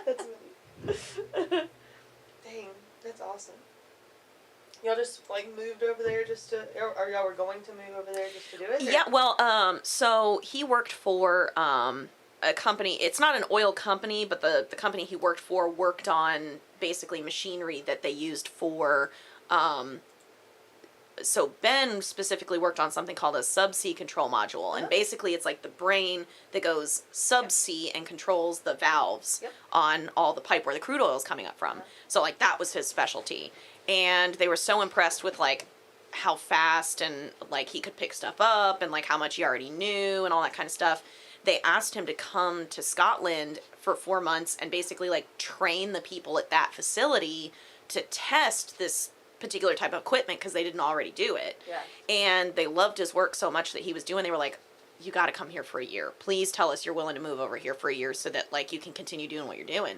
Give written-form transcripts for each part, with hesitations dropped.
That's dang, that's awesome. Y'all just like moved over there just to, or y'all were going to move over there just to do it? Yeah, well, so he worked for a company. It's not an oil company, but the company he worked for worked on basically machinery that they used for. So Ben specifically worked on something called a subsea control module, and basically it's like the brain that goes subsea and controls the valves on all the pipe where the crude oil is coming up from. So like that was his specialty, and they were so impressed with like how fast and like he could pick stuff up and like how much he already knew and all that kind of stuff. They asked him to come to Scotland for 4 months and basically like train the people at that facility to test this particular type of equipment because they didn't already do it. Yeah. And they loved his work so much that he was doing. They were like, you got to come here for a year. Please tell us you're willing to move over here for a year so that like you can continue doing what you're doing.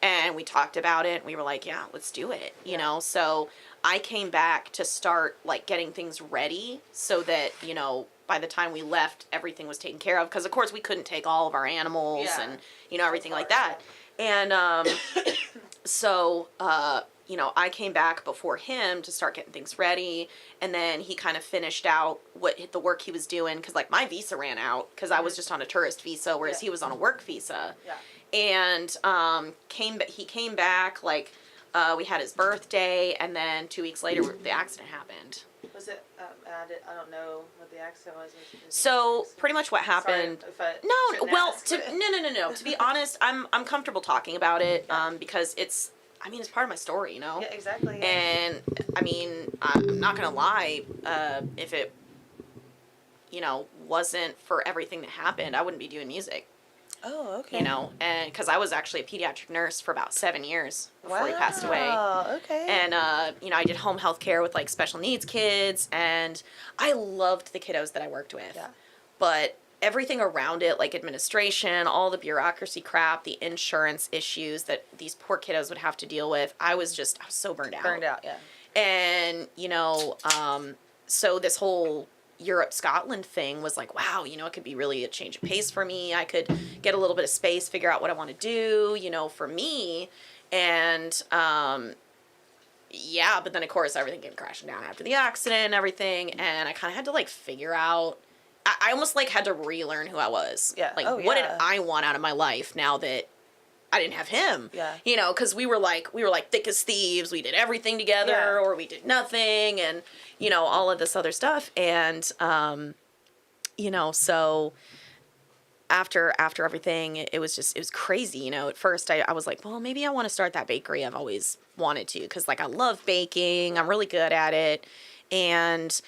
Yeah. And we talked about it and we were like, yeah, let's do it. You know, so I came back to start like getting things ready so that, you know, by the time we left, everything was taken care of. Because of course we couldn't take all of our animals and, you know, everything like that. And so, you know, I came back before him to start getting things ready, and then he kind of finished out the work he was doing, because, like, my visa ran out, because I was just on a tourist visa, whereas he was on a work visa. And he came back, like, we had his birthday, and then 2 weeks later, the accident happened. Was it, I don't know what the accident was. So, pretty much what happened... Sorry if No. To be honest, I'm comfortable talking about it, because it's part of my story, you know? Yeah, exactly. Yeah. And, I mean, I'm not gonna lie, if it, you know, wasn't for everything that happened, I wouldn't be doing music. Oh, okay. You know, and because I was actually a pediatric nurse for about 7 years before he passed away. Oh, okay. And, you know, I did home health care with, like, special needs kids, and I loved the kiddos that I worked with. Yeah. But everything around it, like administration, all the bureaucracy crap, the insurance issues that these poor kiddos would have to deal with, I was so burned out. Burned out, yeah. And, you know, so this whole Europe-Scotland thing was like, wow, you know, it could be really a change of pace for me. I could get a little bit of space, figure out what I want to do, you know, for me. And, yeah, but then, of course, everything came crashing down after the accident and everything, and I kind of had to, like, figure out, I almost, like, had to relearn who I was. Yeah. Like, what did I want out of my life now that I didn't have him? Yeah. You know, because we were like thick as thieves. We did everything together, or we did nothing, and, you know, all of this other stuff. And, you know, so after everything, it was crazy. You know, at first I was like, well, maybe I want to start that bakery I've always wanted to, because, like, I love baking. I'm really good at it. And,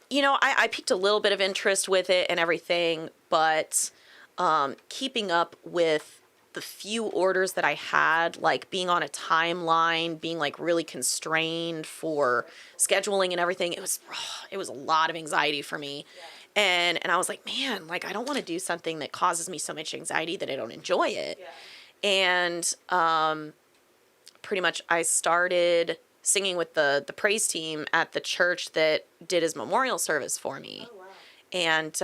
you know, I piqued a little bit of interest with it and everything, but keeping up with the few orders that I had, like being on a timeline, being like really constrained for scheduling and everything, it was a lot of anxiety for me. Yeah. And I was like, man, like I don't want to do something that causes me so much anxiety that I don't enjoy it. Yeah. And pretty much I started singing with the praise team at the church that did his memorial service for me. Oh, wow. And,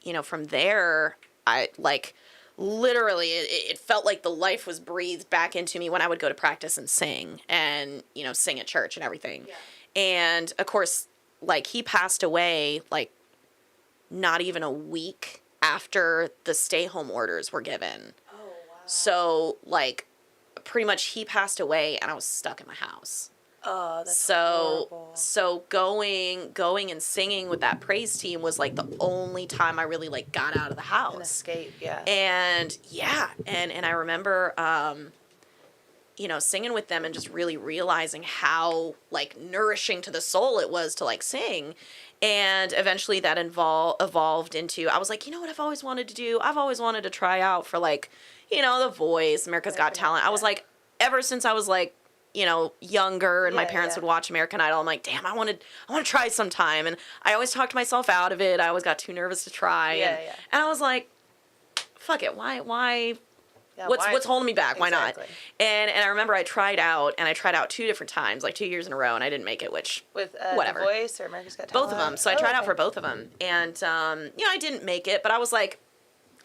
you know, from there, I, like, literally, it felt like the life was breathed back into me when I would go to practice and sing, and, you know, sing at church and everything. Yeah. And, of course, like, he passed away, like, not even a week after the stay-home orders were given. Oh, wow. So, like, pretty much he passed away and I was stuck in my house. Oh, that's horrible. So going and singing with that praise team was like the only time I really like got out of the house. An escape, yeah. And yeah, and I remember you know, singing with them and just really realizing how like nourishing to the soul it was to like sing. And eventually that evolved into, I was like, you know what I've always wanted to do? I've always wanted to try out for like, you know, The Voice, America's Got Talent. I was like, ever since I was like, you know, younger and my parents would watch American Idol, I'm like, damn, I want to try sometime. And I always talked myself out of it. I always got too nervous to try. And I was like, fuck it. Why? Yeah, what's holding me back? Why not? And I remember I tried out 2 different times, like 2 years in a row, and I didn't make it, which, with whatever. The Voice or America's Got Talent? Both of them. So I tried out for both of them. And, you know, I didn't make it, but I was like,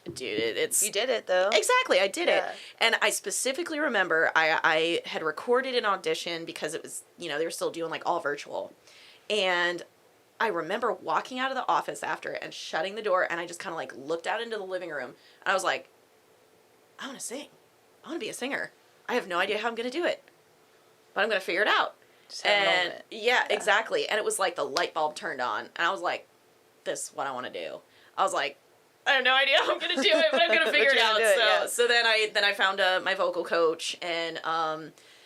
dude, it's You did it though. exactly. I did it, Yeah. and I specifically remember I had recorded an audition because it was, you know, they were still doing like all virtual, and I remember walking out of the office after and shutting the door, and I just kind of like looked out into the living room, and I was like, I want to sing. I want to be a singer. I have no idea how I'm going to do it, but I'm going to figure it out. Just have a And moment. yeah, exactly. And it was like the light bulb turned on, and I was like, this is what I want to do. I was like, I have no idea how I'm going to do it, but I'm going to figure But it you're out. gonna do it, So yeah. so then I found my vocal coach, and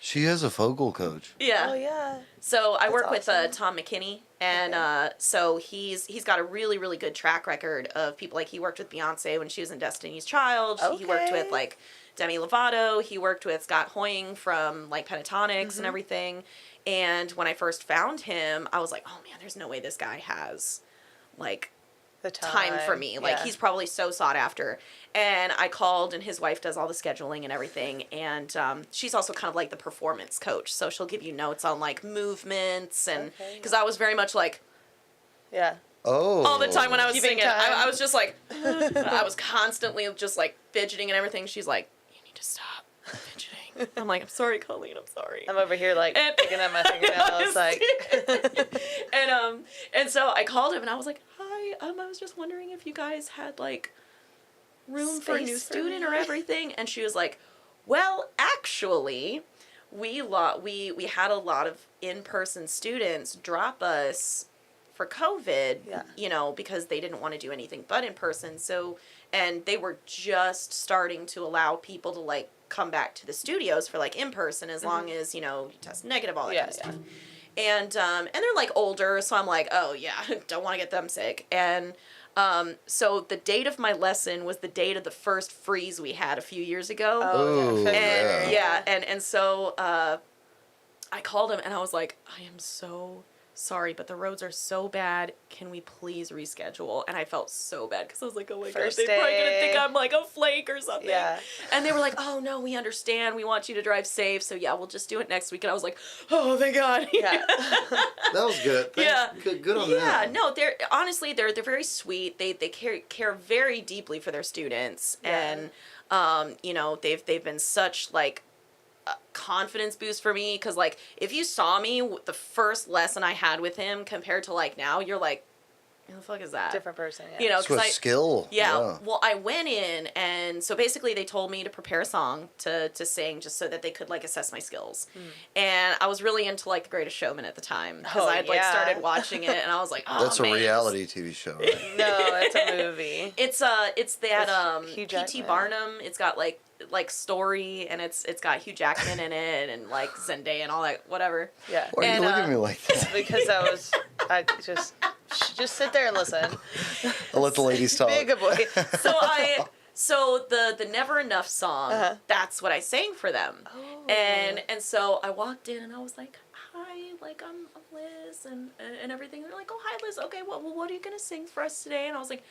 She has a vocal coach. yeah. Oh yeah. So I That's work with awesome. Tom McKinney, and Okay. so he's got a really, really good track record of people. Like, he worked with Beyonce when she was in Destiny's Child. He worked with Okay. like Demi Lovato. He worked with Scott Hoying from like Pentatonics and everything. And when I first found him, I was like, oh man, there's no way this guy has like The time for me. Like, yeah. he's probably so sought after. And I called, and his wife does all the scheduling and everything. And she's also kind of like the performance coach. So she'll give you notes on like movements. And Okay. because I was very much like, Yeah. Oh. all the time when I was Keeping singing, time. I was just like, I was constantly just like fidgeting and everything. She's like, you need to stop fidgeting. I'm like, I'm sorry, Colleen, I'm sorry. I'm over here like And- picking at my fingernails, like. and so I called him and I was like, hi, I was just wondering if you guys had like room for a new Space for student me. or everything. And she was like, well, actually, we had a lot of in-person students drop us for COVID, Yeah. you know, because they didn't want to do anything but in person. So, and they were just starting to allow people to like come back to the studios for like in person as long as, you know, you test negative, all that Yeah, kind of stuff. And they're like older, so I'm like, oh yeah, don't want to get them sick. And so the date of my lesson was the date of the first freeze we had a few years ago. Ooh, yeah. And February. yeah, and so I called him and I was like, I am so sorry, but the roads are so bad. Can we please reschedule? And I felt so bad because I was like, oh my First god, they're probably gonna think day. I'm like a flake or something. Yeah. And they were like, oh no, we understand. We want you to drive safe. So yeah, we'll just do it next week. And I was like, oh thank God. Yeah. That was good. Yeah. Good on Yeah, them. no, they're honestly they're very sweet. They care very deeply for their students, Yeah. and you know they've been such like a confidence boost for me because like if you saw me the first lesson I had with him compared to like now, you're like, who the fuck is that? Different person. Yeah. You know, It's with because skill. yeah. Well, I went in, and so basically they told me to prepare a song to sing just so that they could like assess my skills. And I was really into like The Greatest Showman at the time because Oh, I had like yeah. started watching it, and I was like, oh, That's a man, reality TV show, right? No, it's a movie. It's that With Hugh P.T. Jackman. Barnum. It's got like story, and it's got Hugh Jackman in it, and like Zendaya and all that whatever. Yeah. Why are And, you looking at me like that? Because I just sit there and listen. I'll let the ladies talk. Be a good boy. So the Never Enough song, Uh-huh. that's what I sang for them. Oh. And so I walked in and I was like, hi, like I'm Liz and everything. And they're like, oh hi Liz, okay, well what are you gonna sing for us today? And I was like,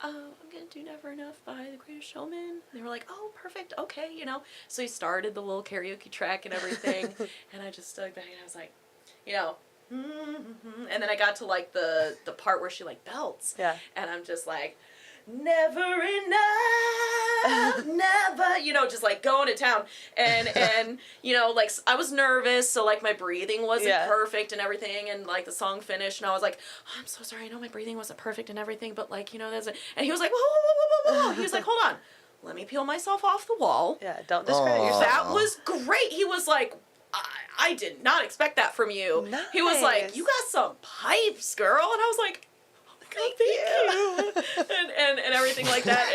I'm gonna do Never Enough by The Greatest Showman. And they were like, oh perfect, okay, you know. So he started the little karaoke track and everything, and I just stood back and I was like, you know, and then I got to like the part where she like belts, Yeah. and I'm just like, never enough, never, you know, just like going to town. And you know, like I was nervous, so like my breathing wasn't Yeah. perfect and everything, and like the song finished and I was like, oh, I'm so sorry, I know my breathing wasn't perfect and everything, but like, you know, and he was like, whoa, whoa, whoa, whoa, whoa, whoa. He was like, hold on, let me peel myself off the wall. Yeah. Don't discredit Aw. yourself. That was great. He was like, I did not expect that from you. He was like, Nice. you got some pipes, girl. And I was like, oh my God, thank you. and everything like that.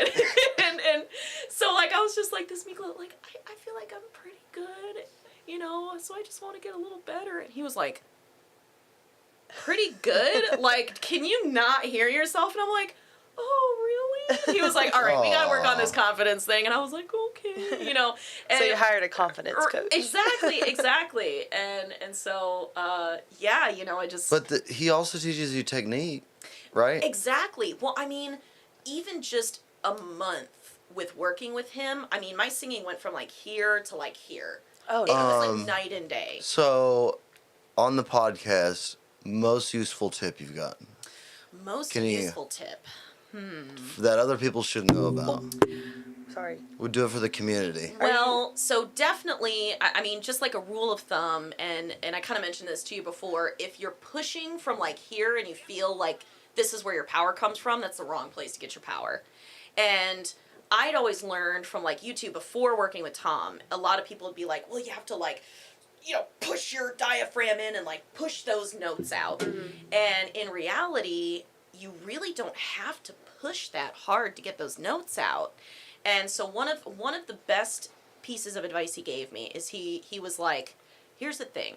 And so like, I was just like, this Mikla, like, I feel like I'm pretty good, you know, so I just want to get a little better. And he was like, pretty good? Like, can you not hear yourself? And I'm like, oh, really? He was like, all right, we got to work on this confidence thing. And I was like, okay, you know. And So you hired a confidence coach. Exactly. And so, yeah, you know, I just... But he also teaches you technique, right? Exactly. Well, I mean, even just a month with working with him, I mean, my singing went from like here to like here. Oh, It yeah. was like night and day. So, on the podcast, most useful tip you've gotten? Most Can you- useful tip. that other people should know about? Sorry. We'd do it for the community. Well, so definitely, I mean, just like a rule of thumb, and I kind of mentioned this to you before, if you're pushing from like here and you feel like this is where your power comes from, that's the wrong place to get your power. And I'd always learned from like YouTube before working with Tom, a lot of people would be like, well, you have to like, you know, push your diaphragm in and like push those notes out. And in reality, you really don't have to push that hard to get those notes out. And so one of the best pieces of advice he gave me is he was like, here's the thing.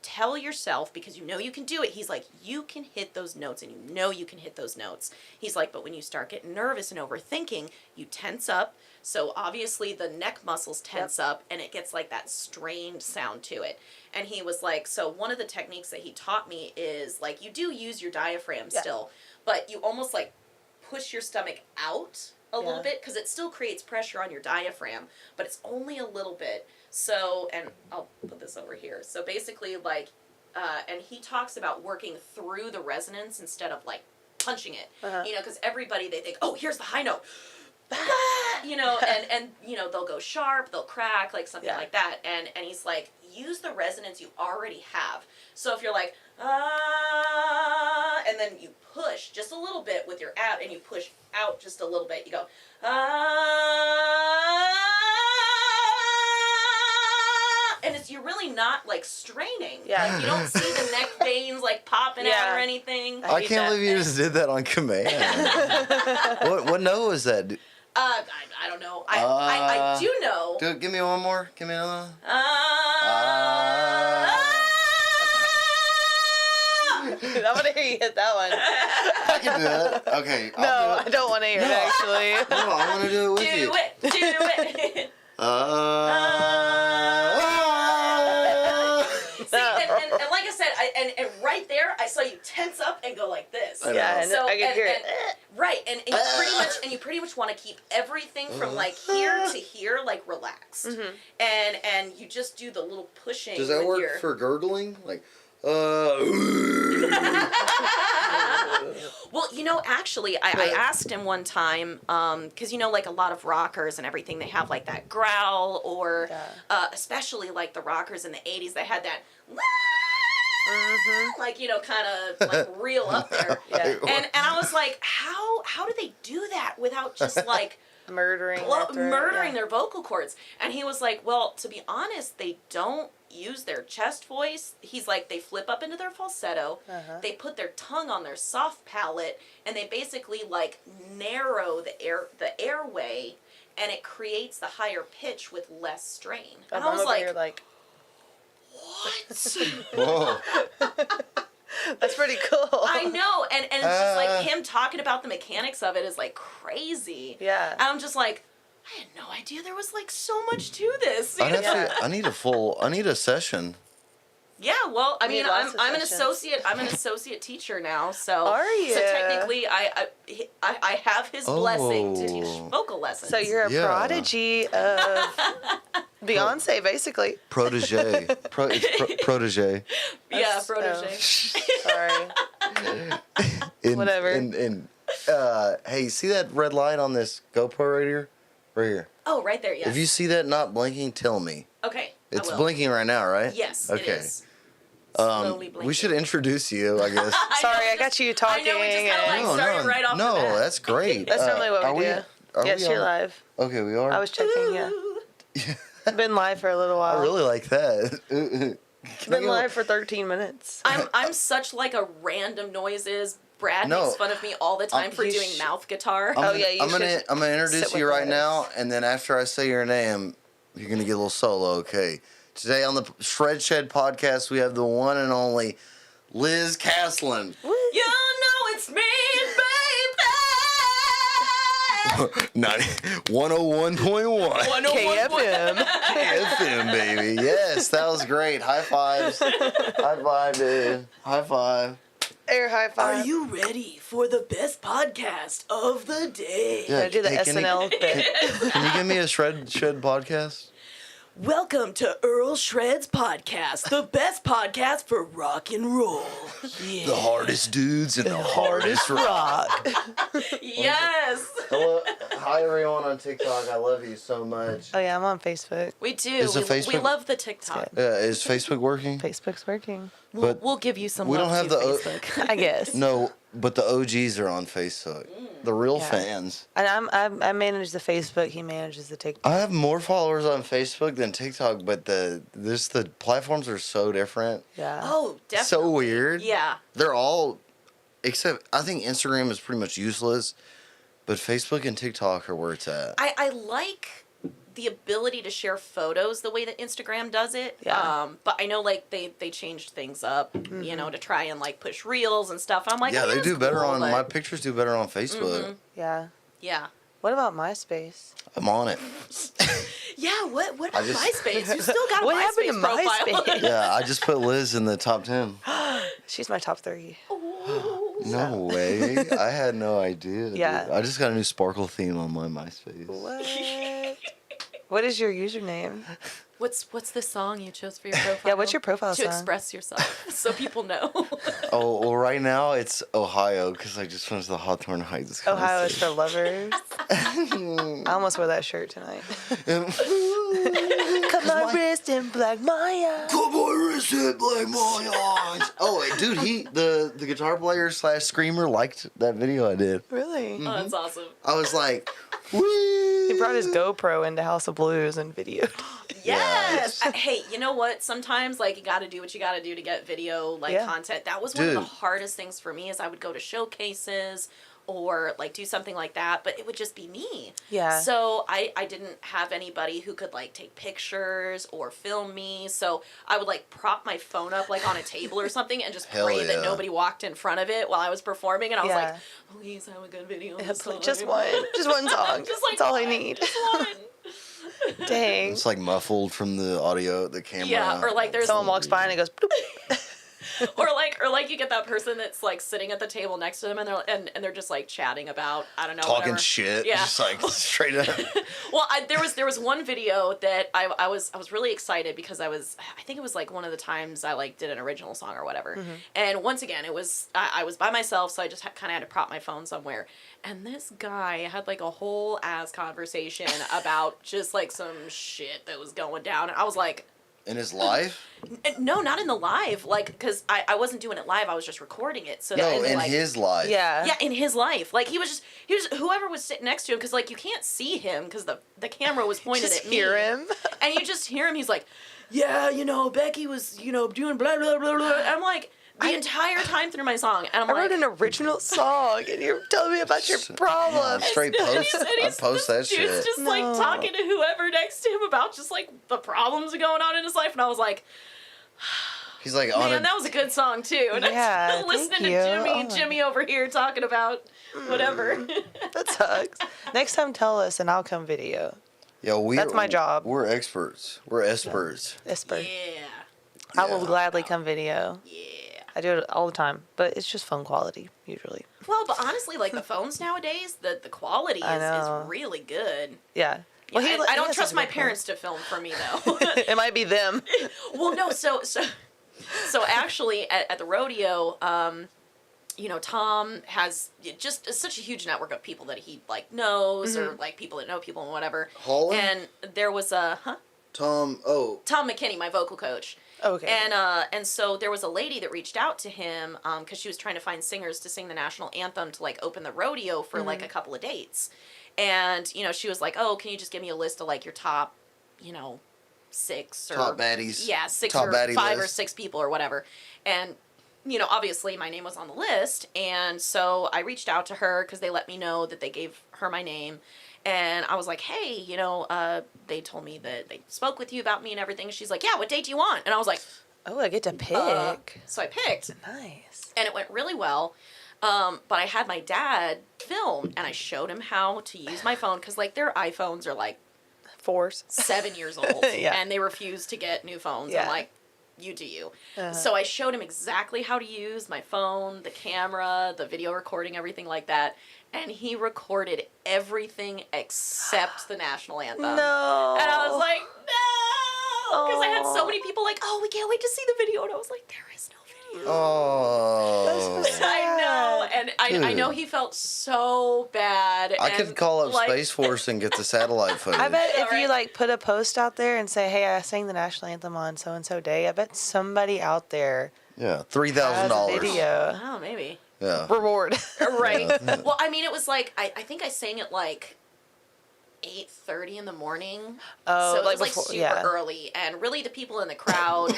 Tell yourself, because you know you can do it. He's like, you can hit those notes, and you know you can hit those notes. He's like, but when you start getting nervous and overthinking, you tense up. So obviously the neck muscles tense up, and it gets like that strained sound to it. And he was like, so one of the techniques that he taught me is like, you do use your diaphragm still, but you almost like push your stomach out a little bit, because it still creates pressure on your diaphragm, but it's only a little bit. So, and I'll put this over here. So basically, like, and he talks about working through the resonance instead of like punching it. You know, because everybody, they think, oh, here's the high note. You know, and you know, they'll go sharp, they'll crack, like something like that. And he's like, use the resonance you already have. So if you're like, and then you push just a little bit with your ab, and you push out just a little bit, you go, and you're really not like straining. Yeah. Like, you don't see the neck veins like popping out or anything. I can't believe you just did that on command. what note was that? I don't know. I do know. Give me one more. Give me another. I want to hear you hit that one. I can do it. Okay. No, I don't want to hear it, actually. No, I want to do it with you. Do it. See, and like I said, and right there, I saw you tense up and go like this. Yeah, and so, I can hear it. Right, and you pretty much want to keep everything from like here to here like relaxed, and you just do the little pushing. Does that with work for gurgling? Like, Well, you know, actually, I asked him one time, because, you know, like a lot of rockers and everything, they have like that growl, or especially like the rockers in the 80s, they had that, like, you know, kind of like real up there. And I was like, how do they do that without just like murdering their vocal cords? And he was like, well, to be honest, they don't use their chest voice. He's like, they flip up into their falsetto, they put their tongue on their soft palate, and they basically like narrow the airway, and it creates the higher pitch with less strain. And I was like, what? whoa. That's pretty cool. I know, and it's just like him talking about the mechanics of it is like crazy. Yeah. And I'm just like, I had no idea there was like so much to this. You know? I need a session. Yeah, well, I mean, lots of I'm an sessions. associate teacher now, so Are you? So technically, I have his blessing to teach vocal lessons. So you're a prodigy of Beyonce, basically. Protege. Protege. Yeah, protege. Sorry. Whatever. And hey, see that red light on this GoPro right here? Right here. Oh, right there. Yes. If you see that not blinking, tell me. Okay. It's I will. blinking right now, right? Yes. Okay. It is. Slowly blinking. We should introduce you, I guess. Sorry, I got you talking. I know we just kind of like started right off the bat. that's great. That's normally what we do. Yes, you're live. Okay, we are. I was checking, yeah. Been live for a little while. I really like that. Been live for 13 minutes. I'm such like a random noises. Brad makes fun of me all the time for doing mouth guitar. I'm you gonna introduce sit you with right us. now, and then after I say your name, you're gonna get a little solo. Okay. Today on the Shred Shed podcast, we have the one and only Liz Caslin. You know it's me, baby. 101.1. KFM. KFM, baby. Yes, that was great. High fives. High five, dude. High five. Air high five. Are you ready for the best podcast of the day? Yeah, I do the hey, SNL bit. Can you give me a Shred Shed podcast? Welcome to Earl Shred's podcast, the best podcast for rock and roll. Yeah. The hardest dudes and the hardest rock. Yes. Hello, hi everyone on TikTok. I love you so much. Oh yeah, I'm on Facebook. We do. Is it We Facebook? love the TikTok. Is Facebook working? Facebook's working. We'll give you some we love don't have to the Facebook. I guess. No, but the OGs are on Facebook. The real Yeah. fans. And I manage the Facebook. He manages the TikTok. I have more followers on Facebook than TikTok, but the platforms are so different. Yeah. Oh, definitely. So weird. Yeah. They're all, except I think Instagram is pretty much useless, but Facebook and TikTok are where it's at. I like the ability to share photos the way that Instagram does it. Yeah. But I know like they changed things up, you know, to try and like push reels and stuff. I'm like, yeah, oh, they that's do better cool, on but- my pictures. Do better on Facebook. Yeah. Yeah. What about MySpace? I'm on it. Yeah. What about I just- MySpace? You still got a What MySpace happened to profile. MySpace? Yeah, I just put Liz in the top 10. She's my top 3. No way. I had no idea. Yeah. Dude. I just got a new sparkle theme on my MySpace. What? What is your username? What's the song you chose for your profile? Yeah, what's your profile to song? express yourself so people know. Oh, well, right now it's Ohio because I just went to the Hawthorne Heights concert. Ohio is for lovers. I almost wore that shirt tonight. Cut my wrist and black my eyes. Come on, wrist it, black my eyes. Oh, wait, dude, the guitar player / screamer liked that video I did. Really? Oh, that's awesome. I was like, wee. He brought his GoPro into House of Blues and videoed. Yes. Yes. Hey, you know what? Sometimes like you got to do what you got to do to get video like Yeah. content. That was one of the Dude. hardest things for me is I would go to showcases or like do something like that, but it would just be me. Yeah. So I didn't have anybody who could like take pictures or film me. So I would like prop my phone up like on a table or something and just Hell pray that yeah. nobody walked in front of it while I was performing. And I was Yeah. like, please have a good video. Yeah, this please, time." just one song. Just like That's all I one, need. Just one. Dang. It's like muffled from the audio, the camera. Yeah, or like there's Someone walks by and it goes. Bloop. or like you get that person that's like sitting at the table next to them and they're just like chatting about I don't know talking whatever. shit. Yeah. Just like straight up. Well, there was one video that I was really excited because I think it was like one of the times I like did an original song or whatever. And once again, it was I was by myself, so I just kind of had to prop my phone somewhere. And this guy had like a whole ass conversation about just like some shit that was going down. And I was like, In his life? no, not in the live, like because I wasn't doing it live. I was just recording it. So No, that in like, his life. Yeah. yeah, in his life, like he was whoever was sitting next to him, because like you can't see him because the camera was pointed Just at me. hear him. And you just hear him. He's like, yeah, you know, Becky was, you know, doing blah blah blah blah. And I'm like the entire time through my song, and I'm I like, wrote an original song and you're telling me about your problems. Straight and post. and I post that this dude's shit. just like No. talking to whoever next to him about just like the problems going on in his life, and I was like, He's like on man, a. that was a good song too. And Yeah, I'm listening thank to you. Jimmy Oh and my- Jimmy over here talking about whatever. That sucks. Next time tell us and I'll come video. Yo, That's my job. We're experts. We're experts. Esper. Yeah. I will Yeah. gladly come video. Yeah. I do it all the time, but it's just phone quality usually. Well, but honestly, like the phones nowadays, the quality I know. is really good. Yeah. Yeah, he- I he don't has trust such a my good parents to film for me though. point. It might be them. Well, no, so actually at the rodeo, you know, Tom has just such a huge network of people that he like knows or like people that know people and whatever. Holland? And there was a Tom McKinney, my vocal coach. Okay. And so there was a lady that reached out to him because she was trying to find singers to sing the national anthem to like open the rodeo for like a couple of dates. And, you know, she was like, oh, can you just give me a list of like your top, you know, 6 or top baddies. yeah, 6 Top or baddie 5 or list. 6 people or whatever. And, you know, obviously my name was on the list. And so I reached out to her because they let me know that they gave her my name. And I was like, hey, you know, they told me that they spoke with you about me and everything. She's like, yeah, what date do you want? And I was like, Oh, I get to pick. so I picked. Nice. And it went really well. But I had my dad film, and I showed him how to use my phone, because, like, their iPhones are, like, Force. 7 years old. Yeah. And they refuse to get new phones. Yeah. I'm like, you do you. Uh-huh. So I showed him exactly how to use my phone, the camera, the video recording, everything like that. And he recorded everything except the national anthem. No. And I was like, no! because I had so many people like, oh, we can't wait to see the video, and I was like, there is no video. Oh. I know, and I Dude. know he felt so bad. I and, could call up like, Space Force and get the satellite footage. I bet if Right. you like put a post out there and say, "Hey, I sang the national anthem on so and so day," I bet somebody out there Yeah, has $3,000. a video Oh, maybe. Yeah. reward. Right. Yeah. Well, I mean, it was like I think I sang it like 8:30 in the morning. Oh, So it like was like before- super yeah. early, and really the people in the crowd,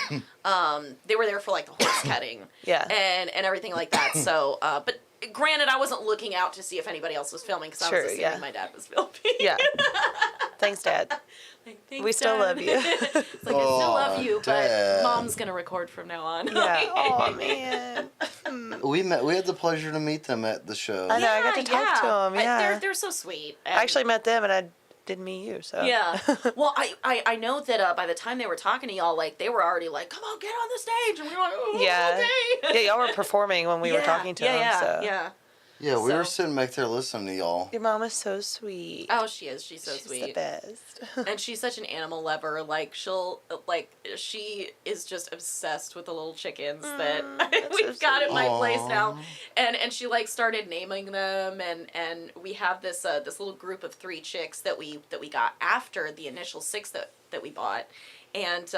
they were there for like the horse cutting, Yeah. and everything like that. So, but granted, I wasn't looking out to see if anybody else was filming because I Sure, was assuming yeah. my dad was filming. Yeah. Thanks, Dad. Like, "Thanks, We still Dad." love you. It's like, I still Aw, love you, Dad. but Mom's gonna record from now on. Yeah. Oh man. We had the pleasure to meet them at the show. I know, I got to talk to 'em, yeah. They're so sweet. I actually met them and I didn't meet you. So Yeah. Well, I know that by the time they were talking to y'all, like they were already like, "Come on, get on the stage," and we were like, "Oh, Yeah. okay." Yeah, y'all were performing when we were talking to them. Yeah, So. yeah. Yeah, we were So- sitting back there listening to y'all. Your mom is so sweet. Oh, she is. She's so She's the sweet. best. And she's such an animal lover. Like she is just obsessed with the little chickens that that's we've so got at sweet. my place now. Aw. And she like started naming them, and we have this this little group of 3 chicks that we got after the initial 6 that we bought, and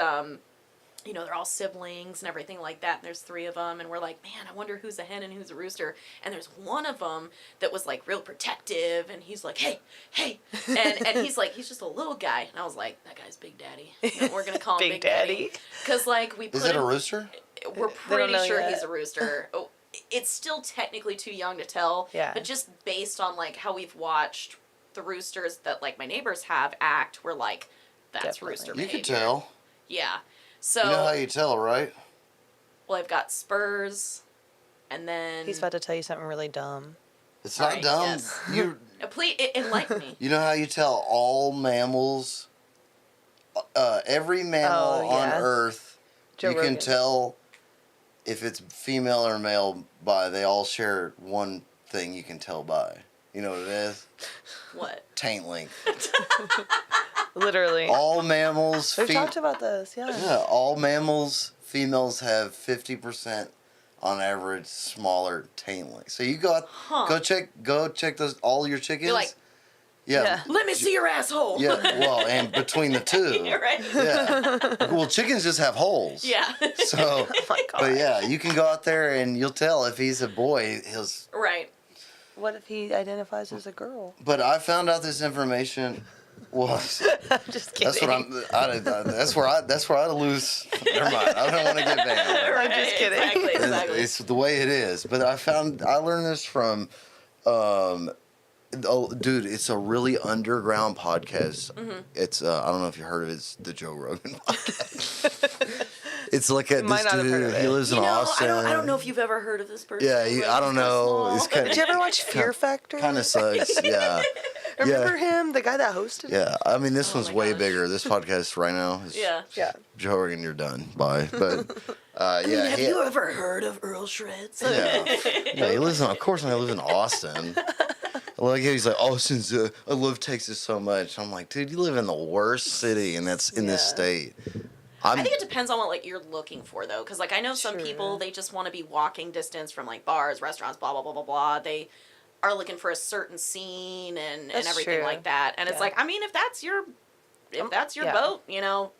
you know, they're all siblings and everything like that. And there's 3 of them, and we're like, man, I wonder who's a hen and who's a rooster. And there's one of them that was like real protective, and he's like, hey, and he's like, he's just a little guy, and I was like, that guy's Big Daddy. And we're gonna call him Big Big Daddy, Daddy. because like we put Is it a him- rooster? We're They don't pretty know sure yet. he's a rooster. Oh, it's still technically too young to tell. Yeah. But just based on like how we've watched the roosters that like my neighbors have act, we're like, that's Definitely. rooster You behavior. can tell. Yeah. So You know how you tell, right? well, I've got spurs, and then He's about to tell you something really dumb. It's not Alright, dumb. yes. You Please enlighten me. you know how you tell all mammals, every mammal Oh, on yeah. Earth, Joe you can Rogan. tell if it's female or male by they all share one thing you can tell by. You know what it is? What? Taint length. Literally. All mammals. We've talked about this. Yeah. Yeah, all mammals, females have 50% on average smaller taint length. So you go Huh. go check those all your chickens. You're like, yeah. let me see your asshole. Yeah, well, and between the 2. You're right. Yeah. Well, chickens just have holes. Yeah. So, Oh my God. but yeah, you can go out there and you'll tell if he's a boy. Right. What if he identifies as a girl? But I found out this information. Well, I'm just kidding. that's what that's where I lose. Never mind. I don't want to get banned. I'm just kidding. Exactly. Exactly. It's the way it is. But I learned this from, dude, it's a really underground podcast. Mm-hmm. It's I don't know if you heard of it. It's the Joe Rogan podcast. It's like a, Might this not have heard dude. of He it. lives You in know, Austin. I don't know if you've ever heard of this person. Yeah, but I don't he's know. It's small. kind Did you ever watch Fear Factor? Kind of sucks. Yeah. Remember him, the guy that hosted? Yeah. I mean, this Oh one's my way gosh. bigger. This podcast right now is Yeah. Yeah. Joe Rogan. You're done. Bye. But yeah. Have you ever heard of Earl Shreds? Yeah. Yeah, he lives in, of course, I live in Austin. Like, he's like, oh, since I love Texas so much. I'm like, dude, you live in the worst city, and that's in this Yeah. state. I think it depends on what like you're looking for though, because like I know some Sure. people they just want to be walking distance from like bars, restaurants, blah blah blah blah blah. They are looking for a certain scene and That's everything true. like that. And it's Yeah. like, I mean, if that's your yeah. boat, you know,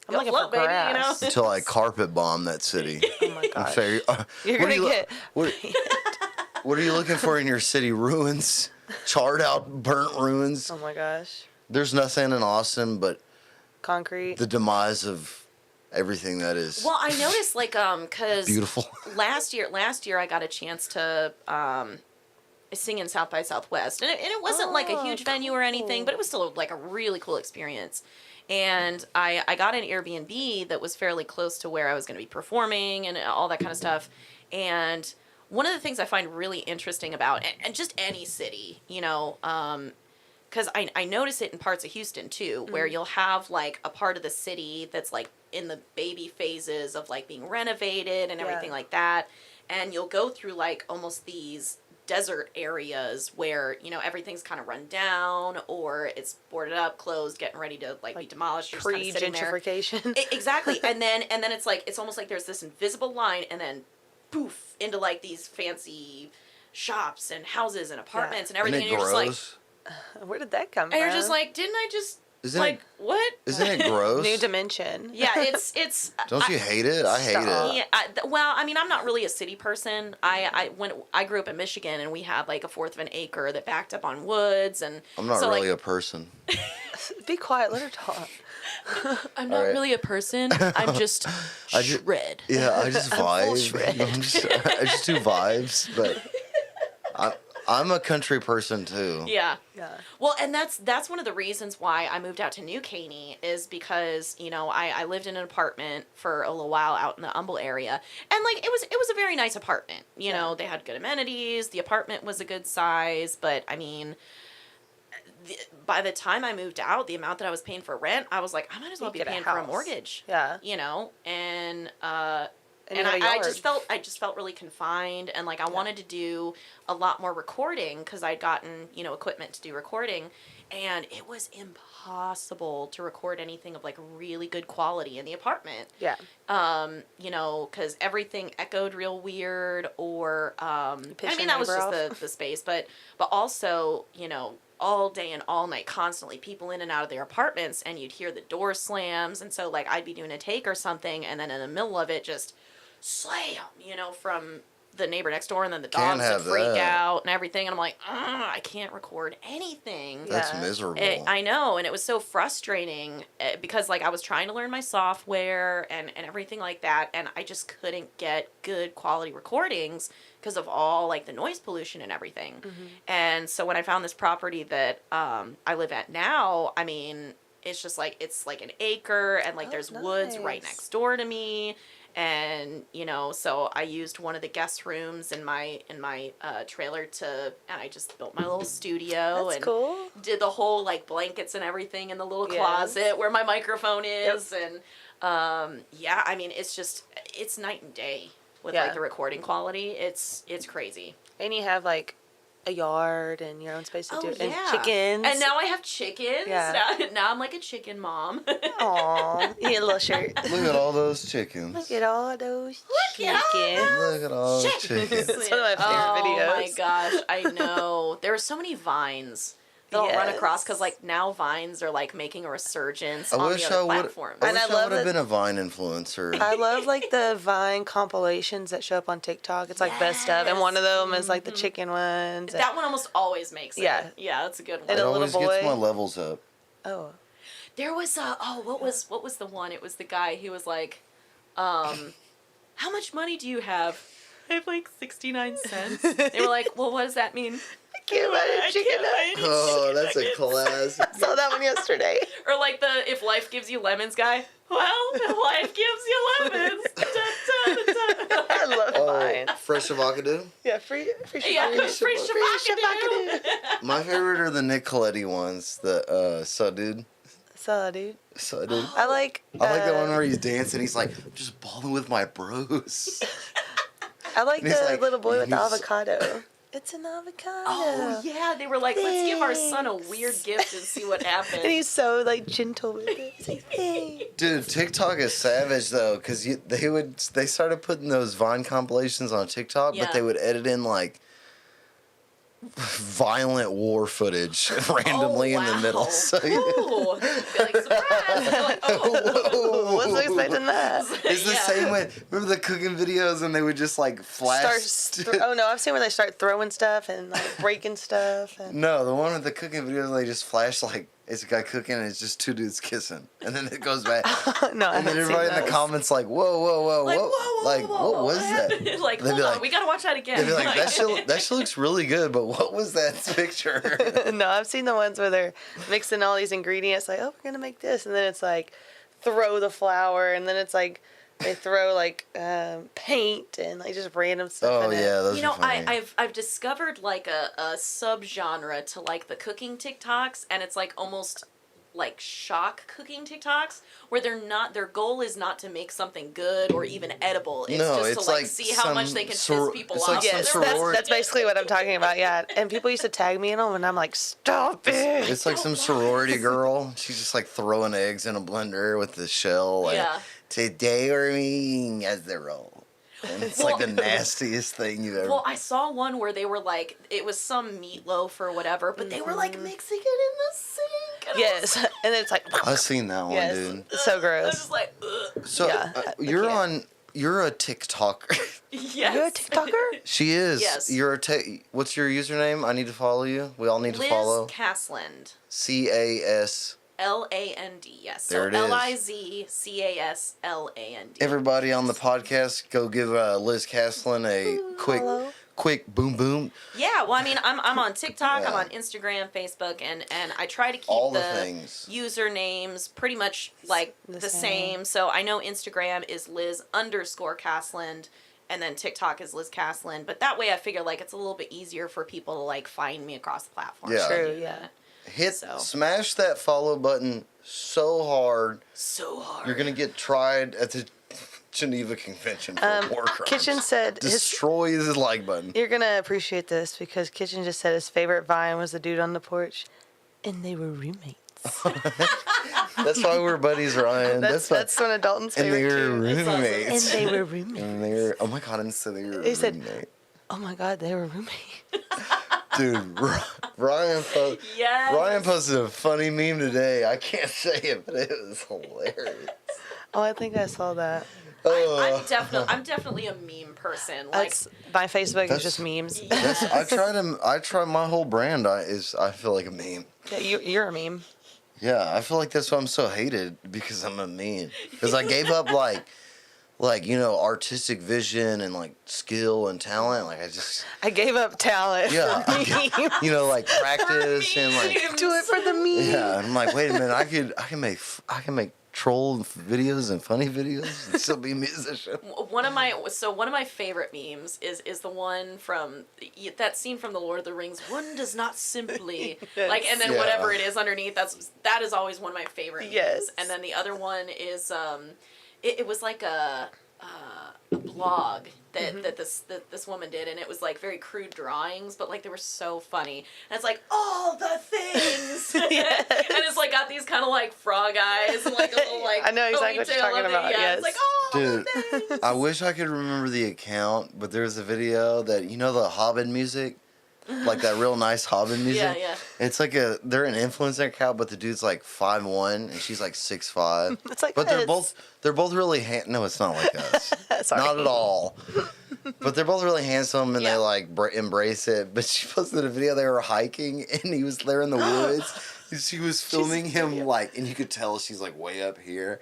I'm go looking float, for baby. grass. until I carpet bomb that city. Oh my I'm gosh. sorry. You're what are gonna you get. what are you looking for in your city? Ruins, charred out, burnt ruins. Oh my gosh. There's nothing in Austin but Concrete. the demise of everything that is Well, I noticed like because beautiful. last year I got a chance to sing in South by Southwest, and it wasn't like a Oh, huge venue or anything, cool. but it was still like a really cool experience. And I got an Airbnb that was fairly close to where I was going to be performing and all that kind of stuff. And one of the things I find really interesting about, and just any city, you know, because I notice it in parts of Houston too, where you'll have like a part of the city that's like in the baby phases of like being renovated and everything Yeah. like that. And you'll go through like almost these desert areas where, you know, everything's kind of run down or it's boarded up, closed, getting ready to like be demolished. You're just kind of sitting there. Pre-gentrification. Exactly. And then it's like, it's almost like there's this invisible line and then poof into like these fancy shops and houses and apartments and everything. Isn't it And you're gross? just like, Where did that come and from? you're just like, didn't I just Isn't like it, what? isn't it gross? New dimension. Yeah, it's Don't you hate it? I hate Stop. it. yeah. Well, I mean, I'm not really a city person. When I grew up in Michigan and we had like a fourth of an acre that backed up on woods and I'm not so, really like, a person. Be quiet. Let her talk. I'm not Alright. really a person. I'm just I ju- shred. Yeah, I just full vibe. shred. I just do vibes, but I'm a country person too. Yeah. Yeah. Well, and that's one of the reasons why I moved out to New Caney is because, you know, I lived in an apartment for a little while out in the Humble area. And like it was a very nice apartment. You know, they had good amenities, the apartment was a good size, but I mean by the time I moved out, the amount that I was paying for rent, I was like, I might as well be Get a paying for a house. mortgage. Yeah. You know, and And and you have a I yard. just felt really confined and like I wanted to do a lot more recording because I'd gotten, you know, equipment to do recording and it was impossible to record anything of like really good quality in the apartment. Yeah. You know, because everything echoed real weird or I piss mean your that was neighbor just off. the space, but also, you know, all day and all night constantly people in and out of their apartments and you'd hear the door slams and so like I'd be doing a take or something and then in the middle of it just slam, you know, from the neighbor next door and then the Can't dogs would have freak that. out and everything and I'm like, I can't record anything. That's Yeah. miserable. I know, and it was so frustrating because like I was trying to learn my software and everything like that, and I just couldn't get good quality recordings because of all like the noise pollution and everything. And so when I found this property that I live at now, I mean, it's just like it's like an acre and like Oh, there's woods right nice. next door to me. And you know, so I used one of the guest rooms in my trailer and I just built my little studio That's and cool. did the whole like blankets and everything in the little Yeah. closet where my microphone is and yeah, I mean it's night and day with Yeah. like the recording quality. It's crazy. And you have like a yard and your own space to Oh, do it. yeah. And chickens. And now I have chickens. Yeah. Now I'm like a chicken mom. Aw. You need a little shirt. Look at all those chickens. Look at all those Look at all chickens. Look at all the chickens. It's one of my favorite Oh my videos. gosh, I know. There are so many vines that I'll run across because like now vines are like making a resurgence on the other platforms. And I I love would have that- been a Vine influencer. I love like the Vine compilations that show up on TikTok. It's like best of, and one of them is like the chicken ones. That one almost always makes it. Yeah. Yeah, that's a good one. And It a little always gets boy. my levels up. Oh, There was what was the one? It was the guy who was like, how much money do you have? I have like 69 cents. They were like, well, what does that mean? I can't buy a chicken. Oh, that's a classic. I saw that one yesterday. Or like the if life gives you lemons guy. Well, if life gives you lemons. Da, da, da, da. I love Oh, Vine. fresh avocado. Yeah, free Yeah, free shabakadoo. My favorite are the Nick Coletti ones. The dude. Saw, dude. Dude. I like. I like the one where he's dancing. He's like, I'm just balling with my bros. I like and he's the like- little boy with the he's- avocado. It's an avocado. Oh yeah, they were like, let's give our son a weird gift and see what happens. And he's so like gentle with it. He's like, hey. Dude, TikTok is savage though, because they started putting those Vine compilations on TikTok, Yeah. but they would edit in like violent war footage randomly in the middle. So Ooh. Be like, surprise! You're like, oh. Wasn't expecting that. it's the Yeah. same way. Remember the cooking videos and they would just like flash. Oh no, I've seen where they start throwing stuff and like breaking stuff. And No, the one with the cooking videos, they just flash like it's a guy cooking and it's just two dudes kissing, and then it goes back. no, I And then haven't everybody seen in the those. comments like, whoa, whoa, whoa, Like, whoa, whoa, whoa, like whoa, what was that? happened? Like, They'd hold be on, like- we gotta watch that again. They'd be like, Like- that shit looks really good, but what was that picture? No, I've seen the ones where they're mixing all these ingredients. Like, oh, we're gonna make this, and then it's like throw the flour, and then it's like they throw like paint and like just random stuff. Oh in it. yeah, those You know, are funny. I've discovered like a subgenre to like the cooking TikToks, and it's like almost like shock cooking TikToks where their goal is not to make something good or even edible. It's No, just it's to like like see how much they can piss people it's off. like Yes, some that's, sorority. that's basically what I'm talking about. Yeah, and people used to tag me in them, and I'm like, stop it. It's like some sorority girl. She's just like throwing eggs in a blender with the shell. Like, Yeah. today we're eating as the roll. And it's like the nastiest thing you've ever. Well, I saw one where they were like, it was some meatloaf or whatever, but they were like mixing it in the sink. And Yes, and it's like, I've seen that one, yes, dude. it's so I was gross. just like, ugh. So Yeah, I you're can't. you're a TikToker. Yes. You're a TikToker? She is. Yes. You're a what's your username? I need to follow you. We all need to Liz follow. Casland. CAS. LAND, yes. There So it is. LIZCASLAND. Everybody on the podcast, go give Liz Caslin a Follow. quick boom boom. Yeah, well, I mean, I'm on TikTok, I'm Yeah. on Instagram, Facebook, and I try to keep All the the things. usernames pretty much like The the same. same. So I know Instagram is Liz_Casland, and then TikTok is Liz Casland. But that way, I figure like it's a little bit easier for people to like find me across the platform. Yeah. True, yeah. Smash that follow button so hard. So hard. You're gonna get tried at the Geneva Convention for war crimes. Kitchen said his, Destroy his like button. you're gonna appreciate this because Kitchen just said his favorite vine was the dude on the porch, and they were roommates. That's why we're buddies, Ryan. That's one of Dalton's and they favorite were too. That's awesome. And roommates. they were roommates. And they were, oh my god, and so they were He said- roommates. Oh my God, they were roommates. Dude, Ryan Yes. Ryan posted a funny meme today. I can't say it, but it was hilarious. Oh, I think I saw that. I'm definitely a meme person. Like, That's my Facebook That's- is just memes. I try my whole brand. I feel like a meme. Yeah, you're a meme. Yeah, I feel like that's why I'm so hated because I'm a meme. Because I gave up like artistic vision and like skill and talent. Like I gave up talent. Yeah, For memes. like practice and like Do it for the meme. yeah. And I'm like, wait a minute, I can make troll videos and funny videos and still be a musician. one of my favorite memes is the one from that scene from the Lord of the Rings. One does not simply Yes. like, and then Yeah. whatever it is underneath. That is always one of my favorite memes. Yes. And then the other one is it was like a blog that this woman did, and it was like very crude drawings, but like they were so funny. And it's like all the things, Yes. and it's like got these kind of like frog eyes and like a little like I know exactly what you're ponytail talking on it. about, Yeah, yes. it's like all Dude, the things. I wish I could remember the account, but there's a video that the Hobbit music, like that real nice Hobbit music. Yeah, yeah. It's like they're an influencer account, but the dude's like 5'1" and she's like 6'5". It's like But us. they're both really no, it's not like us. Sorry. Not at all. But they're both really handsome and Yeah. they like embrace it. But she posted a video they were hiking and he was there in the woods. And she was filming him like, and you could tell she's like way up here,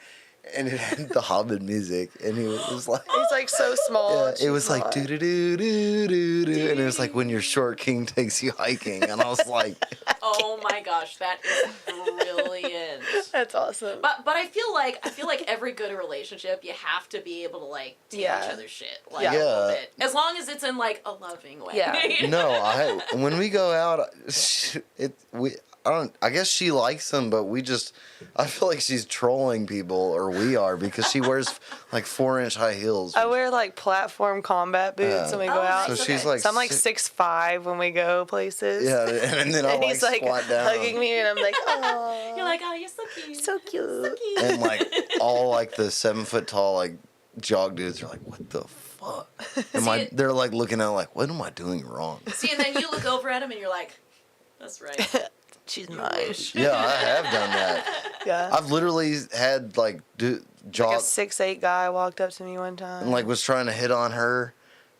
and it had the Hobbit music, and he was like. He's like so small. Yeah, and it was she's like not. do do do do do do, and it was like when your short king takes you hiking, and I was like, Oh my gosh, that is brilliant. That's awesome. But I feel like every good relationship you have to be able to like take Yeah. each other's shit like Yeah. a little Yeah. bit, as long as it's in like a loving way. Yeah. no, when we go out, I guess she likes them, but I feel like she's trolling people, or we are, because she wears like 4-inch high heels. I wear like platform combat boots Yeah. when we go Oh, out. So nice. she's Okay. like, So I'm like 6'5" when we go places. yeah, and then I And like he's like squat down. hugging me, and I'm like, oh, You're like, oh, you're so cute. so cute. cute. And like all like the 7 foot tall like jog dudes are like, what the fuck? They're like looking at like, what am I doing wrong? See, and then you look over at him and you're like, that's right. She's mine. Yeah, I have done that. Yeah. I've literally had like Like jog a 6'8" guy walked up to me one time. and like was trying to hit on her,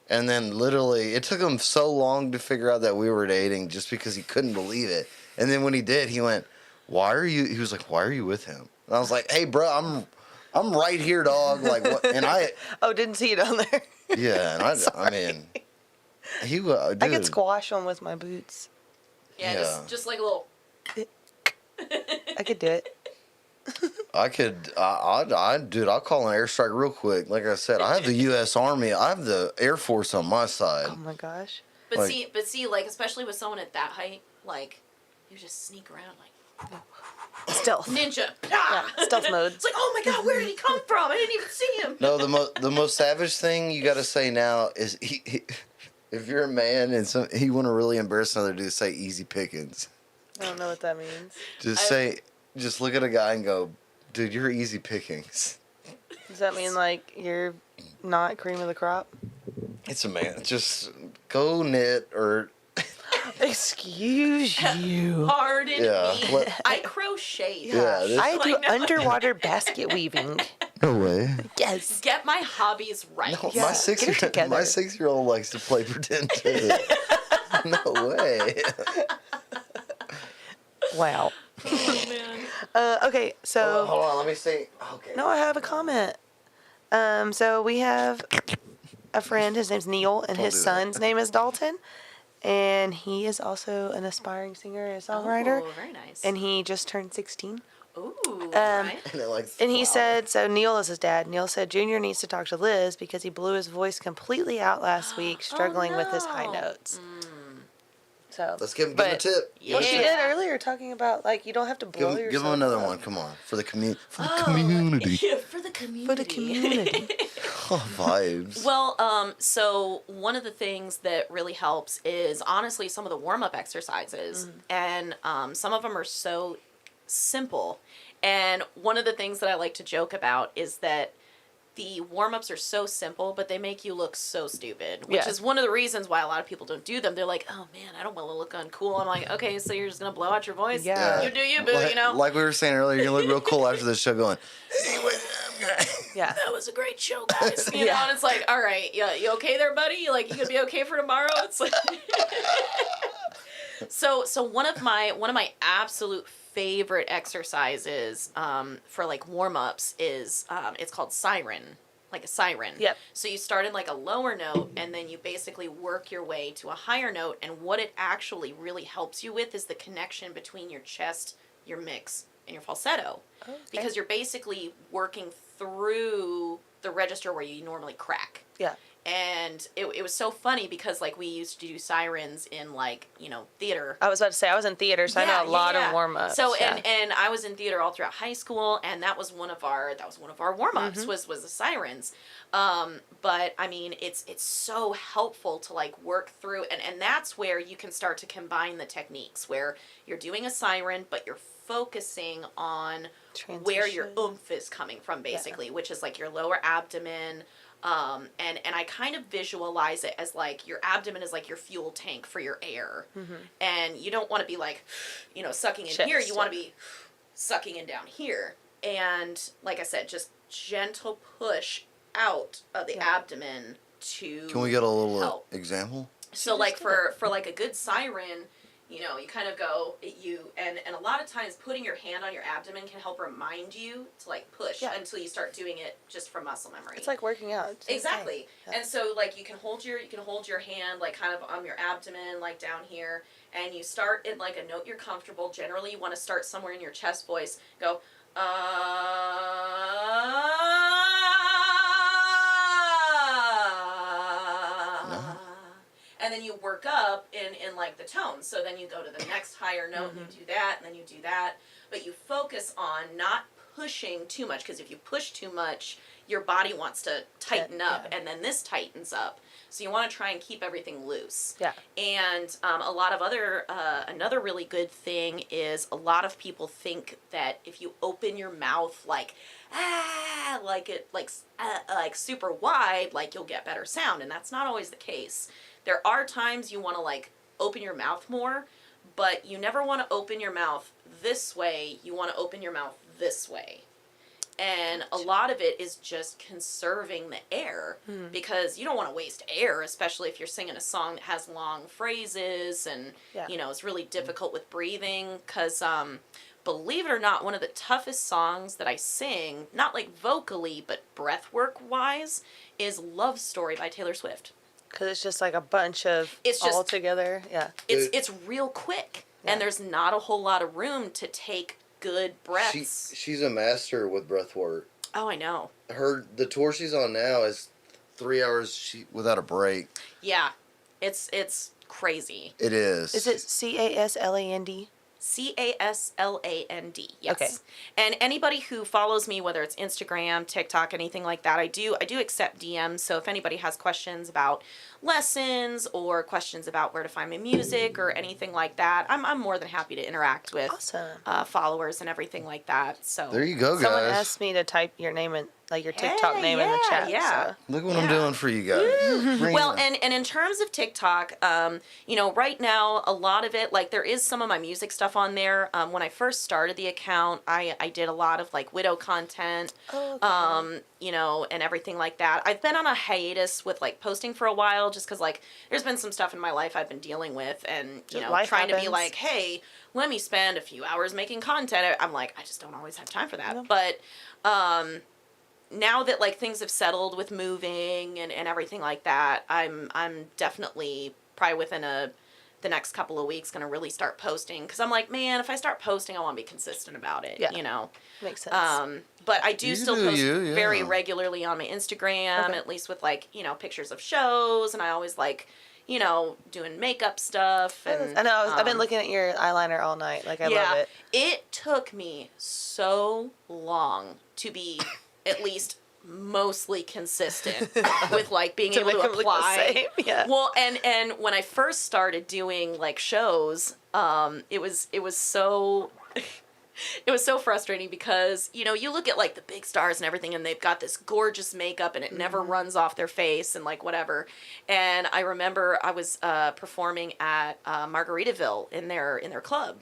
and then literally it took him so long to figure out that we were dating just because he couldn't believe it. And then when he did, he went, "Why are you?" He was like, "Why are you with him?" And I was like, "Hey, bro, I'm right here, dog." Like, what? And Oh, didn't see it on there. yeah, and I mean, he dude, I could squash him with my boots. Yeah, Yeah. just like a little. I could do it. I could, dude, I'll call an airstrike real quick. Like I said, I have the U.S. Army, I have the Air Force on my side. Oh my gosh. But Like- see, like especially with someone at that height, like you just sneak around like. Stealth. ninja. Yeah, stealth mode. It's like, oh my god, where did he come from? I didn't even see him. No, the most savage thing you got to say now is if you're a man and he want to really embarrass another dude, say easy pickings. I don't know what that means. Just look at a guy and go, dude, you're easy pickings. Does that mean like you're not cream of the crop? It's a man. Just go knit or Excuse you. Pardon Yeah, me. what- I crochet. Yeah, this- I do Like, no. underwater basket weaving. no way. Yes. Get my hobbies right. No, Yeah, my get it together. my 6-year-old likes to play pretend too. No way. Wow. Oh, man. Okay, so Hold on, let me see. Okay. no, I have a comment. So we have a friend. His name's Neil, and Don't his do that. son's name is Dalton, and he is also an aspiring singer and a songwriter. Oh, very nice. And he just turned 16. Ooh, Um, right. And it likes And he flowers. said, so Neil is his dad. Neil said Junior needs to talk to Liz because he blew his voice completely out last week, struggling with his high no. notes. So Let's give him a but- tip. Yeah. Well, she did earlier talking about like you don't have to blow yourself. Give him another up. one. Come on, for the community. Oh, community. Yeah, for the community. For the community. Oh, vibes. Well, so one of the things that really helps is honestly some of the warm up exercises, and some of them are so simple. And one of the things that I like to joke about is that the warm ups are so simple, but they make you look so stupid, which Yeah. is one of the reasons why a lot of people don't do them. They're like, oh man, I don't want to look uncool. I'm like, okay, so you're just gonna blow out your voice? Yeah. You do you, boo, like, you know? Like we were saying earlier, you're gonna look real cool after this show going, hey, what's up, guys? Yeah. That was a great show, guys. You know, Yeah. and it's like, all right, you okay there, buddy? Like, you gonna be okay for tomorrow? It's like, so one of my absolute favorite exercises for like warm ups is it's called siren, like a siren. Yep. So you start in like a lower note, and then you basically work your way to a higher note. And what it actually really helps you with is the connection between your chest, your mix, and your falsetto. Okay. Because you're basically working through the register where you normally crack. Yeah. And it was so funny because like we used to do sirens in like, you know, theater. I was about to say I was in theater, so I know a lot of warm ups. So and I was in theater all throughout high school, and that was one of our warm ups was the sirens. But I mean it's so helpful to like work through, and that's where you can start to combine the techniques where you're doing a siren but you're focusing on where your Transition. oomph is coming from basically, which is like your lower abdomen. And I kind of visualize it as like your abdomen is like your fuel tank for your air. And you don't want to be like, you know, sucking in here. You want to be sucking in down here. And like I said, just gentle push out of the abdomen to Can we get a little help. example? So like for like a good siren, you know, you kind of go, and a lot of times putting your hand on your abdomen can help remind you to like push until you start doing it just from muscle memory. it's like working out. It's Exactly. insane. And so like you can hold your hand like kind of on your abdomen, like down here, and you start in like a note you're comfortable. Generally you want to start somewhere in your chest voice. Go and then you work up in like the tone. So then you go to the next higher note and you do that, and then you do that. But you focus on not pushing too much, because if you push too much, your body wants to tighten up, and then this tightens up. So you want to try and keep everything loose. Yeah. And a lot of other, another really good thing is a lot of people think that if you open your mouth like super wide, like you'll get better sound, and that's not always the case. There are times you want to like open your mouth more, but you never want to open your mouth this way. You want to open your mouth this way. And a lot of it is just conserving the air, because you don't want to waste air, especially if you're singing a song that has long phrases and, you know, it's really difficult with breathing. Because believe it or not, one of the toughest songs that I sing, not like vocally, but breath work wise, is Love Story by Taylor Swift. Because it's just like a bunch of It's just- all together. Yeah. It's real quick, and there's not a whole lot of room to take good breaths. She's a master with breath work. Oh, I know. The tour she's on now is 3 hours without a break. Yeah, it's crazy. It is. Is it CASLAND? Casland. Yes. Okay. And anybody who follows me, whether it's Instagram, TikTok, anything like that, I do accept DMs. So if anybody has questions about lessons or questions about where to find my music or anything like that, I'm more than happy to interact with Awesome. followers and everything like that. So There you go, Someone guys. asked me to type your name in, like your TikTok name in the chat. Yeah. So. Look what I'm doing for you guys. Bring Well, it. and in terms of TikTok, right now, a lot of it, like, there is some of my music stuff on there. When I first started the account, I did a lot of, like, widow content, Oh, okay. and everything like that. I've been on a hiatus with, like, posting for a while just because, like, there's been some stuff in my life I've been dealing with and, Life trying to be happens. like, hey, let me spend a few hours making content. I'm like, I just don't always have time for that. No. But, now that like things have settled with moving and everything like that, I'm definitely probably within the next couple of weeks gonna really start posting because I'm like, man, if I start posting, I want to be consistent about it. Yeah. Makes sense. But I do You still do post you, yeah. very regularly on my Instagram, Okay. at least with like pictures of shows, and I always like doing makeup stuff. And I know. I've been looking at your eyeliner all night. Like I love it. It took me so long to be at least mostly consistent with like being able make to 'em look the apply. same, yeah. Well, and when I first started doing like shows, it was so it was so frustrating because you look at like the big stars and everything and they've got this gorgeous makeup and it never runs off their face and like whatever. And I remember I was performing at Margaritaville in their club.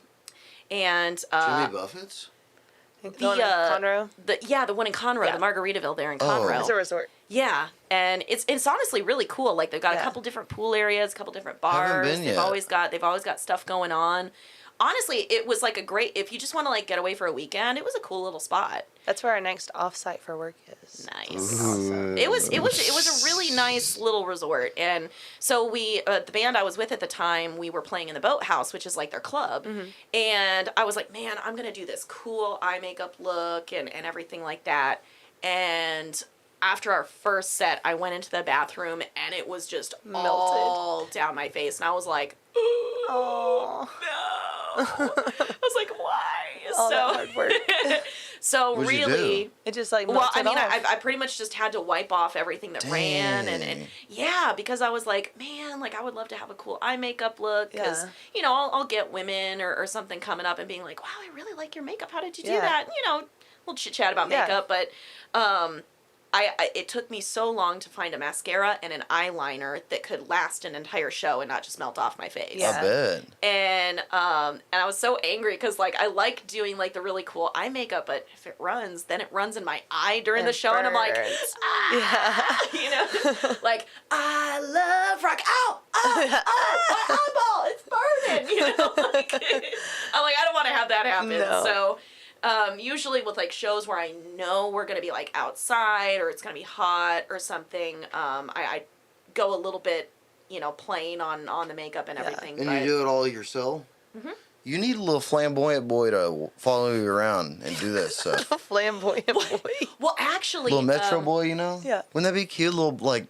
And Jimmy Buffett's? The one in Conroe? the one in Conroe, Yeah. the Margaritaville there in Oh. Conroe. It's a resort. Yeah, and it's honestly really cool. Like they've got a Yeah. couple different pool areas, a couple different Haven't bars. been yet. They've always got stuff going on. Honestly, it was like a great if you just want to like get away for a weekend. It was a cool little spot. That's where our next offsite for work is. Nice. Ooh. It was a really nice little resort, and so we the band I was with at the time, we were playing in the Boathouse, which is like their club, and I was like, man, I'm gonna do this cool eye makeup look and everything like that, and after our first set, I went into the bathroom and it was just Melted. all down my face, and I was like, Oh. no. I was like, why? All that hard work. So What'd you really. do? It just like Well, melted I mean, off. I pretty much just had to wipe off everything that ran, and Dang. yeah, because I was like, man, like I would love to have a cool eye makeup look, because Yeah. I'll get women or something coming up and being like, wow, I really like your makeup. How did you do Yeah. that? We'll chit chat about Yeah. makeup, but it took me so long to find a mascara and an eyeliner that could last an entire show and not just melt off my face. Yeah. I bet. And I was so angry because like I like doing like the really cool eye makeup, but if it runs, then it runs in my eye during the It show, and I'm like, burns. ah, like I love rock. Ow, my eyeball, it's burning. Like, I'm like I don't want to have that happen. No. So. Usually with like shows where I know we're gonna be like outside or it's gonna be hot or something, I go a little bit, plain on the makeup and Yeah. everything. And but you do it all yourself? You need a little flamboyant boy to follow you around and do that stuff. Flamboyant boy. well, actually, Little metro boy, Yeah. Wouldn't that be cute? Little like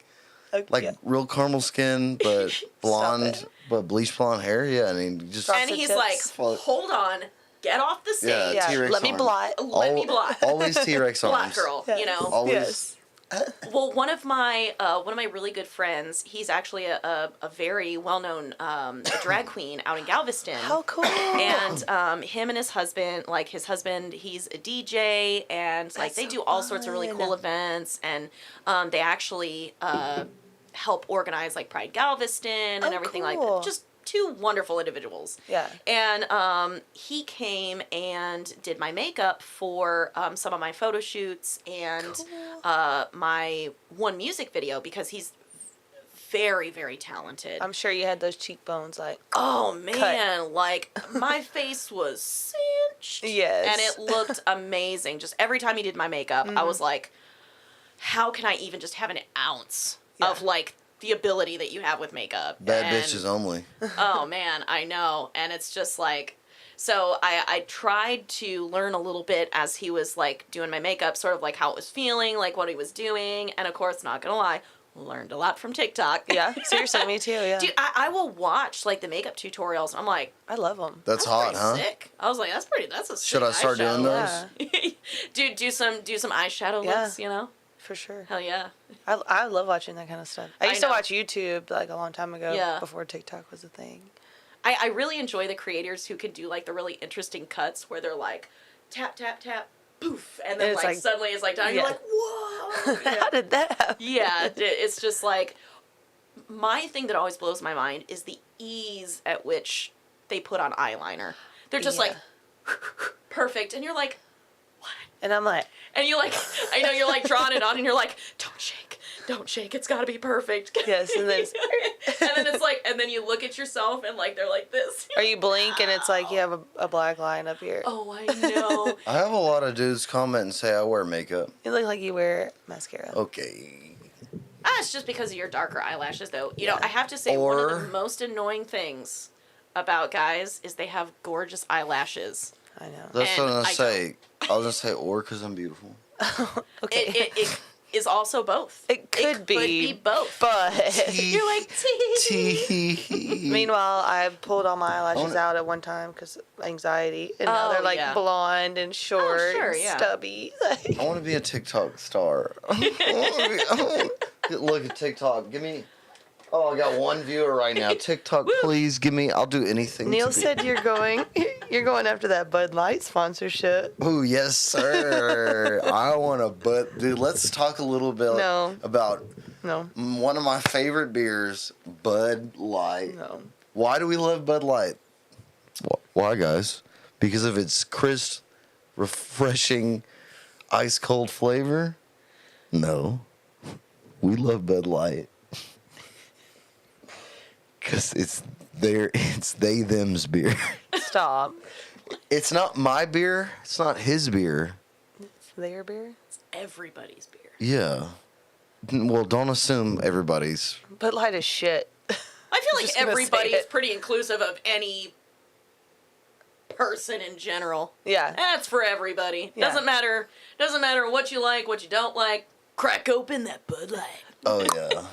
Yeah. real caramel skin, but blonde, it. but bleached blonde hair. Yeah, I mean just and Frosted he's tips. like, Fuck. hold on, get off the Yeah, stage. Yeah. T-Rex Let me arms. blot. Let me blot. Always T-Rex Black arms. girl, Yes. Always. Yes. Well, one of my really good friends, he's actually a very well known drag queen out in Galveston. How cool. And him and his husband, he's a DJ, and like That's they so do all sorts of really fun. cool events, and they actually help organize like Pride Galveston and Oh, everything like cool. that. Just two wonderful individuals. Yeah. And he came and did my makeup for some of my photo shoots and Cool. my one music video because he's very, very talented. I'm sure you had those cheekbones like. Oh man, like my face was cinched. Yes. And it looked amazing. Just every time he did my makeup, I was like, how can I even just have an ounce of like the ability that you have with makeup? Bad And- bitches only. Oh man, I know. And it's just like, so I tried to learn a little bit as he was like doing my makeup, sort of like how it was feeling, like what he was doing. And of course, not gonna lie, learned a lot from TikTok. Yeah, seriously, me too. Yeah, Dude, I will watch like the makeup tutorials. I'm like, I love them. That's hot, pretty huh? sick. I was like, that's a Should sick I start doing eyeshadow. those? Yeah, Dude, do some eyeshadow Yeah. looks, you know? for sure. Hell yeah. I love watching that kind of stuff. I I used to know. watch YouTube like a long time ago. Yeah. Before TikTok was a thing. I really enjoy the creators who can do like the really interesting cuts where they're like tap tap tap poof and then And it's like like- suddenly it's like down and you're yeah. like whoa. How did that happen? Yeah, it's just like my thing that always blows my mind is the ease at which they put on eyeliner. They're just Yeah. like perfect and you're like And I'm like, and you like I know you're like drawing it on and you're like don't shake, it's got to be perfect. yes, and then and then it's like and then you look at yourself and like they're like this. or you blink and it's like you have a black line up here. Oh, I know. I have a lot of dudes comment and say I wear makeup. You look like you wear mascara. Okay. It's just because of your darker eyelashes, though. You know, Yeah. I have to say, one of Or- the most annoying things about guys is they have gorgeous eyelashes. I know. That's And what I'm I gonna say. I was gonna say or because I'm beautiful. Okay. It is also both. It could be, both. But You're like, Tee. meanwhile, I pulled all my eyelashes wanna- out at one time because anxiety, and now Oh, they're like yeah. blonde and short sure, and yeah. stubby. I want to be a TikTok star. Look at TikTok. Give me. Oh, I got one viewer right now. TikTok, please give me. I'll do anything. Neil to be- said you're going after that Bud Light sponsorship. Ooh, yes, sir. I want to, but dude, let's talk a little bit No. about No, one of my favorite beers, Bud Light. no. Why do we love Bud Light? Why, guys? Because of its crisp, refreshing, ice cold flavor? No. We love Bud Light. Because it's they, them's beer. Stop. It's not my beer. It's not his beer. It's their beer. it's everybody's beer. Yeah. Well, don't assume everybody's. Bud Light is shit. I feel like Just gonna say everybody is it. pretty inclusive of any person in general. Yeah. That's for everybody. Yeah. Doesn't matter what you like, what you don't like. Crack open that Bud Light. Oh, yeah.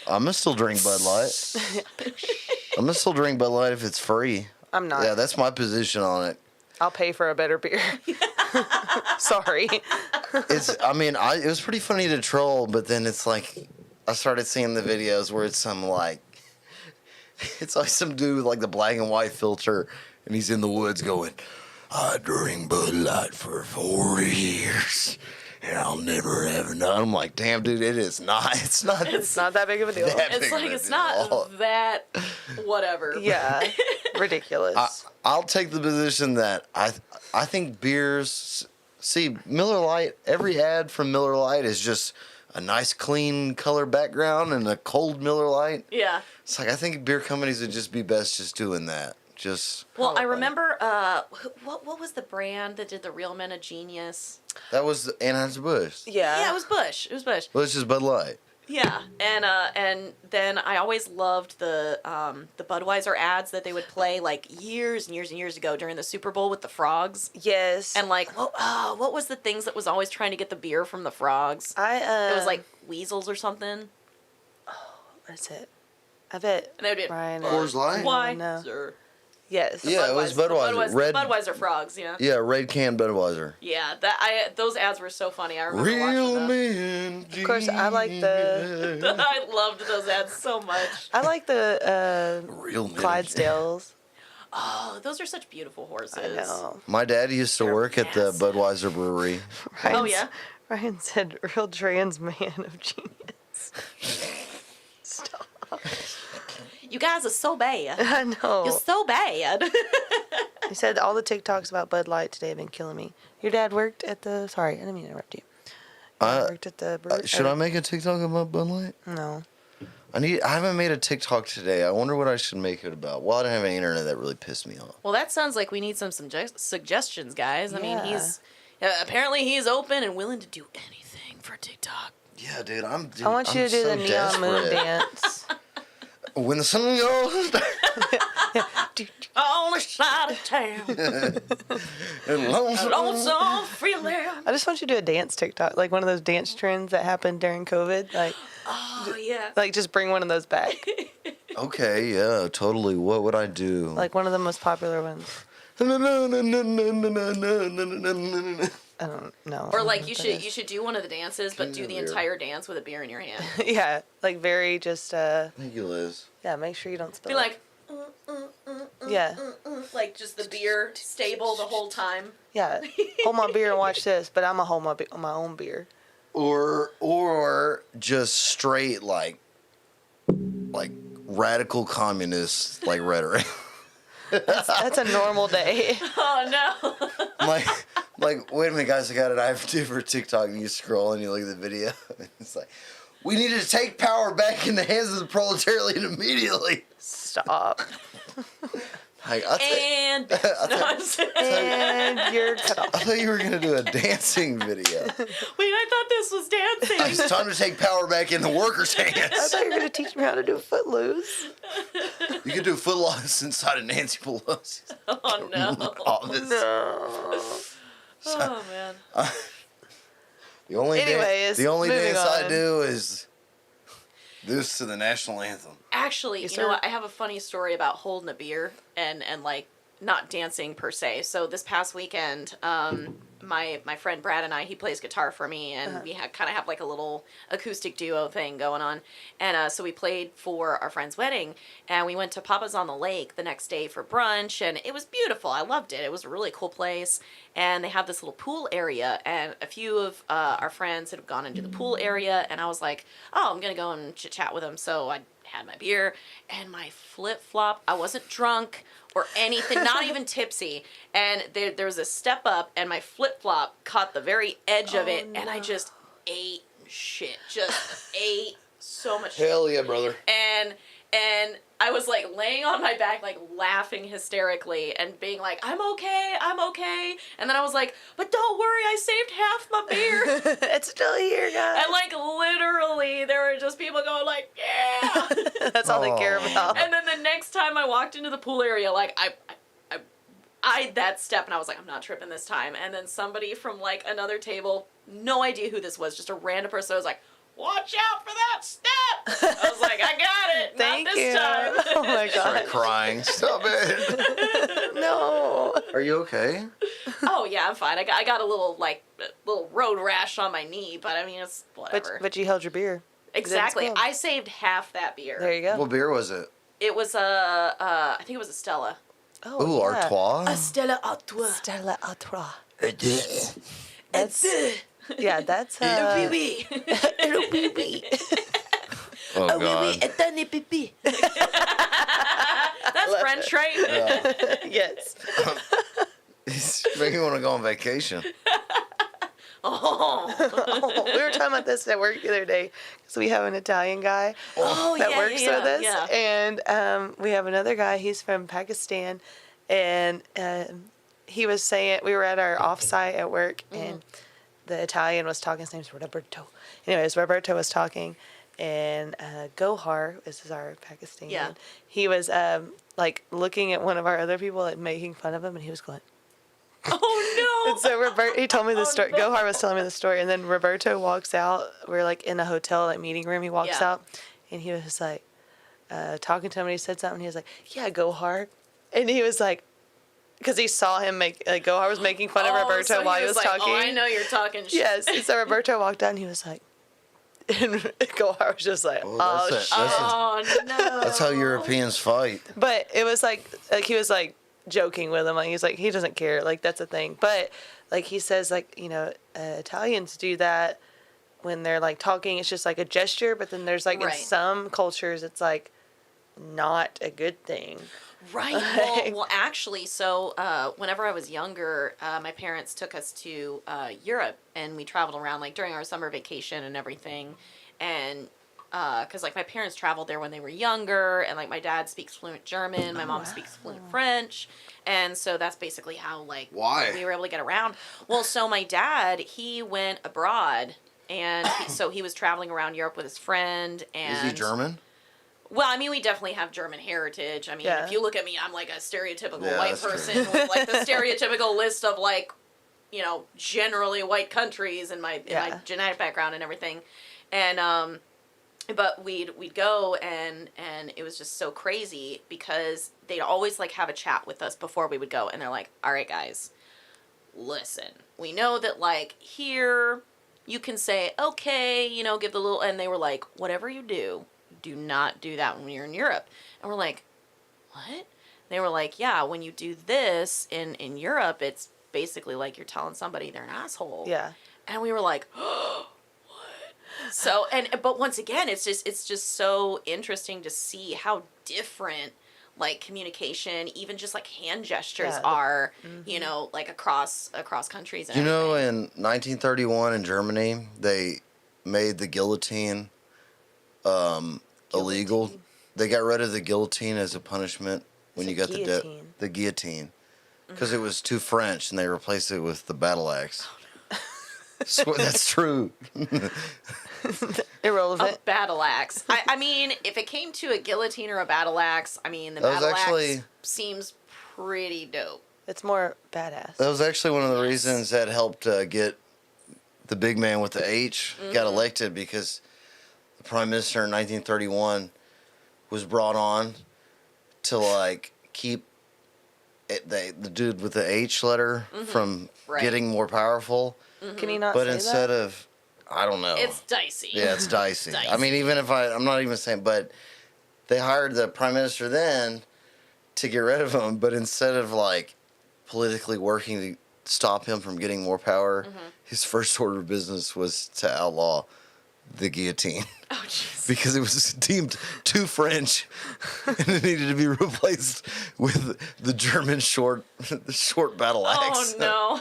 I'm going to still drink Bud Light. I'm going to still drink Bud Light if it's free. I'm not. Yeah, that's my position on it. I'll pay for a better beer. Sorry. It was pretty funny to troll, but then it's like, I started seeing the videos where it's it's like some dude with like the black and white filter, and he's in the woods going, I drink Bud Light for 40 years, and I'll never have enough. I'm like, damn, dude, it's not It's not that big of a deal. That It's big like of a it's deal. not that whatever. Yeah. Ridiculous. I'll take the position that I think beers. See, Miller Lite. Every ad from Miller Lite is just a nice, clean color background and a cold Miller Lite. Yeah. It's like I think beer companies would just be best just doing that. Just Well, I Probably. remember what was the brand that did the Real Men of Genius? that was Anheuser-Busch. yeah. Yeah, it was Bush. It was Bush. Well, it's just Bud Light. Yeah, and then I always loved the Budweiser ads that they would play like years and years and years ago during the Super Bowl with the frogs. Yes. And like, what was the things that was always trying to get the beer from the frogs? It was like weasels or something. what is it? I bet And they would be Ryan. Coors Light? Why? No. Sir. Yes. Yeah, it was Budweiser. Red- Budweiser frogs. Yeah. Yeah, red can Budweiser. Yeah. Those ads were so funny. I remember Real watching them. men. Of course, I like the- I loved those ads so much. I like the Real men. Clydesdales. Oh, those are such beautiful horses. I know. My dad used to work at the massive. Budweiser brewery. Oh yeah. Ryan said, "Real trans man of genius." Stop. You guys are so bad. I know. You're so bad. He said all the TikToks about Bud Light today have been killing me. Your dad worked at the. Sorry, I didn't mean to interrupt you. Worked at the brewery. Should I make a TikTok about Bud Light? No. I haven't made a TikTok today. I wonder what I should make it about. Well, I didn't have any internet. That really pissed me off. Well, that sounds like we need some suggestions, guys. I mean, Yeah. apparently he's open and willing to do anything for TikTok. Yeah, dude. I want you to do the neon moon dance. When the sun goes down. On the side of town. And lonesome. Lonesome feeling. I just want you to do a dance TikTok, like one of those dance trends that happened during COVID. Oh, yeah. Like just bring one of those back. Okay, yeah, totally. What would I do? Like one of the most popular ones. I don't know. Or like you should do one of the dances, but do the entire dance with a beer in your hand. Yeah, like very just Thank you, Liz. yeah, make sure you don't spill Be it. like, Yeah. like just the beer stable the whole time. Yeah. Hold my beer and watch this, but I'm gonna hold my own beer. Or just straight like radical communist like rhetoric. That's a normal day. Oh no. like wait a minute, guys, I got an idea for TikTok, and you scroll and you look at the video. It's like, we need to take power back in the hands of the proletariat immediately. Stop. Like, And And you're cut off. I thought you were gonna do a dancing video. wait, I thought this was dancing. It's time to take power back in the workers' I hands. thought you were gonna teach me how to do Footloose. You could do Footloose inside of Nancy Pelosi's Oh no. office. No. Oh man. The only Anyways, the only moving dance I on. do is this to the national anthem. Actually, Yes, you know sir. what? I have a funny story about holding a beer and like not dancing per se. So this past weekend, my friend Brad and I, he plays guitar for me, and we kind of have like a little acoustic duo thing going on. And so we played for our friend's wedding, and we went to Papa's on the Lake the next day for brunch, and it was beautiful. I loved it. It was a really cool place, and they have this little pool area, and a few of our friends had gone into the pool area, and I was like, oh, I'm gonna go and chit chat with them. So I had my beer and my flip-flop. I wasn't drunk or anything, not even tipsy. And there was a step up, and my flip-flop caught the very edge of it, and I just ate shit. Just ate so much shit. Hell yeah, brother. And I was like laying on my back, like laughing hysterically and being like, I'm okay. And then I was like, but don't worry, I saved half my beer. It's still here, guys. And like literally there were just people going like, yeah. That's all they care Aw. about. And then the next time I walked into the pool area, like I eyed that step, and I was like, I'm not tripping this time. And then somebody from like another table, no idea who this was, just a random person, was like, watch out for that step. I was like, I got it. Thank not you. this time. Oh my Start god. crying. Stop it. No. Are you okay? Oh yeah, I'm fine. I got a little road rash on my knee, but I mean it's whatever. But you held your beer. exactly. Good. I saved half that beer. There you go. What beer was it? It was I think it was a Stella. Oh, Ooh, yeah. Artois. Stella Artois. Stella Artois. That's Yeah, that's oui, oui. Oh Oui, oui, god. et donne pipi. That's French, right? Yeah. yes. It's making me want to go on vacation. Oh. We were talking about this at work the other day because we have an Italian guy Oh, that yeah, works yeah, with us, yeah. and we have another guy. He's from Pakistan, and he was saying we were at our offsite at work, and the Italian was talking. His name's Roberto. Anyways, Roberto was talking, and Gohar, this is our Pakistani. Yeah. He was like looking at one of our other people, like making fun of him, and he was going. Oh And so he told me the Oh, story. no. Gohar was telling me the story, and then Roberto walks out. We're like in a hotel, like meeting room. He walks Yeah. out, and he was like talking to him. And he said something. He was like, "Yeah, Gohar," and he was like, because he saw him Gohar was making fun of Oh, Roberto so while he was like, talking. Oh, I know you're talking shit. Yes. And so Roberto walked out, and he was like, and Gohar was just like, Oh, "Oh, that's shit." Oh no. That's how Europeans fight. But it was like he was like joking with him. Like he's like he doesn't care. Like that's a thing. But like he says like Italians do that when they're like talking. It's just like a gesture. But then there's like Right. in some cultures it's like not a good thing. Right. Well, actually, so whenever I was younger, my parents took us to Europe, and we traveled around like during our summer vacation and everything, and because like my parents traveled there when they were younger, and like my dad speaks fluent German, my mom speaks fluent French, and so that's basically how like Why? we were able to get around. Well, so my dad, he went abroad, and so he was traveling around Europe with his friend, and Is he German? Well, I mean, we definitely have German heritage. I mean, Yeah. if you look at me, I'm like a stereotypical Yeah, white that's true. person with like the stereotypical list of like, generally white countries in my Yeah. genetic background and everything, and but we'd go and it was just so crazy because they'd always like have a chat with us before we would go, and they're like, all right, guys, listen, we know that like here you can say okay, give the little, and they were like, whatever you do not do that when you're in Europe. And we're like, what? They were like, yeah, when you do this in Europe, it's basically like you're telling somebody they're an asshole. Yeah. And we were like, what? So, but once again, it's just so interesting to see how different like communication, even just like hand gestures Yeah. are, like across countries and You know, everything. in 1931 in Germany, they made the guillotine illegal. Guillotine. They got rid of the guillotine as a punishment when It's you a got guillotine. the guillotine, because it was too French, and they replaced it with the battle axe. That's true. Irrelevant. A battle axe. I mean, if it came to a guillotine or a battle axe, I mean, the That was battle actually- axe seems pretty dope. It's more badass. That was actually one of the Yes. reasons that helped get the big man with the H got elected, because the prime minister in 1931 was brought on to like keep the dude with the H letter from Right. getting more powerful. Can you not But say instead that? of, I don't know. It's dicey. Yeah, it's dicey. I Dicey. mean, even if I'm not even saying, but they hired the prime minister then to get rid of him, but instead of like politically working to stop him from getting more power, his first order of business was to outlaw the guillotine. Oh, jeez. Because it was deemed too French, and it needed to be replaced with the German short battle axe. Oh, no.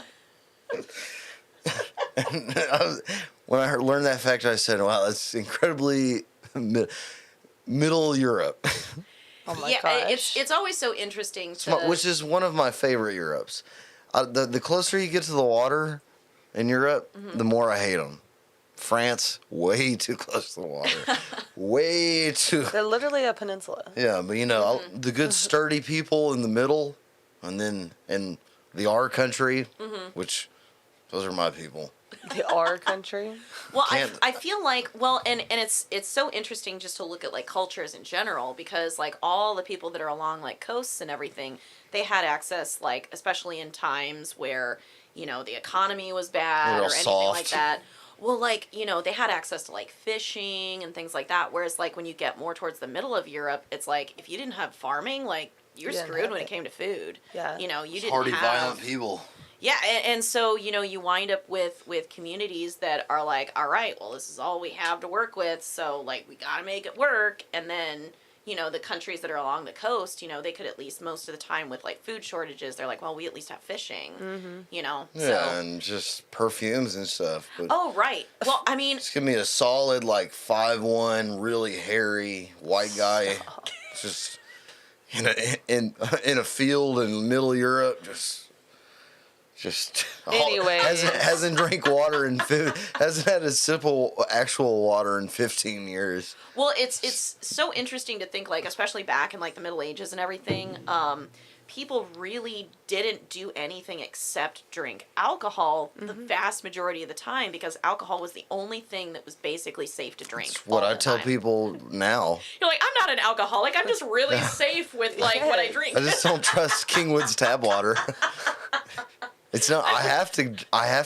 When I learned that fact, I said, "Wow, that's incredibly middle Europe," Oh my Yeah, gosh. it's always so interesting to... which is one of my favorite Europes. The closer you get to the water in Europe, the more I hate them. France, way too close to the water, way too. They're literally a peninsula. Yeah, but the good sturdy people in the middle, and then in the R country, which those are my people. The R country. Well, Can't- I feel like, well, and it's so interesting just to look at like cultures in general, because like all the people that are along like coasts and everything, they had access, like especially in times where the economy was bad Real or anything soft. like that. Well, like they had access to like fishing and things like that. Whereas like when you get more towards the middle of Europe, it's like if you didn't have farming, like you're You didn't screwed have when it. it came to food. Yeah. You didn't Hardy, have violent people. Yeah, and so you wind up with communities that are like, all right, well, this is all we have to work with, so like we got to make it work. And then the countries that are along the coast, they could at least most of the time with like food shortages, they're like, well, we at least have fishing. Yeah, So and just perfumes and stuff. But oh right, well, I mean, just give me a solid like 5'1", really hairy white guy, just in a field in Middle Europe, just Anyways. hasn't drank water in hasn't had a sip of actual water in 15 years. well, it's so interesting to think, like, especially back in like the Middle Ages and everything, people really didn't do anything except drink alcohol the vast majority of the time, because alcohol was the only thing that was basically safe to drink. That's what all I the tell time. people now. You're like, I'm not an alcoholic. I'm just really safe with like what I drink. I just don't trust Kingwood's tap water. It's not. I have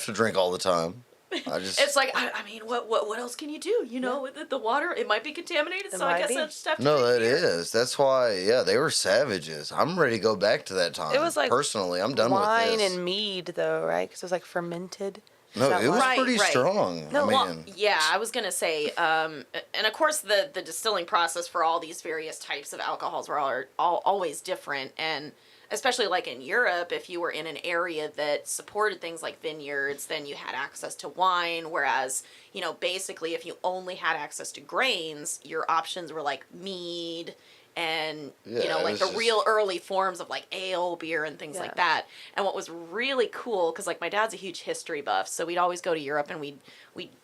to drink all the time. It's like, I mean, what else can you do? With the water, it might be contaminated, It so I might guess be. I just have to No, drink that beer. is. That's why. Yeah, they were savages. I'm ready to go back to that time. It was like personally, I'm done with Wine this. and mead, though, right? Because it was like fermented. No, Is that it was why? pretty Right. strong. No, I Well, mean, yeah, I was gonna say, and of course the distilling process for all these various types of alcohols were always different, and especially like in Europe, if you were in an area that supported things like vineyards, then you had access to wine, whereas, basically if you only had access to grains, your options were like mead and Yeah, you know, it like was the just- real early forms of like ale beer and things like that. And what was really cool, because like my dad's a huge history buff, so we'd always go to Europe and we'd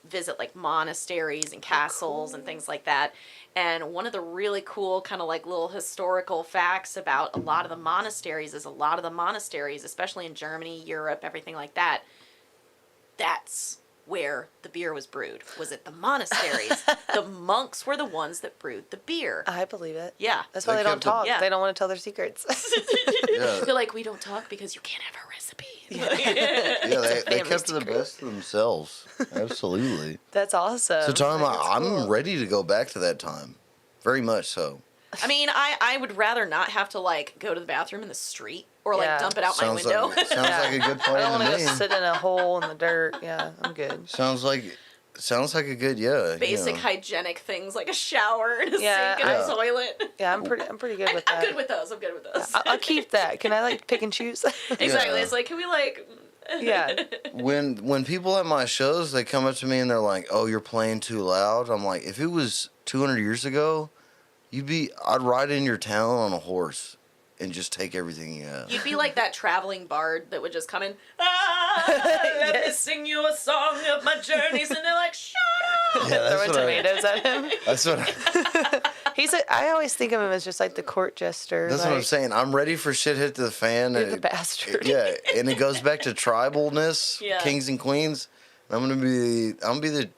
visit like monasteries and castles and things like that. And one of the really cool kind of like little historical facts about a lot of the monasteries is a lot of the monasteries, especially in Germany, Europe, everything like that, that's where the beer was brewed, was at the monasteries. The monks were the ones that brewed the beer. I believe it. Yeah. That's why They they don't kept it- talk. Yeah. They don't want to tell their secrets. Yeah. They're like, we don't talk because you can't have a recipe. Yeah, they family kept the secret. best to themselves. Absolutely. That's awesome. So, Tom, Like, it's I'm cool. ready to go back to that time. Very much so. I mean, I would rather not have to like go to the bathroom in the street or like Yeah. dump it out my Sounds window. like a good I don't plan want to to me. go sit in a hole in the dirt. Yeah, I'm good. Sounds like a good Basic you know. hygienic things like a shower and a Yeah, sink and I- a toilet. Yeah, I'm pretty good with that. I'm good with those. I'm good with those. I'll keep that. Can I like pick and choose? Exactly. Yeah. It's like, can we like? Yeah. When people at my shows, they come up to me and they're like, "Oh, you're playing too loud." I'm like, if it was 200 years ago, I'd ride in your town on a horse and just take everything you have. You'd be like that traveling bard that would just come in. Let me sing you a song of my journeys, and they're like, shut up. Yeah, that's Throwing what tomatoes at him. That's what. I always think of him as just like the court jester. That's like, what I'm saying. I'm ready for shit hit the fan. You're and the it- bastard. Yeah, and it goes back to tribalness, Yeah. kings and queens. And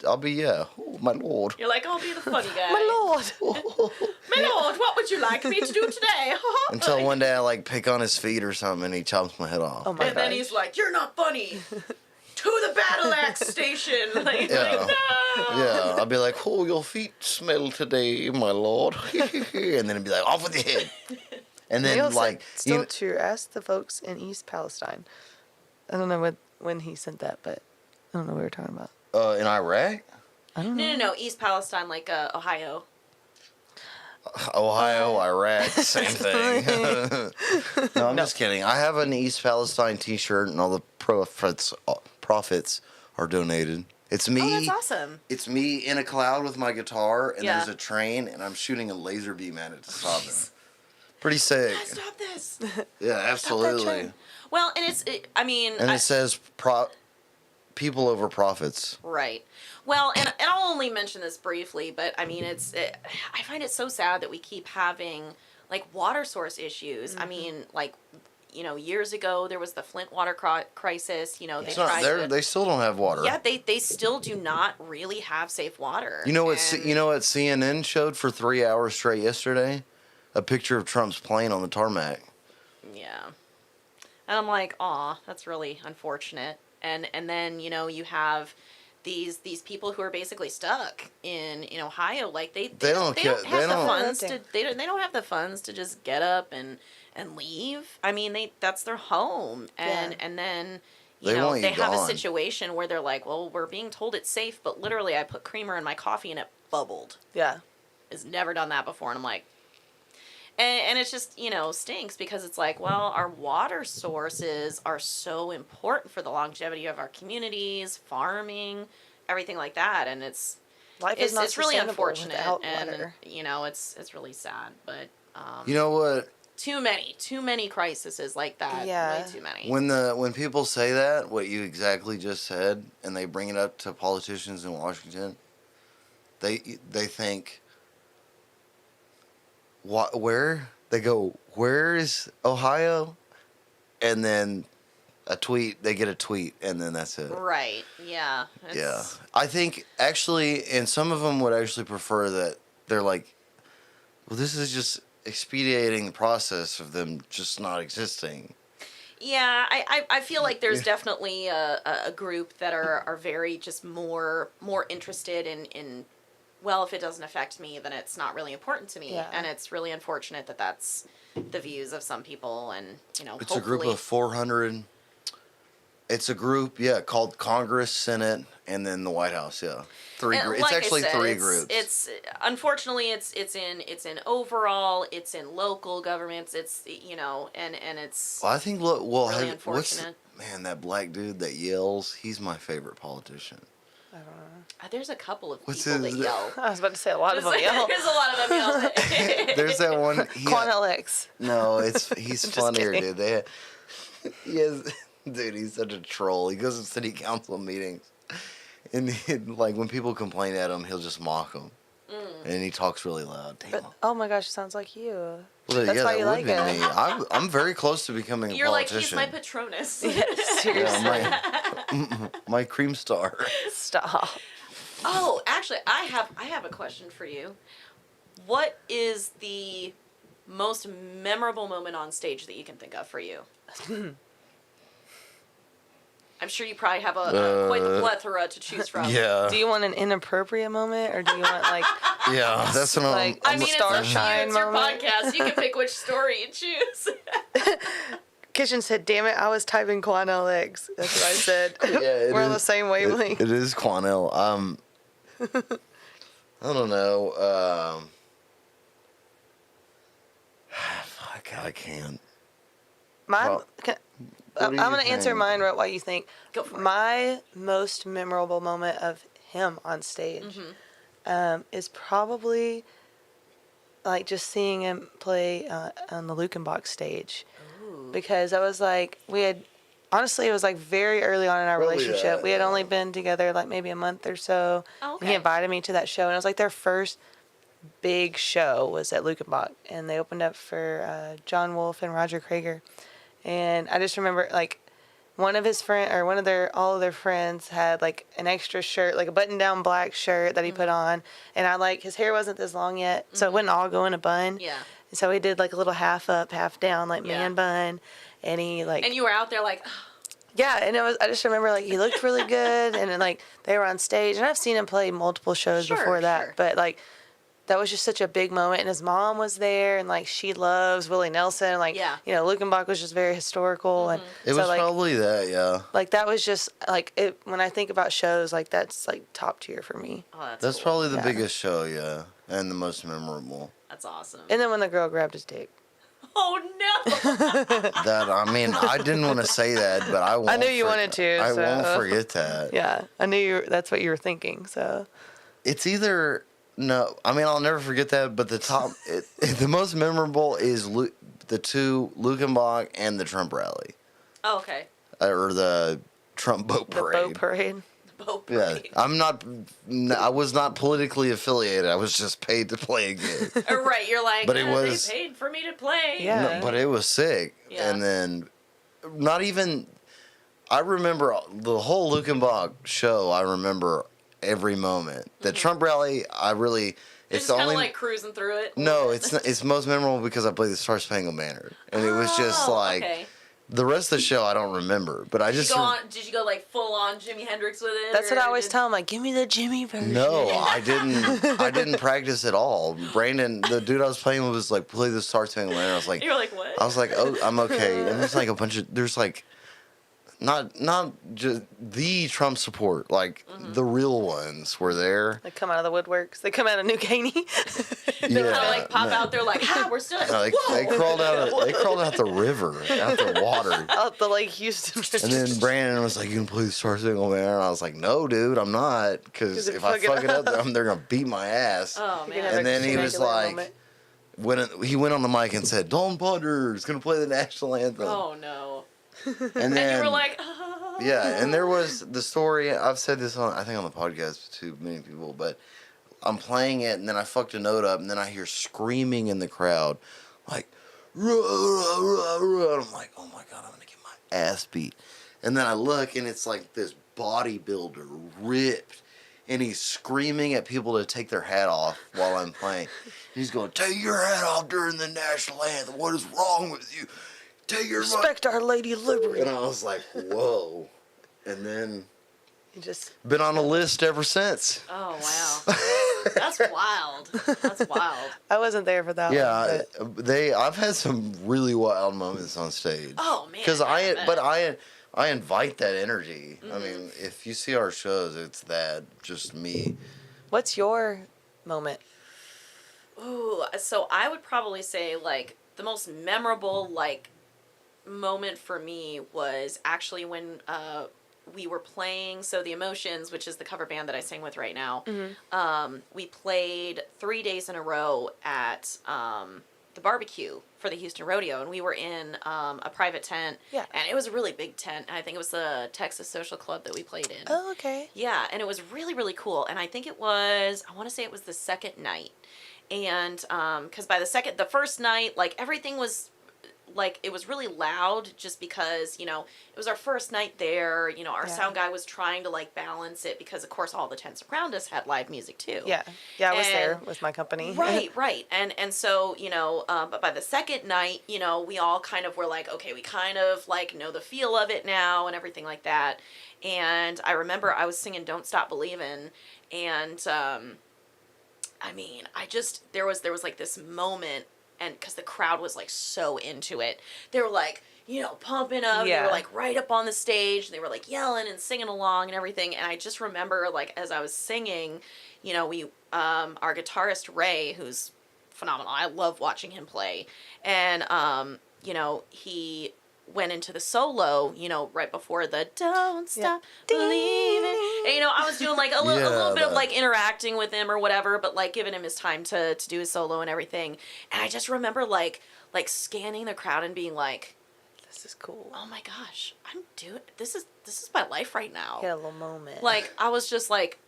I'll be oh, my lord. You're like, I'll be the funny guy. My lord. My lord, what would you like me to do today? Until one day I like pick on his feet or something and he chops my head off. Oh my And then gosh. he's like, you're not funny. To the battle axe station. Like, Yeah. like, no. Yeah, I'll be like, oh, your feet smell today, my lord. And then it'd be like, off with your head. And then Neil said, like, still true. Ask the folks in East Palestine. I don't know when he sent that, but I don't know what we were talking about. in Iraq, I don't know. No. East Palestine, like Ohio. Ohio, Iraq, same thing. No, I'm just kidding. I have an East Palestine T-shirt, and all the profits are donated. It's me. Oh, that's awesome. It's me in a cloud with my guitar, and Yeah. there's a train, and I'm shooting a laser beam at it to stop it. Pretty sick. Stop this. Yeah, absolutely. train. Well, and I mean, And it says people over profits. right. Well, and I'll only mention this briefly, but I mean, I find it so sad that we keep having like water source issues. I mean, like, you know, years ago there was the Flint water crisis. You know, they It's not tried there. to. They still don't have water. Yeah, they still do not really have safe water. You know what? And- You know what CNN showed for 3 hours straight yesterday? A picture of Trump's plane on the tarmac. Yeah. And I'm like, aw, that's really unfortunate. And then, you know, you have these people who are basically stuck in Ohio. Like they don't have they the don't- funds to they don't have the funds to just get up and leave. I mean, that's their home. And Yeah. and then They you know, want you they have a gone. situation where they're like, well, we're being told it's safe, but literally I put creamer in my coffee and it bubbled. Yeah. Has never done that before, and I'm like, and it's just, you know, stinks because it's like, well, our water sources are so important for the longevity of our communities, farming, everything like that, and it's Life is not it's really sustainable unfortunate, without and water. you know, it's really sad, but You know what? too many crises like that, Yeah. way too many. When people say that, what you exactly just said, and they bring it up to politicians in Washington, they think, where? They go, where is Ohio? And then they get a tweet, and then that's it. Right? Yeah. Yeah. I think actually, and some of them would actually prefer that they're like, well, this is just expediting the process of them just not existing. Yeah, I feel like there's definitely a group that are very just more interested in well, if it doesn't affect me, then it's not really important to me, Yeah. and it's really unfortunate that that's the views of some people, and you know, It's a group hopefully- of 400. It's a group, called Congress, Senate, and then the White House. Yeah, three. And It's like I actually said, three it's- groups. It's unfortunately it's in overall, it's in local governments, it's you know, and it's Well, I think. really What's unfortunate. man that black dude that yells? He's my favorite politician. There's a couple of What's people his- that yell. I was about to say a lot of them There's yell. a lot of them yell. There's that one. Quantelix. No, he's Just funnier, kidding. dude. He has, dude. He's such a troll. He goes to city council meetings, and like when people complain at him, he'll just mock them, and he talks really loud. Damn. But, oh my gosh, it sounds like you. Well, That's why that you would like be it. me. I'm very close to becoming a You're like, he's politician. my Patronus. Seriously. Yeah, my cream star. Stop. Oh, actually, I have a question for you. What is the most memorable moment on stage that you can think of for you? I'm sure you probably have quite the plethora to choose from. Yeah. Do you want an inappropriate moment, or do you want like Yeah, that's what Like, I I'm mean, it's up to you. Starshine It's your moment. podcast. You can pick which story you choose. Kitchen said, "Damn it, I was typing Quantelix." That's what I said. it We're on the is- same wavelength. It is Quanell. I don't know. Fuck, I can't. My, Well, can, what I'm do gonna you answer think? mine right while you think. Go for it. My most memorable moment of him on stage is probably like just seeing him play on the Lukenbach stage, because I was like, we had honestly, it was like very early on in our Probably, relationship. We had only been together like maybe a month or so. Oh, And he okay. invited me to that show, and it was like their first big show was at Lukenbach, and they opened up for John Wolfe and Roger Krager. And I just remember like one of his friend or one of all of their friends had like an extra shirt, like a button-down black shirt that he put on, and I like his hair wasn't this long yet, so it wouldn't all go in a bun. Yeah. And so he did like a little half up, half down, like Yeah. man bun, and he like And you were out there like, yeah, and I just remember like he looked really good, and then, like they were on stage, and I've seen him play multiple shows Sure, before that, sure. but like that was just such a big moment, and his mom was there, and like she loves Willie Nelson, and, like Yeah. you know Lukenbach was just very historical, and It so was like probably that, yeah. like that was just like it when I think about shows like that's like top tier for me. oh, that's That's cool. probably the Yeah. biggest show, yeah, and the most memorable. That's awesome. And then when the girl grabbed his dick, Oh no! That I mean, I didn't want to say that, but I won't. knew you wanted to, I so- won't forget that. yeah, I knew that's what you were thinking. So It's either no. I mean, I'll never forget that. But the most memorable is the two Lukenbach and the Trump rally, Oh, okay. or the Trump boat the parade. boat parade. Boat Yeah, parade. I was not politically affiliated. I was just paid to play a gig. Right, you're like, But it was- they paid for me to play. Yeah. No, but it was sick. Yeah. And then, not even. I remember the whole Lukenbach show. I remember every moment. The Trump rally, I really. You're It's just the kind of only. like cruising through it. No, it's not, it's most memorable because I played the Star Spangled Banner, and it was just Oh, like okay. the rest of the show. I don't remember, but I Did just. you go like full on Jimi Hendrix with it? That's or what I always did- tell him. Like, give me the Jimmy version. No, I didn't. I didn't practice at all. Brandon, the dude I was playing with, was like, "Play the Star Spangled Banner." I was like, You're like, what? I was like, "Oh, I'm okay." And there's like a bunch of there's like, not just the Trump support, like the real ones were there. They come out of the woodworks. They come out of New Caney. They kind of like pop out there like, ha, we're still. No, they crawled out. They crawled out the river, out the water. out the Lake Houston. And then Brandon was like, "You can play the Star Spangled Banner." And I was like, "No, dude, I'm not, because 'Cause if if I you fuck fuck it it up, they're gonna beat my ass." Oh You can man. have And a then he was Christina Aguilera like, moment. he went on the mic and said, "Dawn Potter's gonna play the national anthem." Oh no. And then And you were like, yeah, and there was the story. I've said this I think on the podcast to many people, but I'm playing it and then I fucked a note up and then I hear screaming in the crowd, like, "Rah, rah, rah, rah," and I'm like, oh my god, I'm gonna get my ass beat. And then I look and it's like this bodybuilder ripped, and he's screaming at people to take their hat off while I'm playing. And he's going, "Take your hat off during the national anthem. What is wrong with you? Take your Respect Our Lady of Liberty. And I was like, whoa. And then You just been on a list ever since. oh wow. That's wild. That's wild. I wasn't there for that Yeah, one. I've had some really wild moments on stage. Oh man. Because bet. I invite that energy. I mean, if you see our shows, it's that, just me. What's your moment? Ooh, so I would probably say like the most memorable like moment for me was actually when we were playing, so the Emotions, which is the cover band that I sing with right now, we played 3 days in a row at the barbecue for the Houston Rodeo, and we were in a private tent, Yeah. and it was a really big tent, and I think it was the Texas Social Club that we played in. Oh, okay. Yeah, and it was really, really cool, and I think it was, I want to say it was the second night, and because by the first night, like, everything was, like, it was really loud just because, you know, it was our first night there. You know, our Yeah. sound guy was trying to, like, balance it because, of course, all the tents around us had live music, too. Yeah. Yeah, I was there And- with my company. Right. And so, you know, but by the second night, you know, we all kind of were like, okay, we kind of, like, know the feel of it now and everything like that. And I remember I was singing Don't Stop Believin', and, I mean, there was, like, this moment, and because the crowd was, like, so into it. They were, like, you know, pumping up. They Yeah. were, like, right up on the stage. They were, like, yelling and singing along and everything. And I just remember, like, as I was singing, you know, our guitarist, Ray, who's phenomenal. I love watching him play. And, you know, he went into the solo, you know, right before the Don't Stop Believing. And, you know, I was doing, like, a little bit of, like, interacting with him or whatever, but, like, giving him his time to do his solo and everything. And I just remember, like scanning the crowd and being like, This is cool. oh my gosh, this is my life right now. Get a little moment. Like, I was just like,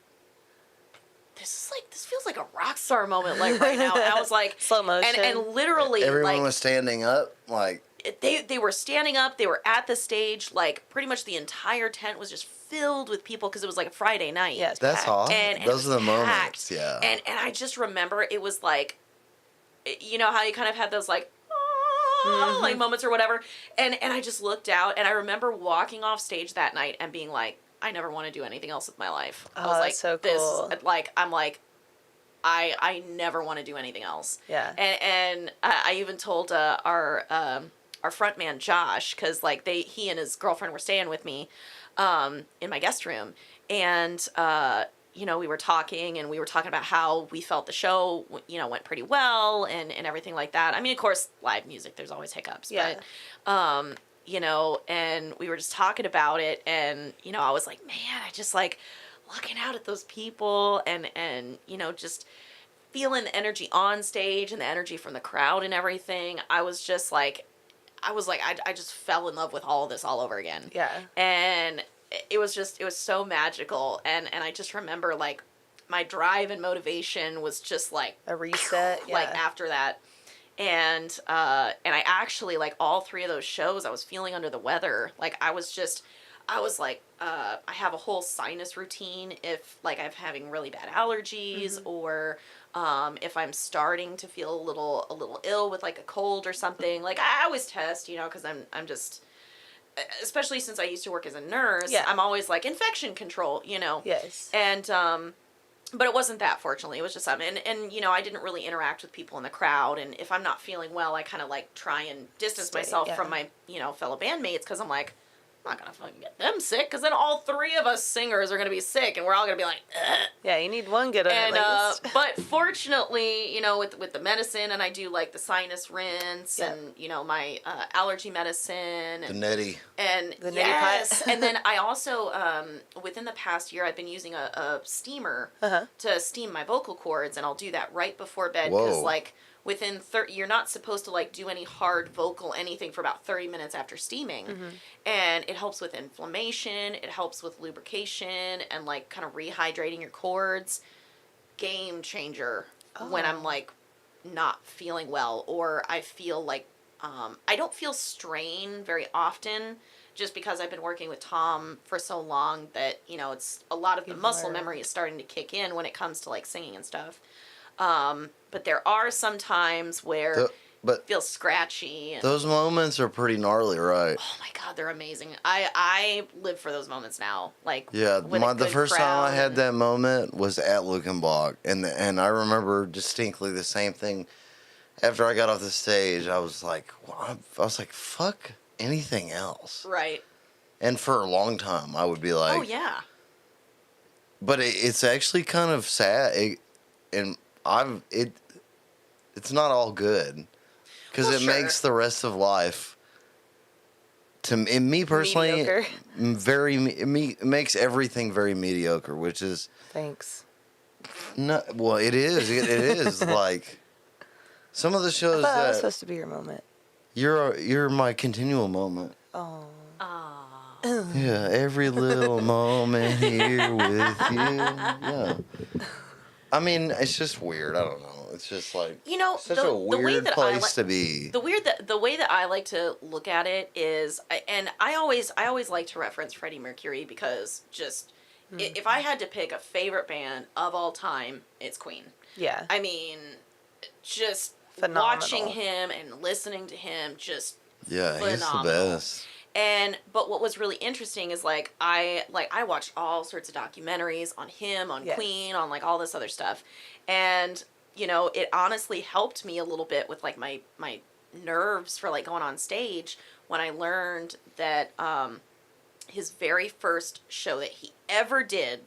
this feels like a rock star moment, like, right now. And I was like, Slow motion. and literally, Everyone like, was standing up, like, they were standing up, they were at the stage, like, pretty much the entire tent was just filled with people because it was like a Friday night. Yeah, it's that's packed. hot. And Those it are was the packed. moments, yeah. And I just remember it was like, you know how you kind of had those, like, like, moments or whatever, and I just looked out, and I remember walking off stage that night and being like, I never want to do anything else with my life. I Oh, was that's like, so this, cool. like, I'm like, I never want to do anything else. Yeah. And I even told our front man Josh, because, like, he and his girlfriend were staying with me in my guest room, and you know, we were talking about how we felt the show, you know, went pretty well and everything like that. I mean, of course, live music, there's always hiccups, Yeah. but you know, and we were just talking about it, and, you know, I was like, man, I just, like, looking out at those people and you know, just feeling the energy on stage and the energy from the crowd and everything. I was like, I just fell in love with all of this all over again. Yeah. And it was so magical. And I just remember, like, my drive and motivation was just like A reset. Yeah. like after that. And I actually, like, all 3 of those shows, I was feeling under the weather. Like, I was like, I have a whole sinus routine if, like, I'm having really bad allergies, or if I'm starting to feel a little ill with, like, a cold or something. Like, I always test, you know, because I'm just, especially since I used to work as a nurse, Yeah. I'm always like, infection control, you know. Yes. And but it wasn't that, fortunately. It was just something, and you know, I didn't really interact with people in the crowd, and if I'm not feeling well, I kind of, like, try and distance myself from my, you know, fellow bandmates, because I'm like, I'm not gonna fucking get them sick, because then all 3 of us singers are gonna be sick, and we're all gonna be like, ugh. Yeah, you need one good one And at least. but fortunately, you know, with the medicine, and I do, like, the sinus rinse, Yep. and, you know, my allergy medicine, The and neti. and The neti yes, pot. and then I also within the past year, I've been using a steamer Uh-huh. to steam my vocal cords, and I'll do that right before bed, because, Whoa. like, within 30, you're not supposed to, like, do any hard vocal anything for about 30 minutes after steaming. And it helps with inflammation, it helps with lubrication, and, like, kind of rehydrating your cords. Game changer when I'm, like, not feeling well, or I feel like I don't feel strain very often, just because I've been working with Tom for so long that, you know, it's a lot of the muscle memory is starting to kick in when it comes to, like, singing and stuff. But there are some times where But it feels scratchy. And, those moments are pretty gnarly, right? oh my God, they're amazing. I live for those moments now. Like, Yeah, with a the good first time I crowd had and- that moment was at Lukenbach, and I remember distinctly the same thing. After I got off the stage, I was like, fuck anything else. Right. And for a long time, I would be like, Oh yeah. But it's actually kind of sad, it's not all good, because Well, it sure. makes the rest of life me personally, Mediocre. it makes everything very mediocre, which is Thanks. not well. It is. It is like some of the I shows thought that was that supposed to be your moment. you're my continual moment. Oh. Yeah, every little moment here with you. Yeah. I mean, it's just weird. I don't know. It's just like such a the way weird that place to be. the way that I like to look at it is, and I always like to reference Freddie Mercury because just if I had to pick a favorite band of all time, it's Queen. Yeah. I mean, just Phenomenal. watching him and listening to him, just Yeah, he's the phenomenal. best. But what was really interesting is I watched all sorts of documentaries on him, on Yes. Queen, on like all this other stuff, and it honestly helped me a little bit with like my nerves for like going on stage when I learned that his very first show that he ever did,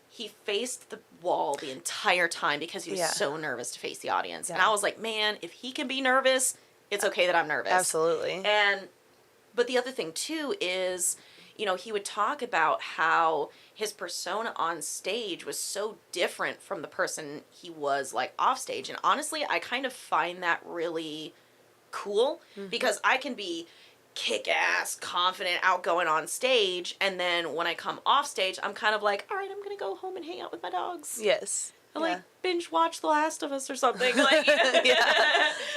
he faced the wall the entire time because he was Yeah. so nervous to face the audience, and Yeah. I was like, man, if he can be nervous, it's okay that I'm nervous. Absolutely. But the other thing too is, he would talk about how his persona on stage was so different from the person he was like off stage. And honestly, I kind of find that really cool because I can be kick-ass, confident, outgoing on stage, and then when I come off stage, I'm kind of like, all right, I'm gonna go home and hang out with my dogs. Yes. I like binge watch The Last of Us or something. Like, Yeah.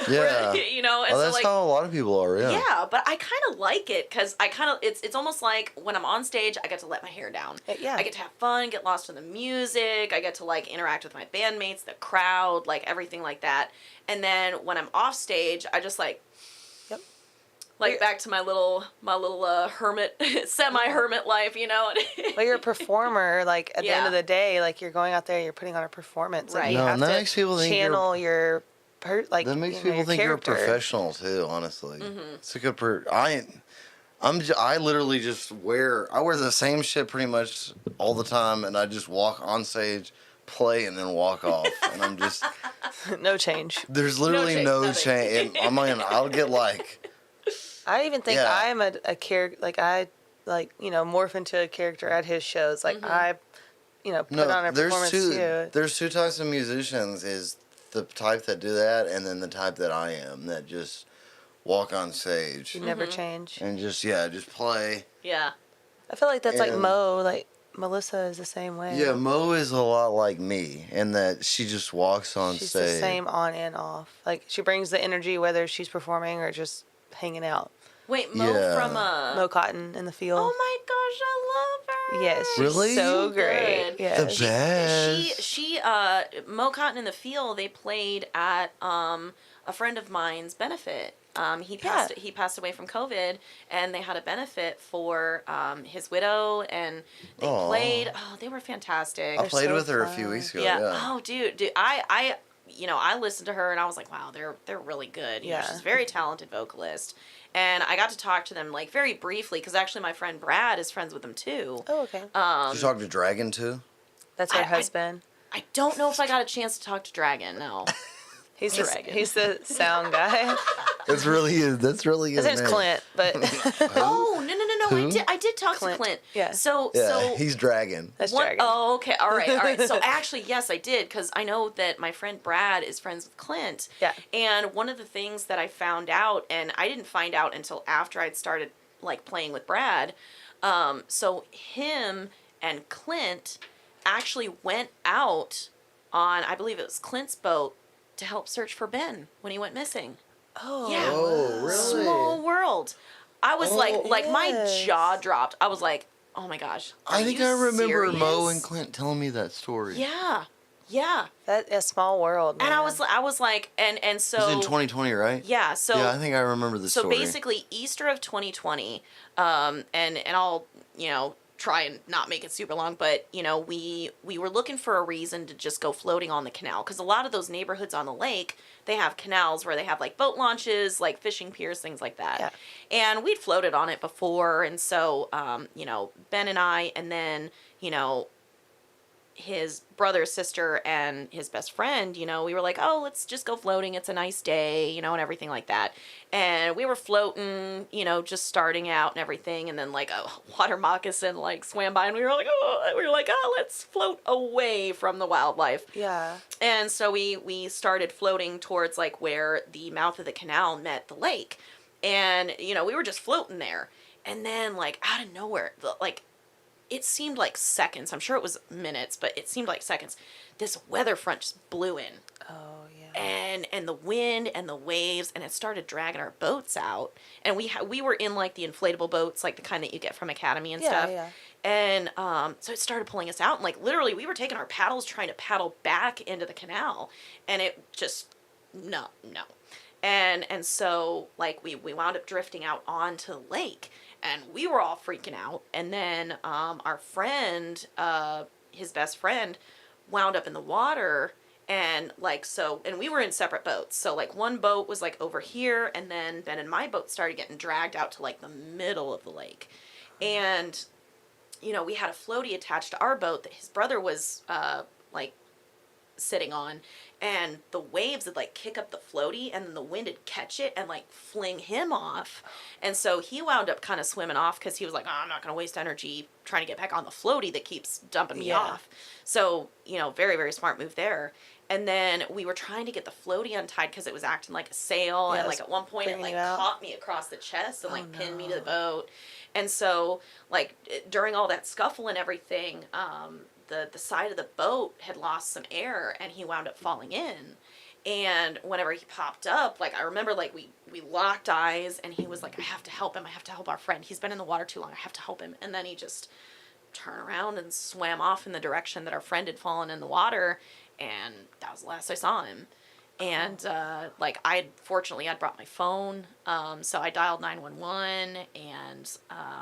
Yeah. and Well, so that's like, how a lot of people are. Yeah. yeah, but I kind of like it because it's almost like when I'm on stage, I get to let my hair down. Yeah. I get to have fun, get lost in the music. I get to like interact with my bandmates, the crowd, like everything like that. And then when I'm off stage, I just like, Yep. like back to my little hermit, semi-hermit life, Well, you're a performer. Like at the end Yeah. of the day, like you're going out there, you're putting on a performance. Right. And you No, have and that to makes people think channel your that makes people your think character. you're a professional too. Honestly, Mm-hmm. it's a good. I literally just I wear the same shit pretty much all the time, and I just walk on stage, play, and then walk off, and I'm just No change. there's literally change, no nothing. change. I mean, I'll get like. I even think Yeah. I'm a character. Like I morph into a character at his shows. Like I put on a performance too. There's two types of musicians. Is the type that do that, and then the type that I am that just walk on stage You never change. and just play. yeah. I feel like that's like And- Mo. Like Melissa is the same way. Yeah, Mo is a lot like me in that she just walks on She's stage. the same on and off. Like she brings the energy whether she's performing or just hanging out. Wait, Mo Yeah. from Mo Cotton in the field. Oh my gosh, I love her. Yes, she's Really? so Good. great. The Yes. best. She Mo Cotton in the Field, they played at a friend of mine's benefit. He passed away from COVID, and they had a benefit for his widow, and they Aw. played. Oh, they were fantastic. I played so with her a few fun. weeks ago. Yeah. Yeah. Oh, dude, I I listened to her and I was like, wow, they're really good. Yeah. She's a very talented vocalist, and I got to talk to them like very briefly because actually my friend Brad is friends with them too. Oh, okay. Did you talk to Dragon too? That's her I- husband. I don't know if I got a chance to talk to Dragon. No. He's Dragon. he's the sound guy. That's really His name's Clint, but Oh no! Who? I did talk Clint. to Clint. Yeah. So Yeah, he's Dragon. that's one, Dragon. oh, okay. All right. So actually, yes, I did because I know that my friend Brad is friends with Clint. Yeah. And one of the things that I found out, and I didn't find out until after I'd started like playing with Brad. So him and Clint actually went out on, I believe it was Clint's boat, to help search for Ben when he went missing. Oh. Yeah. Oh, really? Small world. I was Oh, like my yes. jaw dropped. I was like, oh my gosh. I think you I remember Mo serious? and Clint telling me that story. Yeah. Yeah. That a small world. And I man. was like, and It was so in 2020, right? yeah, so yeah, I think I remember the so story. basically Easter of 2020, and I'll try and not make it super long, but we were looking for a reason to just go floating on the canal because a lot of those neighborhoods on the lake, they have canals where they have like boat launches, like fishing piers, things like that. Yeah. And we'd floated on it before, and so Ben and I, and then his brother, sister, and his best friend, you know, we were like, oh, let's just go floating. It's a nice day, you know, and everything like that. And we were floating, you know, just starting out and everything. And then like a water moccasin like swam by and we were like, oh, let's float away from the wildlife. Yeah. And so we started floating towards like where the mouth of the canal met the lake. And, you know, we were just floating there. And then like out of nowhere, like it seemed like seconds. I'm sure it was minutes, but it seemed like seconds. This weather front just blew in. Oh, yeah. And the wind and the waves, and it started dragging our boats out. And we were in like the inflatable boats, like the kind that you get from Academy and stuff. Yeah. And so it started pulling us out, and like literally we were taking our paddles trying to paddle back into the canal, and it just no. And so like we wound up drifting out onto the lake, and we were all freaking out. And then our friend, his best friend, wound up in the water. And like and we were in separate boats, so like one boat was like over here, and then Ben and my boat started getting dragged out to like the middle of the lake. And you know, we had a floaty attached to our boat that his brother was like sitting on, and the waves would like kick up the floaty, and then the wind would catch it and like fling him off. And so he wound up kind of swimming off because he was like, oh, I'm not going to waste energy trying to get back on the floaty that keeps dumping me off. So, you know, very, very smart move there. And then we were trying to get the floaty untied because it was acting like a sail. And like at one point it like caught me across the chest and like pinned me to the boat. And so like during all that scuffle and everything, the side of the boat had lost some air and he wound up falling in. And whenever he popped up, like I remember like we locked eyes, and he was like, I have to help him. I have to help our friend. He's been in the water too long. I have to help him. And then he just turned around and swam off in the direction that our friend had fallen in the water. And that was the last I saw him. And like I'd brought my phone, so I dialed 911 and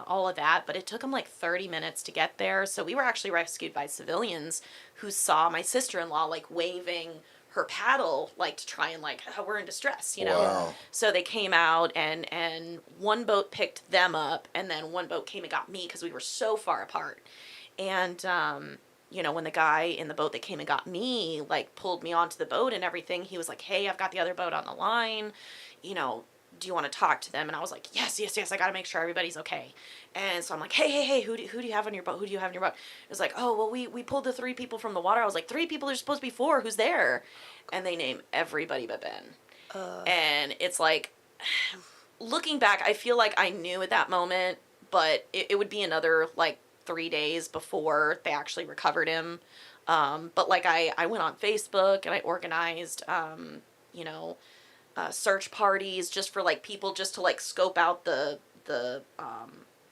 all of that, but it took him like 30 minutes to get there. So we were actually rescued by civilians who saw my sister-in-law like waving her paddle, like to try and like, oh, we're in distress, you know. Wow. So they came out, and one boat picked them up, and then one boat came and got me because we were so far apart. And you know, when the guy in the boat that came and got me, like, pulled me onto the boat and everything, he was like, hey, I've got the other boat on the line, you know, do you want to talk to them? And I was like, yes, I got to make sure everybody's okay. And so I'm like, hey, who do you have on your boat? Who do you have on your boat? It was like, oh, well, we pulled the 3 people from the water. I was like, 3 people? There's supposed to be 4. Who's there? And they name everybody but Ben. And it's like, looking back, I feel like I knew at that moment, but it would be another, like, 3 days before they actually recovered him. But like I went on Facebook and I organized, you know, search parties just for like people just to like scope out the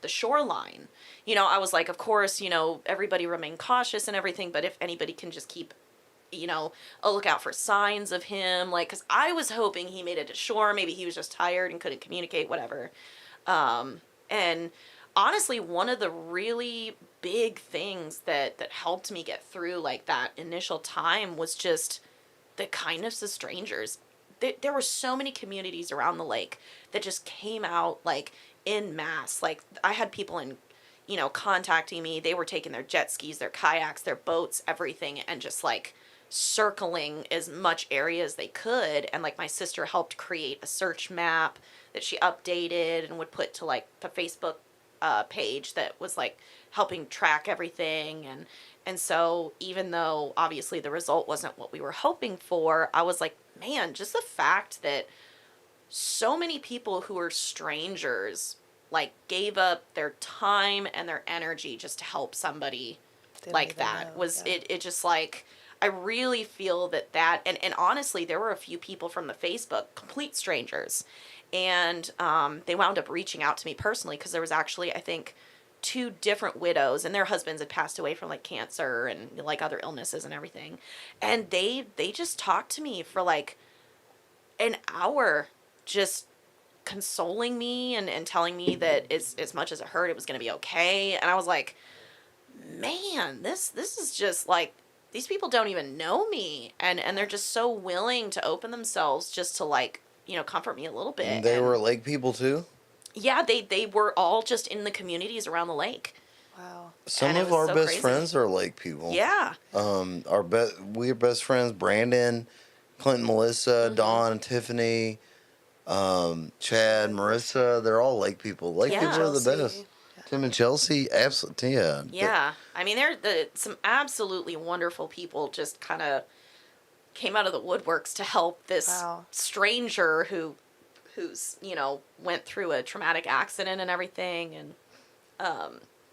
shoreline. You know, I was like, of course, you know, everybody remain cautious and everything, but if anybody can just keep, you know, a lookout for signs of him, like, cause I was hoping he made it to shore. Maybe he was just tired and couldn't communicate, whatever. And honestly, one of the really big things that helped me get through like that initial time was just the kindness of strangers. There were so many communities around the lake that just came out like en masse. Like I had people you know, contacting me. They were taking their jet skis, their kayaks, their boats, everything, and just like circling as much area as they could. And like my sister helped create a search map that she updated and would put to like the Facebook page that was like helping track everything. And so even though obviously the result wasn't what we were hoping for, I was like, man, just the fact that so many people who are strangers like gave up their time and their energy just to help somebody like that was it just like, I really feel that and honestly there were a few people from the Facebook, complete strangers, and they wound up reaching out to me personally because there was actually, I think, 2 different widows, and their husbands had passed away from like cancer and like other illnesses and everything, and they just talked to me for like an hour, just consoling me and telling me that as much as it hurt, it was going to be okay. And I was like, man, this is just like, these people don't even know me, and they're just so willing to open themselves just to like, you know, comfort me a little bit. And they were lake people too? Yeah, they were all just in the communities around the lake. Wow. Some And it of was our so best crazy. friends are lake people. Yeah. We're best friends. Brandon, Clinton, Melissa, Dawn, Tiffany, Chad, Marissa. They're all lake people. Lake Yeah. people are the Chelsea. best. Yeah. Tim and Chelsea, absolutely. Yeah. Yeah. I mean, some absolutely wonderful people just kind of came out of the woodworks to help this Wow. stranger who's, went through a traumatic accident and everything. And,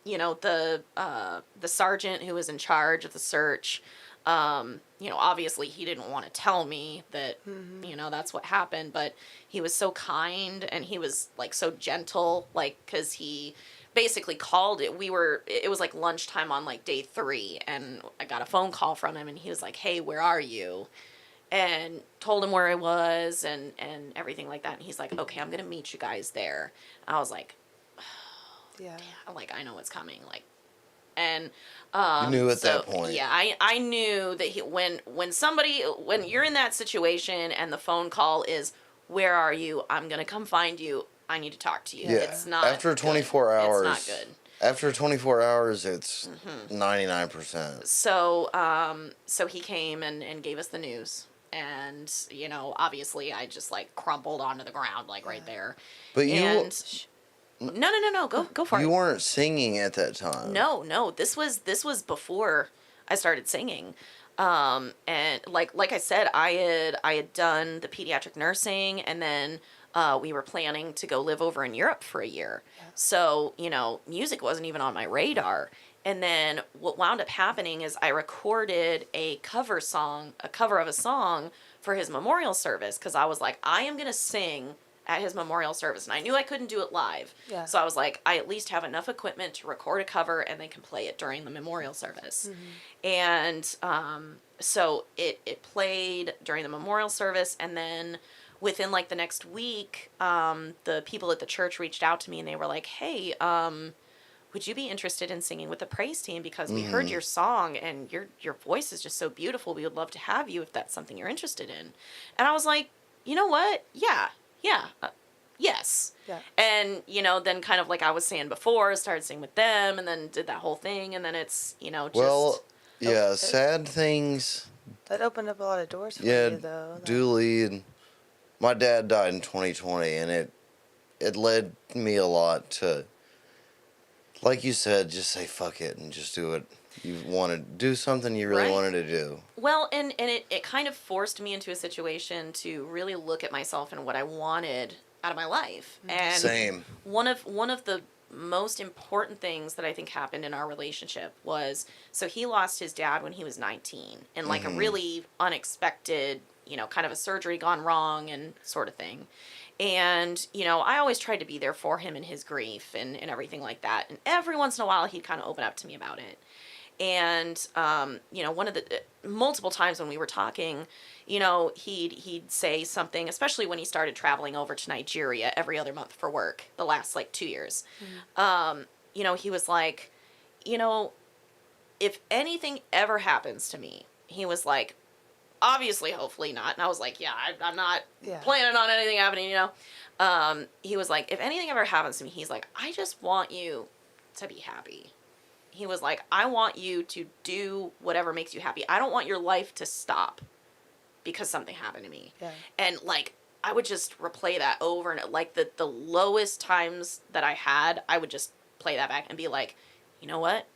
the sergeant who was in charge of the search, obviously he didn't want to tell me that, that's what happened, but he was so kind and he was like so gentle, like, cause he basically called it. It was like lunchtime on like day 3 and I got a phone call from him and he was like, "Hey, where are you?" And told him where I was and everything like that. And he's like, "Okay, I'm going to meet you guys there." I was like, Yeah. like, I know what's coming. Like, and, You knew at that point. Yeah, I knew that when you're in that situation and the phone call is, "Where are you? I'm going to come find you. I need to talk to you." Yeah. It's not After good. 24 hours. It's not good. After 24 hours, it's 99%. So he came and gave us the news. And, obviously I just like crumpled onto the ground, like right there. But No. Go for it. you weren't singing at that time. No. This was before I started singing. And like I said, I had done the pediatric nursing, and then we were planning to go live over in Europe for a year. Yeah. So, music wasn't even on my radar. And then what wound up happening is I recorded a cover of a song for his memorial service, because I was like, I am going to sing at his memorial service. And I knew I couldn't do it live. Yeah. So I was like, I at least have enough equipment to record a cover and they can play it during the memorial service. And so it played during the memorial service. And then within like the next week, the people at the church reached out to me and they were like, "Hey, would you be interested in singing with the praise team? Because we heard your song and your voice is just so beautiful. We would love to have you if that's something you're interested in." And I was like, "You know what? Yeah, yes." Yeah. And, then kind of like I was saying before, started singing with them and then did that whole thing. And then it's, just. Well, yeah, sad things. That opened up a lot of doors for you, though. Dooley, and my dad died in 2020, and it led me a lot to, like you said, just say fuck it and just do it. You wanted to do something you really wanted to do. Well, and it kind of forced me into a situation to really look at myself and what I wanted out of my life. And same. One of the most important things that I think happened in our relationship was, so he lost his dad when he was 19 in like a really unexpected, kind of a surgery gone wrong and sort of thing. And, I always tried to be there for him in his grief and everything like that. And every once in a while, he'd kind of open up to me about it. And, one of the multiple times when we were talking, he'd say something, especially when he started traveling over to Nigeria every other month for work, the last like 2 years. He was like, if anything ever happens to me, he was like, obviously, hopefully not. And I was like, yeah, I'm not planning on anything happening, He was like, if anything ever happens to me, he's like, I just want you to be happy. He was like, I want you to do whatever makes you happy. I don't want your life to stop because something happened to me. Yeah. And like, I would just replay that over and like the lowest times that I had, I would just play that back and be like, you know what?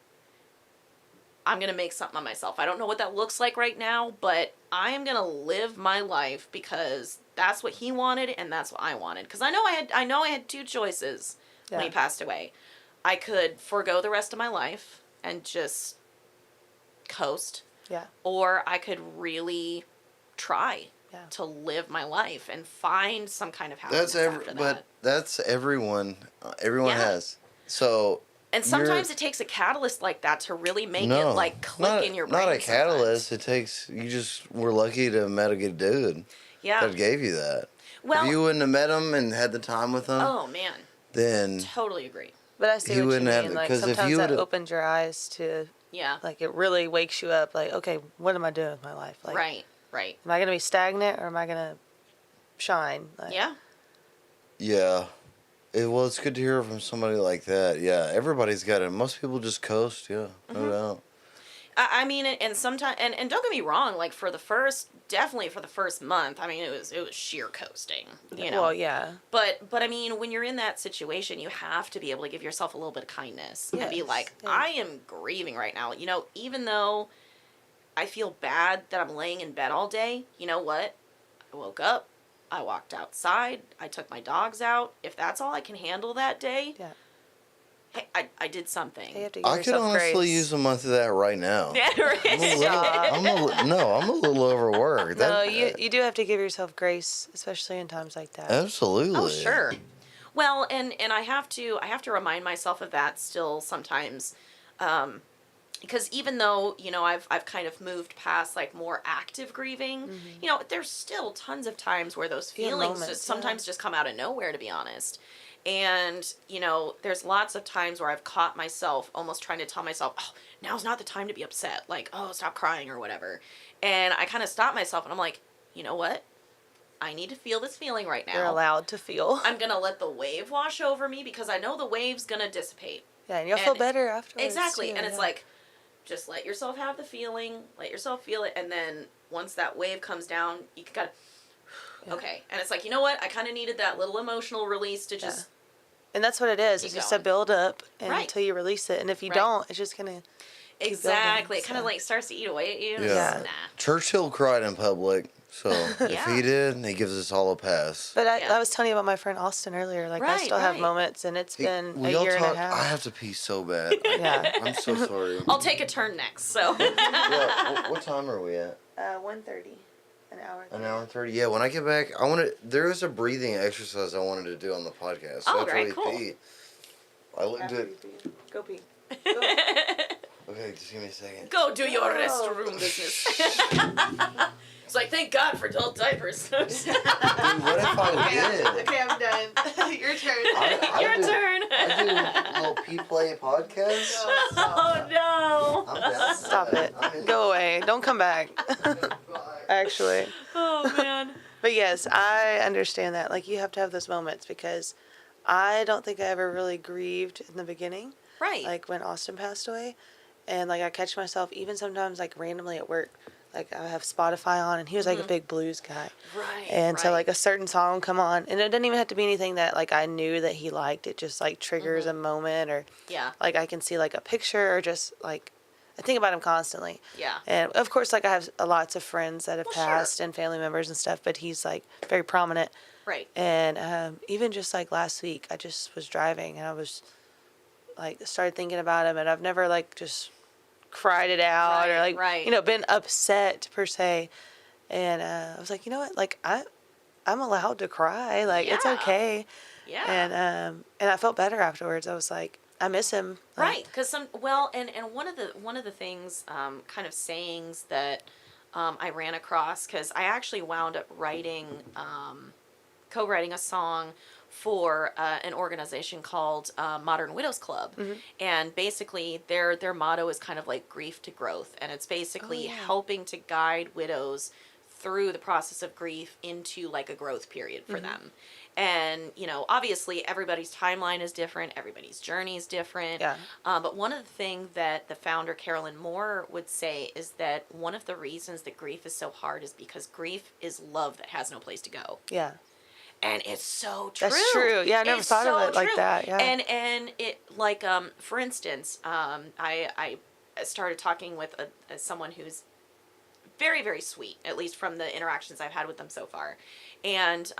I'm going to make something of myself. I don't know what that looks like right now, but I am going to live my life because that's what he wanted and that's what I wanted. Because I know I had 2 choices when he passed away. I could forego the rest of my life and just coast. Yeah. Or I could really try to live my life and find some kind of happiness after that. But that's everyone. Everyone has. So. And sometimes it takes a catalyst like that to really make it like click in your brain. Not a catalyst. It takes, you just were lucky to have met a good dude. Yeah. That gave you that. Well, if you wouldn't have met him and had the time with him. Oh man. Then. Totally agree. But I see what you mean. Like sometimes that opens your eyes to. Yeah. Like it really wakes you up. Like, okay, what am I doing with my life? Like, right. Am I gonna be stagnant or am I gonna shine? Like, yeah. Yeah. Well, it's good to hear from somebody like that. Yeah, everybody's got it. Most people just coast. Yeah, no doubt. I mean, and sometimes, and don't get me wrong, like definitely for the first month, I mean, it was sheer coasting, you know. Well, yeah. But I mean, when you're in that situation, you have to be able to give yourself a little bit of kindness and be Yes, like, yeah. I am grieving right now. You know, even though I feel bad that I'm laying in bed all day, you know what? I woke up, I walked outside, I took my dogs out. If that's all I can handle that day, Yeah. hey, I did something. You have to give I could yourself honestly grace. use a month of that right now. Yeah, right. I'm a little overworked. No, you do have to give yourself grace, especially in times like that. Absolutely. Oh, sure. Well, and I have to remind myself of that still sometimes, because even though, you know, I've kind of moved past like more active grieving, you know, there's still tons of times where those Yeah, feelings moments, just sometimes just come out of nowhere, to be honest. And, you know, there's lots of times where I've caught myself almost trying to tell myself, oh, now's not the time to be upset. Like, oh, stop crying or whatever. And I kind of stop myself and I'm like, you know what? I need to feel this feeling right now. You're allowed to feel. I'm going to let the wave wash over me because I know the wave's going to dissipate. Yeah, and you'll feel better afterwards. Exactly. too, And it's yeah. like, just let yourself have the feeling, let yourself feel it, and then once that wave comes down, you can kind of, Yeah. okay. And it's like, you know what? I kind of needed that little emotional release to just, And that's what it is. keep It's just going. a build up Right. until you release it. And if you Right. don't, it's just gonna keep exactly. building, It kind of so. like starts to eat away at you. and Yeah. it's, Nah. Churchill cried in public, so if Yeah. he did, he gives us all a pass. But Yeah. I was telling you about my friend Austin earlier. Like I Right, still have right. moments, and it's been Will a y'all year and a talk? half. I have to pee so bad. Yeah. I'm so sorry. I'll take a turn next. So. Yeah, what time are we at? 1:30, an hour. An hour and 30. Yeah, when I get back, there is a breathing exercise I wanted to do on the podcast. So Oh, after great, we cool. pee, I looked at. Go pee. Okay, just give me a second. Go do your Oh. restroom business. It's like, thank God for adult diapers. Dude, what if I did? Okay, I'm done. Your turn. Your do, turn. I do little pee play podcast. Oh no. I'm down. for Stop that. it. I'm in- Go away. Don't come back. Actually. Oh man. But yes, I understand that. Like, you have to have those moments because I don't think I ever really grieved in the beginning. Right. Like, when Austin passed away. And, like, I catch myself even sometimes, like, randomly at work. Like, I have Spotify on, and he was, like, a big blues guy. right. And so, right. like, a certain song will come on. And it doesn't even have to be anything that, like, I knew that he liked. It just, like, triggers a moment. Or, Yeah. like, I can see, like, a picture or just, like, I think about him constantly. Yeah. And of course, like I have lots of friends that have Well, sure. passed and family members and stuff, but he's like very prominent. Right. And even just like last week, I just was driving and I was like started thinking about him, and I've never like just cried it out or Right, like right. you know been upset per se. And I was like, you know what, like I'm allowed to cry, like it's Yeah. okay. Yeah. And I felt better afterwards. I was like, I miss him. Like, Right, because and one of the things, kind of sayings that I ran across, because I actually wound up writing, co-writing a song for an organization called Modern Widows Club, and basically their motto is kind of like grief to growth, and it's basically yeah. helping to guide widows through the process of grief into like a growth period for them. And, you know, obviously everybody's timeline is different, everybody's journey is different. Yeah. But one of the things that the founder, Carolyn Moore, would say is that one of the reasons that grief is so hard is because grief is love that has no place to go. Yeah. And it's so true. That's true. Yeah, I never It's thought of so it like true. that. Yeah. And it, like, for instance, I started talking with someone who's very, very sweet, at least from the interactions I've had with them so far. And,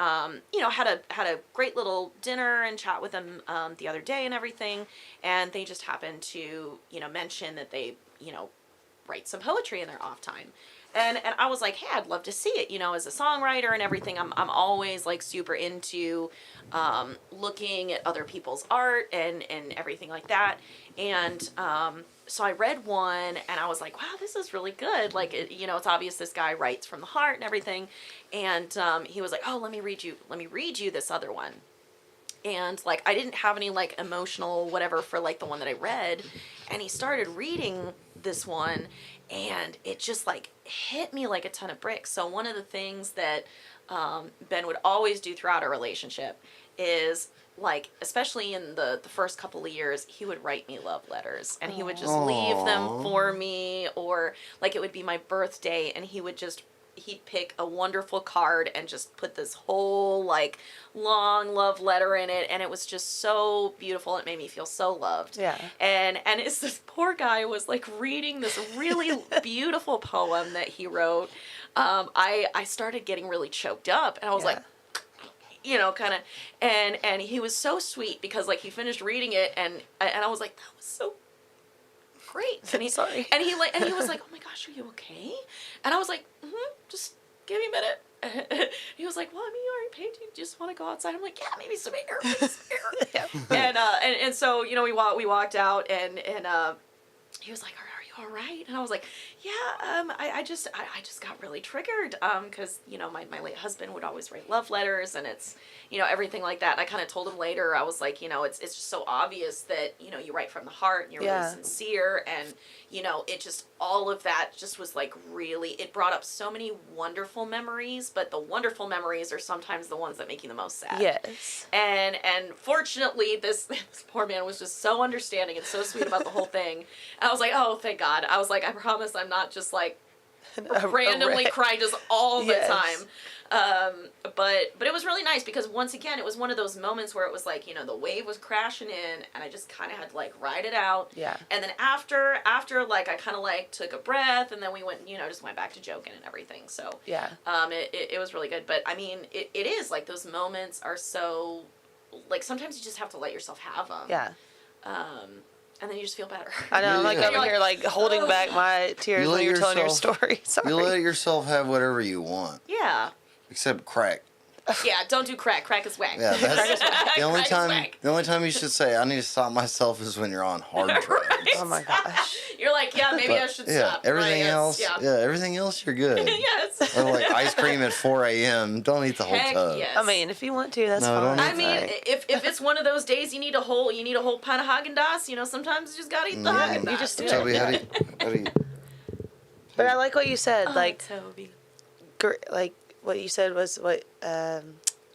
you know, had a great little dinner and chat with them the other day and everything. And they just happened to, you know, mention that they, you know, write some poetry in their off time. And I was like, hey, I'd love to see it, you know, as a songwriter and everything. I'm always like super into looking at other people's art and everything like that. And so I read one and I was like, wow, this is really good. Like, you know, it's obvious this guy writes from the heart and everything. And he was like, oh, let me read you this other one. And like, I didn't have any like emotional whatever for like the one that I read. And he started reading this one and it just like hit me like a ton of bricks. So one of the things that Ben would always do throughout our relationship is like, especially in the first couple of years, he would write me love letters, and he would just leave them Aw. for me, or like it would be my birthday, and he'd pick a wonderful card and just put this whole like long love letter in it, and it was just so beautiful. It made me feel so loved. Yeah. And it's this poor guy was like reading this really beautiful poem that he wrote. I started getting really choked up, and I was Yeah. like, you know, kind of, and he was so sweet because like he finished reading it, and I was like, that was so great. And Sorry. and he was like, oh my gosh, are you okay? And I was like, just give me a minute. He was like, well, I mean, you already paid. Do you just want to go outside? I'm like, yeah, maybe some air, maybe some air. And so, you know, we walked out, and he was like, are you all right? And I was like, yeah, I just got really triggered, because, you know, my late husband would always write love letters, and it's, you know, everything like that. And I kind of told him later, I was like, you know, it's just so obvious that, you know, you write from the heart, and you're Yeah. really sincere, and, you know, it just, all of that just was like really, it brought up so many wonderful memories, but the wonderful memories are sometimes the ones that make you the most sad. Yes. And fortunately, this poor man was just so understanding and so sweet about the whole thing. And I was like, oh, thank God. I was like, I promise I'm not just like randomly crying just all the Yes. time. But it was really nice because once again, it was one of those moments where it was like, you know, the wave was crashing in, and I just kind of had to like ride it out. Yeah. And then after like I kind of like took a breath, and then we went, you know, just went back to joking and everything. So Yeah. it was really good. But I mean, it is like those moments are so, like, sometimes you just have to let yourself have them. Yeah. And then you just feel better. I know. I'm like Yeah. over here, like holding back my tears You when let you're telling your yourself- story. Sorry. You let yourself have whatever you want, Yeah. except crack. Yeah, don't do crack. Crack is whack. Yeah, that's the only Crack is time. whack. The only time you should say, "I need to stop myself," is when you're on hard drugs. Oh my gosh. You're like, yeah, maybe I But, should yeah, stop. everything Right, yes, else. Yeah. Everything else, you're good. Yes. Or like ice cream at 4 a.m. Don't eat the whole Heck tub. yes. I mean, if you want to, that's No, fine. don't I eat mean, Like, if it's one of those days you need a whole pint of Haagen-Dazs, you know, sometimes you just gotta eat the Yeah, Haagen-Dazs. you just do it. Toby, how do you? but I like what you said. Oh, Like, Toby. like what you said was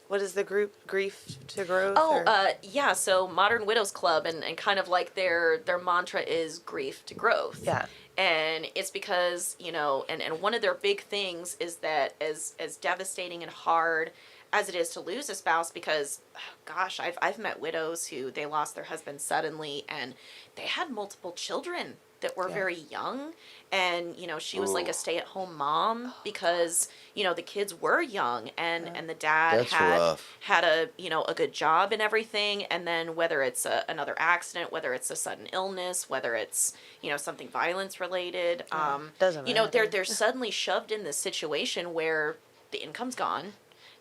what is the group Grief to Growth? Oh, or- yeah. So Modern Widows Club, and kind of like their mantra is grief to growth. Yeah. And it's because, you know, and one of their big things is that as devastating and hard as it is to lose a spouse, because, gosh, I've met widows who they lost their husband suddenly, and they had multiple children that were Yeah. very young, and, you know, she was like Ooh. a stay-at-home mom because, you know, the kids were young, and the dad That's had rough. had a, you know, a good job and everything, and then whether it's another accident, whether it's a sudden illness, whether it's, you know, something violence related, doesn't you know, matter. they're suddenly shoved in this situation where the income's gone,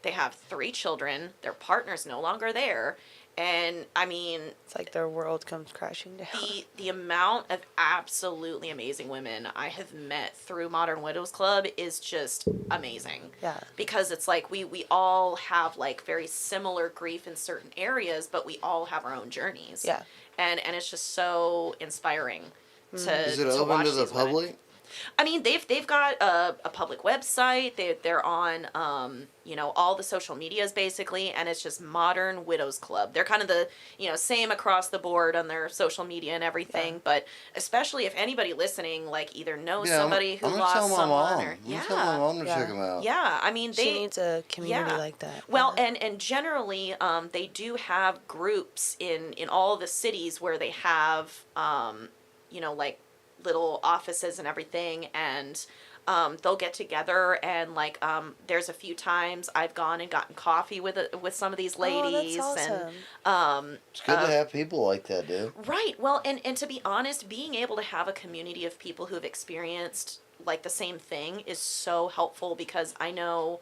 they have 3 children, their partner's no longer there, and I mean, It's like their world comes crashing down. the amount of absolutely amazing women I have met through Modern Widows Club is just amazing. Yeah. Because it's like we all have like very similar grief in certain areas, but we all have our own journeys. Yeah. And it's just so inspiring to Is it to open watch to the these women. public? I mean, they've got a public website. They're on you know, all the social medias basically, and it's just Modern Widows Club. They're kind of the, you know, same across the board on their social media and everything. Yeah. But especially if anybody listening like either knows Yeah, somebody who I'm gonna lost tell my someone mom. or I'm gonna tell my mom to Yeah. check them out. yeah, I mean She they needs a community yeah. like that. well, Yeah. and generally, they do have groups in all the cities where they have, you know, like little offices and everything, and they'll get together and like there's a few times I've gone and gotten coffee with some of these ladies, oh, that's awesome. and It's good to have people like that, dude. right. Well, and to be honest, being able to have a community of people who've experienced like the same thing is so helpful, because I know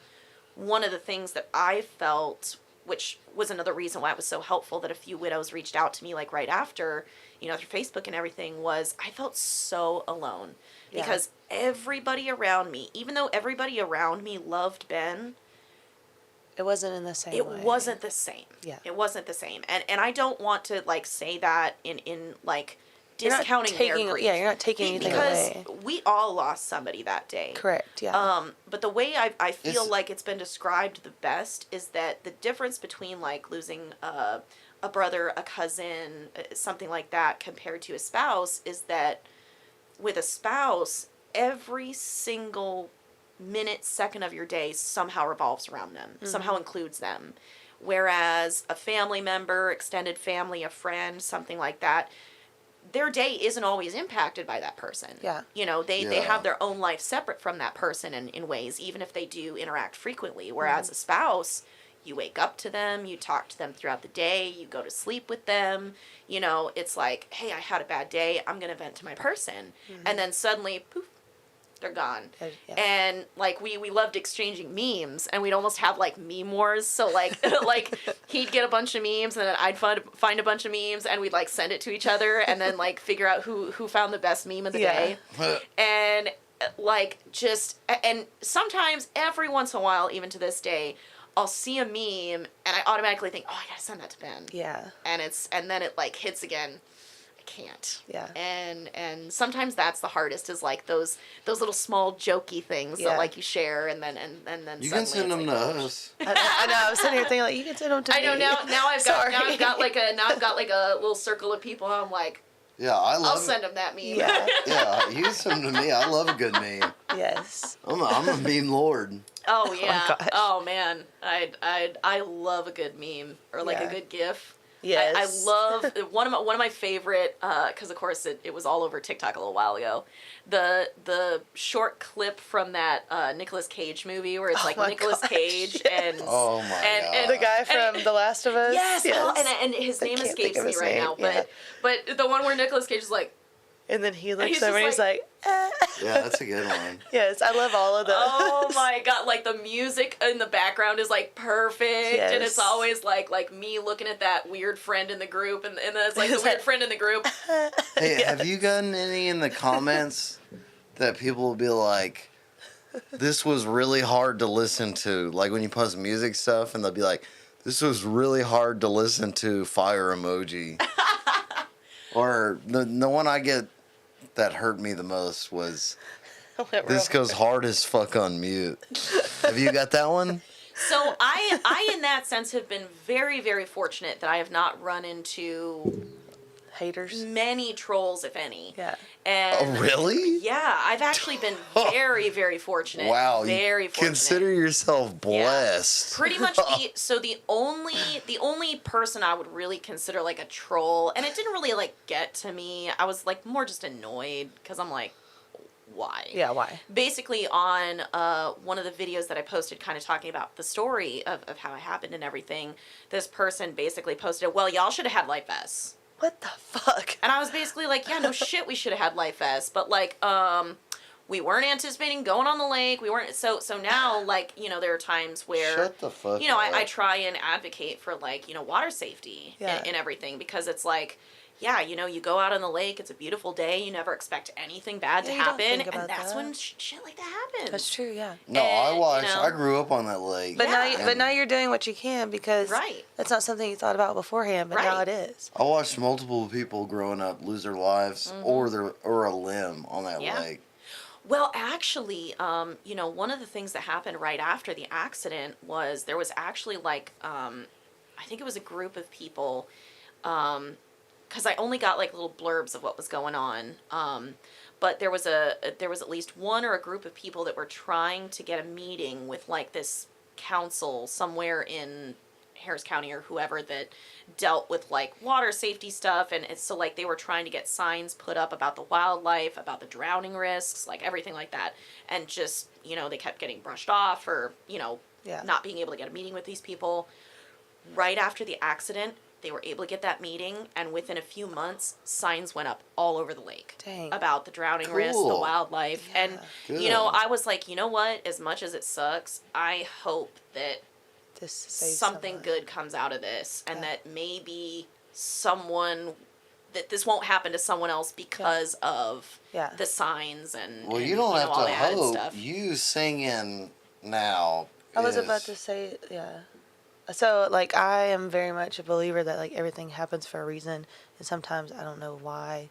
one of the things that I felt, which was another reason why it was so helpful that a few widows reached out to me like right after, you know, through Facebook and everything, was I felt so alone. Yeah. Because everybody around me, even though everybody around me loved Ben, It wasn't in the same it way. wasn't the same. Yeah. It wasn't the same. And I don't want to like say that in like You're not discounting taking, their grief. yeah, you're not taking anything because away. we all lost somebody that day. Correct. Yeah. But the way I feel It's- like it's been described the best is that the difference between like losing a a brother, a cousin, something like that, compared to a spouse, is that with a spouse, every single minute, second of your day somehow revolves around them, somehow includes them. Whereas a family member, extended family, a friend, something like that, their day isn't always impacted by that person. Yeah. You know, they Yeah. have their own life separate from that person in ways, even if they do interact frequently. Whereas a spouse, you wake up to them, you talk to them throughout the day, you go to sleep with them. You know, it's like, hey, I had a bad day, I'm going to vent to my person. And then suddenly, poof, they're gone. Yeah. And like we loved exchanging memes, and we'd almost have like meme wars. So like like he'd get a bunch of memes, and then I'd find a bunch of memes, and we'd like send it to each other, and then like figure out who found the best meme of the day. And like just, and sometimes every once in a while, even to this day, I'll see a meme and I automatically think, oh, I gotta send that to Ben. Yeah. And then it like hits again. I can't. Yeah. And sometimes that's the hardest, is like those little small jokey things Yeah. that like you share, and then You suddenly can send it's them like, to oh, us. I know. I was sitting here thinking, like, you can send them to I me. know now I've Sorry. got like a little circle of people, and I'm like, Yeah, I I'll love send them that meme. Yeah. Yeah, you can send them to me. I love a good meme. Yes. I'm a meme lord. Oh yeah. gosh. Oh man. I love a good meme, or like Yeah. a good GIF. Yes. I love one of my favorite, because of course it was all over TikTok a little while ago. The short clip from that Nicolas Cage movie where it's like my Nicolas gosh, Cage yes. and Oh my god. The guy from The Last of Us. yes, oh, and his I name can't escapes think of me his right name, now, yeah. but the one where Nicolas Cage is like, And then he looks he's over and just he's like, Yeah, that's a good one. Yes, I love all of those. oh my god, like the music in the background is like perfect, and it's Yes. always like me looking at that weird friend in the group, and then it's like the Is weird that- friend in the group. Hey, have you gotten any in the comments that people will be like, this was really hard to listen to? Like when you post music stuff and they'll be like, this was really hard to listen to, fire emoji. Or the one I get that hurt me the most was, this goes hard as fuck on mute. Have you got that one? So I in that sense have been very, very fortunate that I have not run into Haters. many trolls, if any. Yeah. And Oh, really? yeah, I've actually been very, very fortunate. Wow. Very fortunate. Consider yourself blessed. Pretty much the only person I would really consider like a troll, and it didn't really like get to me. I was like more just annoyed because I'm like, why? Yeah, why? Basically on one of the videos that I posted kind of talking about the story of how it happened and everything, this person basically posted, well, y'all should have had life vests. What the fuck? And I was basically like, yeah, no shit, we should have had life vests, but like, we weren't anticipating going on the lake. We weren't, so now, like, you know, there are times where, Shut the fuck you know, up. I try and advocate for like, you know, water safety Yeah. and everything, because it's like, yeah, you know, you go out on the lake, it's a beautiful day, you never expect anything bad to Yeah, you don't happen, think and about that's that. when shit like that happens. That's true, yeah. No, I And, you watched. know. I grew up on that lake. But Yeah. now you're doing what you can because Right. that's not something you thought about beforehand, but now Right. it is. I watched multiple people growing up lose their lives or a limb on that Mm-hmm. Yeah. lake. Well, actually, you know, one of the things that happened right after the accident was there was actually like, I think it was a group of people, because I only got like little blurbs of what was going on. But there was at least one or a group of people that were trying to get a meeting with like this council somewhere in Harris County or whoever that dealt with like water safety stuff, and it's so like they were trying to get signs put up about the wildlife, about the drowning risks, like everything like that, and just, you know, they kept getting brushed off or, you know, Yeah. not being able to get a meeting with these people. Right after the accident, they were able to get that meeting, and within a few months, signs went up all over the lake Dang. about the drowning risks, the Cool. wildlife, Yeah. and you know, Good. I was like, you know what? As much as it sucks, I hope that This saves something someone. good comes out of this, and Yeah. that maybe that this won't happen to someone else because of Yeah. the signs and Well, and, you don't know, have all to the added hope. stuff. You singing now. I was is- about to say, yeah. So, like, I am very much a believer that, like, everything happens for a reason, and sometimes I don't know why.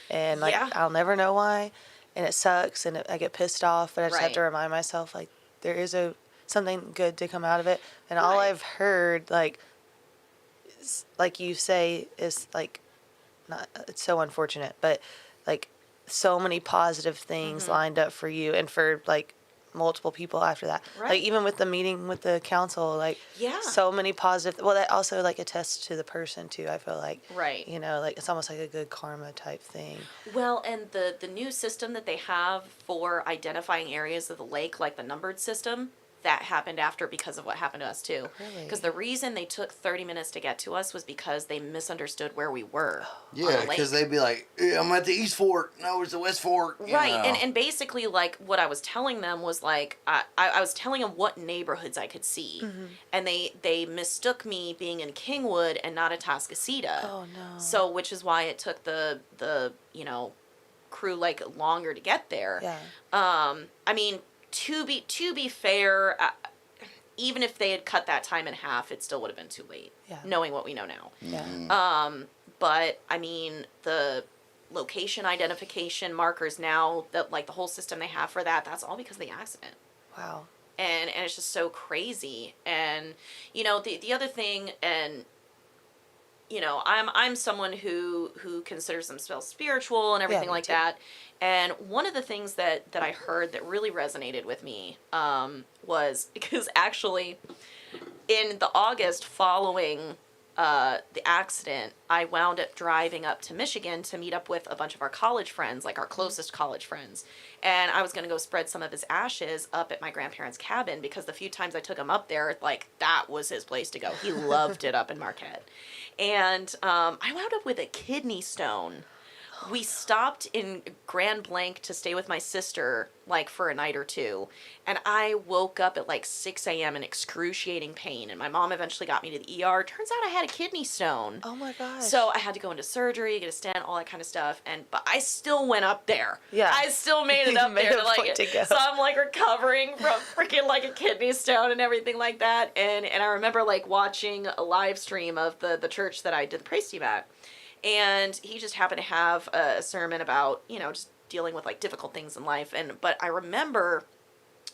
And, like, Yeah. I'll never know why, and it sucks, and I get pissed off, but I just have to Right. remind myself, like, there is something good to come out of it. And all Right. I've heard, like, like you say, is like not. It's so unfortunate, but like so many positive things lined up for you and for like multiple people after that. Right. Like even with the meeting with the council, like Yeah. so many positive. Well, that also like attests to the person too. I feel like Right. You know, like it's almost like a good karma type thing. Well, and the new system that they have for identifying areas of the lake, like the numbered system, that happened after because of what happened to us too. Really? Because the reason they took 30 minutes to get to us was because they misunderstood where we were. on Yeah, the lake. because they'd be like, yeah, I'm at the East Fork. No, it's the West Fork. you Right, know. and basically, like, what I was telling them was, like, I was telling them what neighborhoods I could see, and they mistook me being in Kingwood and not Atascocita. Oh no. So, which is why it took the crew, like, longer to get there. Yeah. I mean, to be fair, even if they had cut that time in half, it still would have been too late, Yeah. knowing what we know now. Yeah. But I mean, the location identification markers now, that like the whole system they have for that, that's all because of the accident. Wow. And it's just so crazy. And you know, the other thing, and you know, I'm someone who considers themselves spiritual and everything me like too. that. And one of the things that I heard that really resonated with me was because actually in the August following the accident, I wound up driving up to Michigan to meet up with a bunch of our college friends, like our closest college friends. And I was going to go spread some of his ashes up at my grandparents' cabin because the few times I took him up there, like, that was his place to go. He loved it up in Marquette. And I wound up with a kidney stone. We stopped in Grand Blanc to stay with my sister, like, for a night or two. And I woke up at, like, 6 a.m. in excruciating pain. And my mom eventually got me to the ER. Turns out I had a kidney stone. Oh my gosh. So I had to go into surgery, get a stent, all that kind of stuff. But I still went up there. Yeah. I still made it You up made there. a point to go. So I'm, like, recovering from freaking, like, a kidney stone and everything like that. And I remember, like, watching a live stream of the church that I did the praise team at. And he just happened to have a sermon about, you know, just dealing with, like, difficult things in life. But I remember,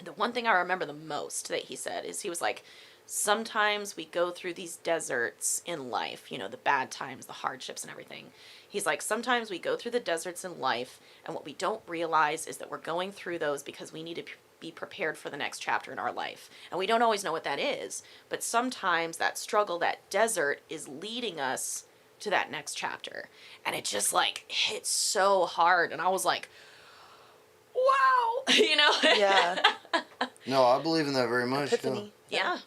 the one thing I remember the most that he said is he was like, sometimes we go through these deserts in life, you know, the bad times, the hardships and everything. He's like, sometimes we go through the deserts in life, and what we don't realize is that we're going through those because we need to be prepared for the next chapter in our life. And we don't always know what that is, but sometimes that struggle, that desert, is leading us to that next chapter. And it just, like, hit so hard, and I was like, wow. You know? Yeah. No, I believe in that very much. Epiphany. Yeah.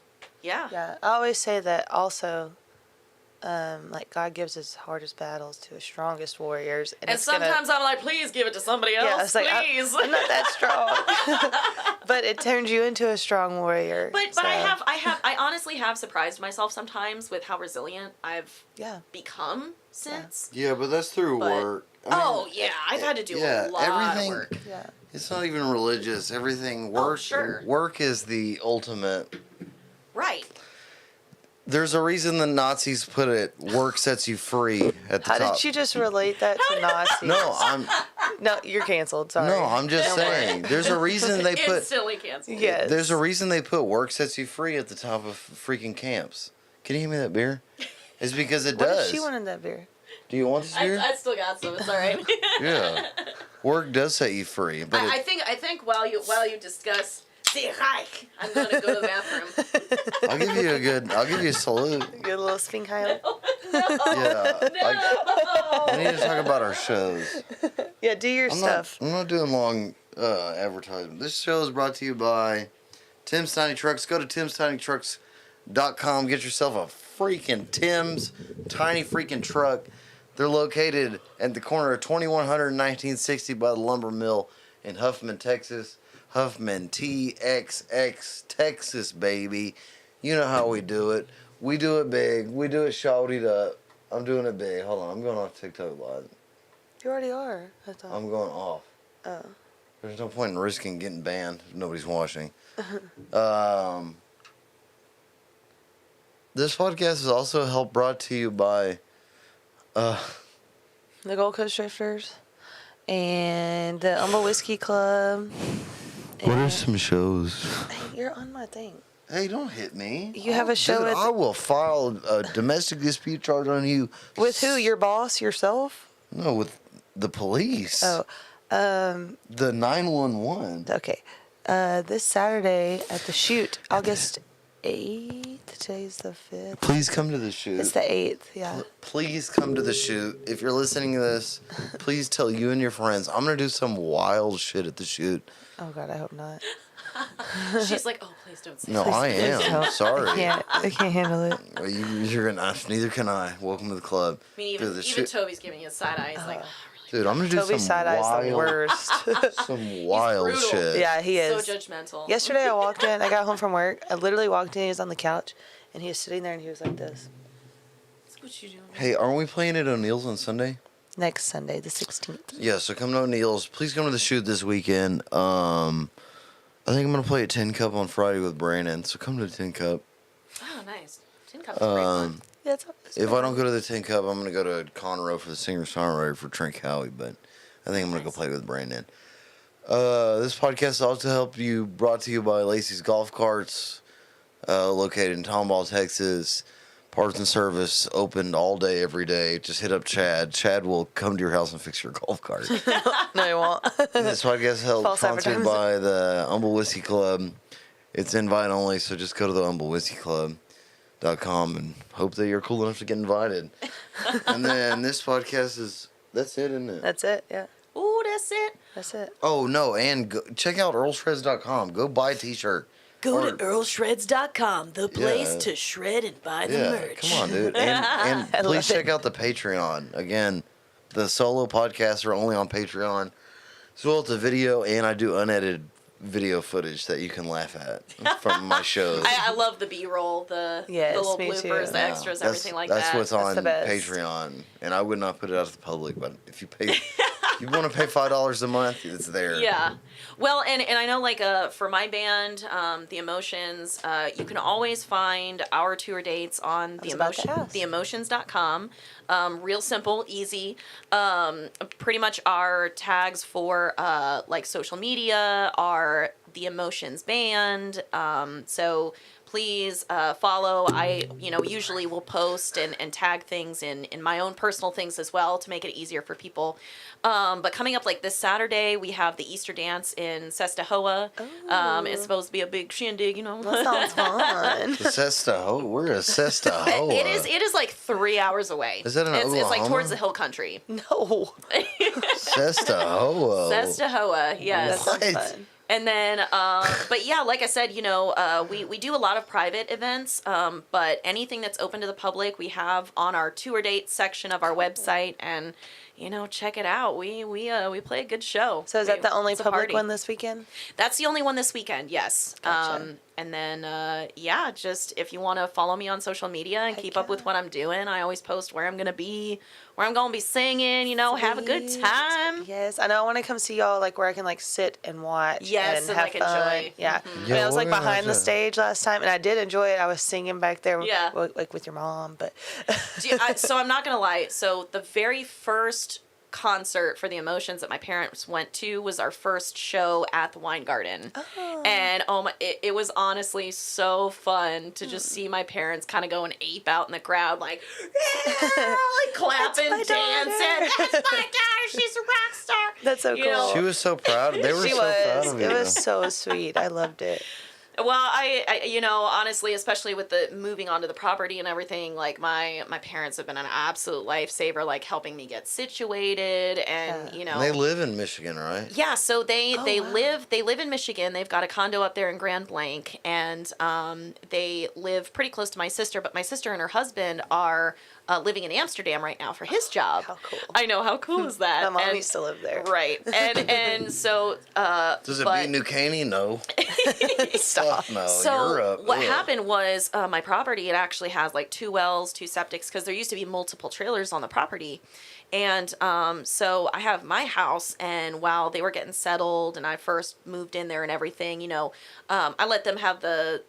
Yeah. I always say that also. Like God gives his hardest battles to his strongest warriors, And it's gonna- sometimes I'm like, please give it to somebody else, yeah, it's like please. I'm not that strong, but it turns you into a strong warrior. But so, I honestly have surprised myself sometimes with how resilient I've yeah, become since. Yeah, but that's through But- work. I mean, Oh yeah, I've had to do a lot everything. of work. yeah, It's not even religious. Everything work. sure. Work is the ultimate. Right. There's a reason the Nazis put it. Work sets you free at the How top. did you just relate that to Nazis? No, You're canceled. Sorry. I'm just saying. There's a reason they put. Instantly canceled. Yes. There's a reason they put work sets you free at the top of freaking camps. Can you hand me that beer? It's because it What does. if she wanted that beer? Do you want this beer? I still got some. It's all right. Yeah. Work does set you free, but I think while you discuss the Reich, I'm gonna go to the bathroom. I'll give you a salute. Good little spink highlight. Yeah. I need to talk about our shows. Yeah, do your stuff. I'm not doing long advertisement. This show is brought to you by Tim's Tiny Trucks. Go to timstinytrucks.com. Get yourself a freaking Tim's tiny freaking truck. They're located at the corner of 2100 and 1960 by the lumber mill in Huffman, Texas. Huffman, TXX, Texas, baby. You know how we do it. We do it big. We do it shawtied up. I'm doing it big. Hold on. I'm going off TikTok Live. You already are. I thought. I'm going off. Oh. There's no point in risking getting banned if nobody's watching. This podcast is also helped brought to you by The Gold Coast Drifters and the Humble Whiskey Club. what are and- some shows? Hey, you're on my thing. Hey, don't hit me. You have a show Dude, at I will file a domestic dispute charge on you. with who? Your boss? Yourself? No, with the police. Oh, The 911. okay. This Saturday at the shoot, August 8th. Today's the 5th. Please come to the shoot. It's the 8th. Yeah. Please come to the shoot. If you're listening to this, please tell you and your friends. I'm going to do some wild shit at the shoot. Oh God, I hope not. She's like, oh, please don't say No, that. I am. Don't. Sorry. I can't handle it. Well, you're gonna. Neither can I. Welcome to the club. I mean, Dude, even Toby's giving you a side eye. He's like, oh, Dude, I'm gonna do Toby's some side eye's the wild, worst. some wild brutal. shit. Yeah, he is. so judgmental. Yesterday I walked in. I got home from work. I literally walked in. He was on the couch, and he was sitting there, and he was like this. That's what you doing. Hey, aren't we playing at O'Neill's on Sunday? Next Sunday, the 16th. Yeah, so come to O'Neill's. Please come to the shoot this weekend. I think I'm gonna play at Tin Cup on Friday with Brandon. So come to the Tin Cup. Oh, nice. Tin Cup's great fun. Yeah, If I don't go to the Tin Cup, I'm gonna go to Conert for the singer-songwriter for Trent Cowie. But I think I'm gonna go play with Brandon. This podcast is also brought to you by Lacey's Golf Carts, located in Tomball, Texas. Parts and service opened all day, every day. Just hit up Chad. Chad will come to your house and fix your golf cart. No, you won't. This podcast is held False sponsored advertising. by the Humble Whiskey Club. It's invite only, so just go to the humblewhiskeyclub.com and hope that you're cool enough to get invited. And then this podcast that's it, isn't it? That's it. Yeah, Ooh, that's it. that's it. Oh, no, and check out earlshreds.com. Go buy a t-shirt. Go Or- to earlshreds.com, the place Yeah. to shred and buy the Yeah, merch. come on, dude. And I please love check it. out the Patreon. Again, the solo podcasts are only on Patreon. As well as the video, and I do unedited video footage that you can laugh at from my shows. I love the B-roll, the Yes, little me too. bloopers, the Yeah, extras, everything like that's that. what's That's on the best. Patreon, and I would not put it out to the public. But if you pay, if you want to pay $5 a month, it's there. Yeah. Well, and I know, like, for my band, The Emotions, you can always find our tour dates on theemotions.com. Real simple, easy. Pretty much our tags for, like, social media are The Emotions Band. So please follow. I, usually will post and tag things in my own personal things as well to make it easier for people. But coming up, like, this Saturday, we have the Easter dance in Sestahoa. It's supposed to be a big shindig, That sounds fun. Sestahoa. We're a Sestahoa. It is like 3 hours away. Is that in it's like Oklahoma? towards the hill country. No, Sestahoa. Sestahoa, yes. that sounds What? fun. And then, but yeah, like I said, we do a lot of private events, but anything that's open to the public, we have on our tour dates section of our website, and check it out. We play a good show. So is that the only It's a public party. one this weekend? That's the only one this weekend. Yes. Gotcha. And then, just if you want to follow me on social media and keep up with what I'm doing, I always post where I'm gonna be, where I'm gonna be singing. Have a good Sweet. time. Yes, I know. I want to come see y'all, like, where I can, like, sit and watch. Yes, and and, have like, fun. enjoy. Yeah. Mhm. I mean, Yeah, I was, like, we're gonna behind the have to- stage last time, and I did enjoy it. I was singing back there, Yeah. like with your mom, but. So I'm not gonna lie. So the very first concert for The Emotions that my parents went to was our first show at the Wine Garden. Oh. And it was honestly so fun to just see my parents kind of go and ape out in the crowd, like, like clapping, my daughter." dancing. That's my daughter. She's a rock star. That's so You cool. know, She was so proud. They were She so proud was. of It you. was so sweet. I loved it. Well, I honestly, especially with the moving onto the property and everything, like my parents have been an absolute lifesaver, like helping me get situated, and And they live in Michigan, right? yeah, so they wow. live in Michigan. They've got a condo up there in Grand Blanc, and they live pretty close to my sister. But my sister and her husband are living in Amsterdam right now for his job. How cool. I know, how cool is that? My mom And- used to live there. Right, and so Does it but- beat New Caney? No. Stop. Fuck no. So Europe. what Ugh. happened was my property, it actually has like 2 wells, 2 septics, because there used to be multiple trailers on the property. And so I have my house, and while they were getting settled and I first moved in there and everything, I let them have the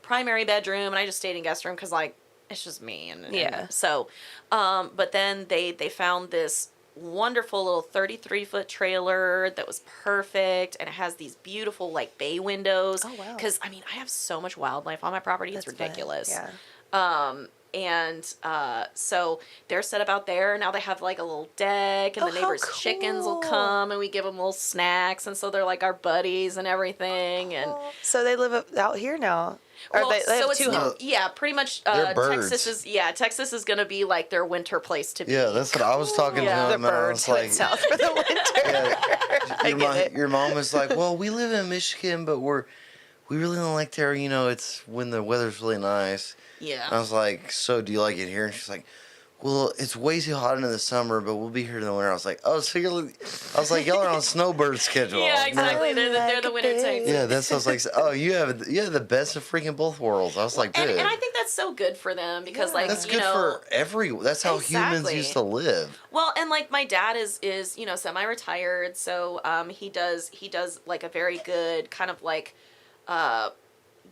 primary bedroom, and I just stayed in guest room because, like, it's just me. And Yeah. so, but then they found this wonderful little 33-foot trailer that was perfect, and it has these beautiful like bay windows. Oh, wow. Because I mean, I have so much wildlife on my property; it's That's fun. ridiculous. Yeah. So they're set up out there. Now they have like a little deck, and Oh, the how neighbors' chickens will cool. come, and we give them little snacks, and so they're like our buddies and everything. And So they live out here now. Or well, they have so it's two homes. yeah, pretty much. They're birds. Texas is gonna be like their winter place to be. Yeah, that's what I was talking Yeah. to The him, and I birds was went like, south for the winter. I your, get it. your mom was like, well, we live in Michigan, but we really don't like there. You know, it's when the weather's really nice. Yeah. And I was like, so do you like it here? And she's like, well, it's way too hot in the summer, but we'll be here in the winter. I was like, oh, so I was like, y'all are on snowbird schedule. Yeah, You know? exactly. They're the winter Like Texans. Yeah, that's what I was like, oh, you have the best of freaking both worlds. I was like, dude, And I think that's so good for them because, like, that's you good know, for that's how humans Exactly. used to live. well, and like my dad is semi-retired, so he does like a very good kind of like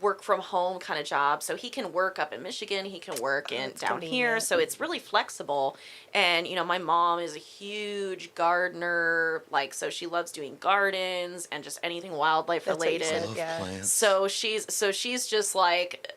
work from home kind of job. So he can work up in Michigan, he can work in that's down here, convenient. so it's really flexible. And you know, my mom is a huge gardener, like, so she loves doing gardens and just anything wildlife That's what you related. said. Love Yeah. plants. So she's just like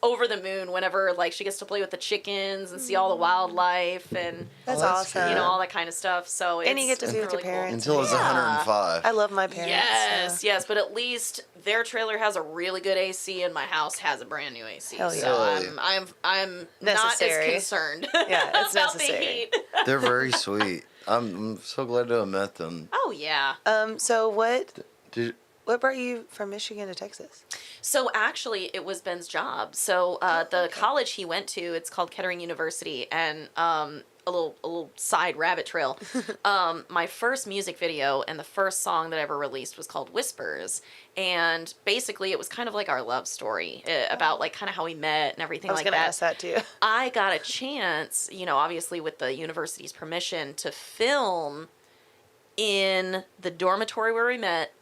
over the moon whenever like she gets to play with the chickens and see all the wildlife and That's that's awesome. you know all that kind of stuff. So And you it's get to be with your really cool. parents. Until it's Yeah. 105. I love my parents. Yes, so. yes, but at least their trailer has a really good AC, and my house has a brand new AC. Hell yeah. So Really? I'm not as Necessary. concerned Yeah, it's about necessary. the heat. They're very sweet. I'm so glad to have met them. Oh yeah. So Did, what brought you from Michigan to Texas? So actually, it was Ben's job. So the college he went to, it's called Kettering University, and a little side rabbit trail. My first music video and the first song that I ever released was called Whispers, and basically it was kind of like our love story about like kind of how we met and everything I was like gonna that. ask that too. I got a chance, you know, obviously with the university's permission, to film in the dormitory where we met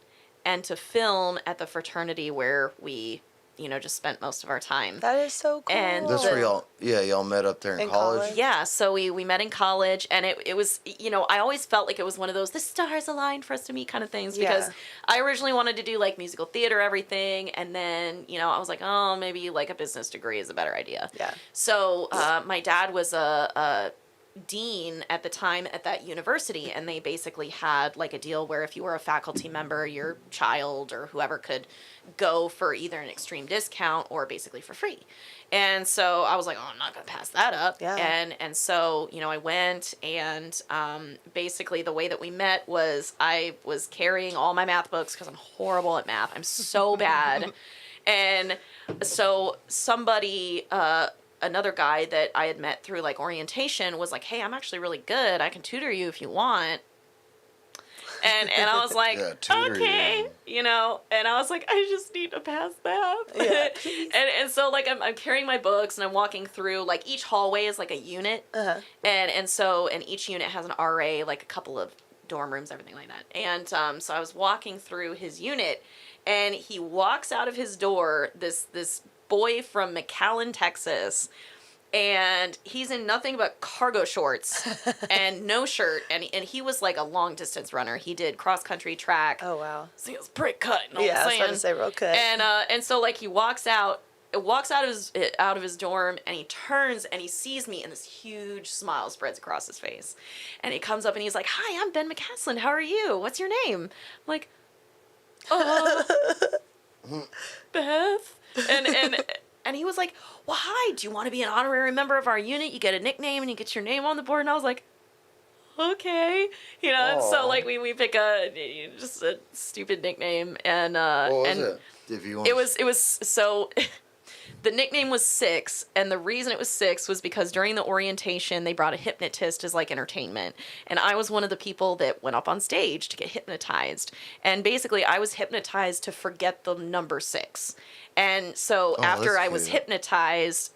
and to film at the fraternity where we, you know, just spent most of our time. That is so cool. And that's where y'all met up there in In college. college? Yeah, so we met in college, and it was, you know, I always felt like it was one of those, the stars aligned for us to meet kind of things, because Yeah. I originally wanted to do, like, musical theater, everything, and then, you know, I was like, oh, maybe, like, a business degree is a better idea. Yeah. So my dad was a dean at the time at that university, and they basically had like a deal where if you were a faculty member, your child or whoever could go for either an extreme discount or basically for free. And so I was like, oh, I'm not gonna pass that up. Yeah. And so, you know, I went, and basically the way that we met was I was carrying all my math books because I'm horrible at math. I'm so bad. And so somebody another guy that I had met through like orientation was like, hey, I'm actually really good. I can tutor you if you want. And I was like, Yeah, tutor okay, you. you know, and I was like, I just need to pass math. Yeah, and so like I'm carrying my books and I'm walking through, like each hallway is like a unit. Uh-huh. And each unit has an RA, like a couple of dorm rooms, everything like that. And so I was walking through his unit, and he walks out of his door, this boy from McAllen, Texas, and he's in nothing but cargo shorts and no shirt, and he was like a long distance runner. He did cross country track. Oh wow. So he was pretty cut. You know Yeah, I what was I'm about to saying? say real cut. And so like he walks out of his dorm, and he turns and he sees me, and this huge smile spreads across his face, and he comes up and he's like, "Hi, I'm Ben McCaslin. How are you? What's your name?" I'm like, Beth. And he was like, well, hi, do you want to be an honorary member of our unit? You get a nickname and you get your name on the board. And I was like, okay. You know, and so Aw. like we pick just a stupid nickname, and What was and it? If you want it was so the nickname was Six, and the reason it was Six was because during the orientation they brought a hypnotist as like entertainment, and I was one of the people that went up on stage to get hypnotized, and basically I was hypnotized to forget the number 6. And so Oh, after that's I was cute. hypnotized,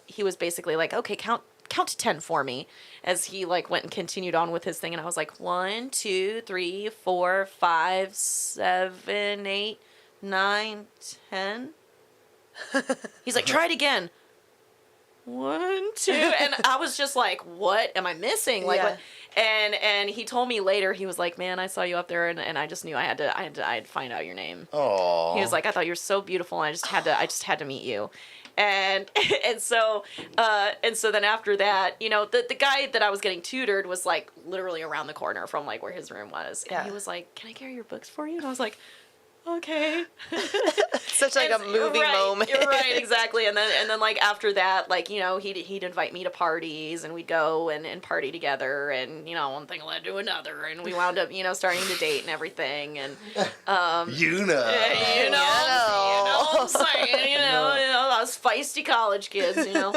he was basically like, okay, count to 10 for me, as he like went and continued on with his thing. And I was like, 1, 2, 3, 4, 5, 7, 8, 9, 10. He's like, try it again. 1, 2, and I was just like, what am I missing? Like, Yeah. what? And he told me later, he was like, man, I saw you up there, and I just knew I had to find out your name. Oh. He was like, I thought you were so beautiful, and I just had to meet you. And and so then after that, you know, the guy that I was getting tutored was like literally around the corner from like where his room was. And Yeah. he was like, can I carry your books for you? And I was like, okay. Such like a movie moment. Right, exactly. And then like after that, like, you know, he'd invite me to parties, and we'd go and party together, and, you know, one thing led to another, and we wound up, you know, starting to date and everything, and You know. you know what I'm saying, you know, those feisty college kids, you know.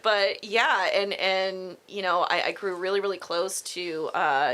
But yeah, and you know, I grew really, really close to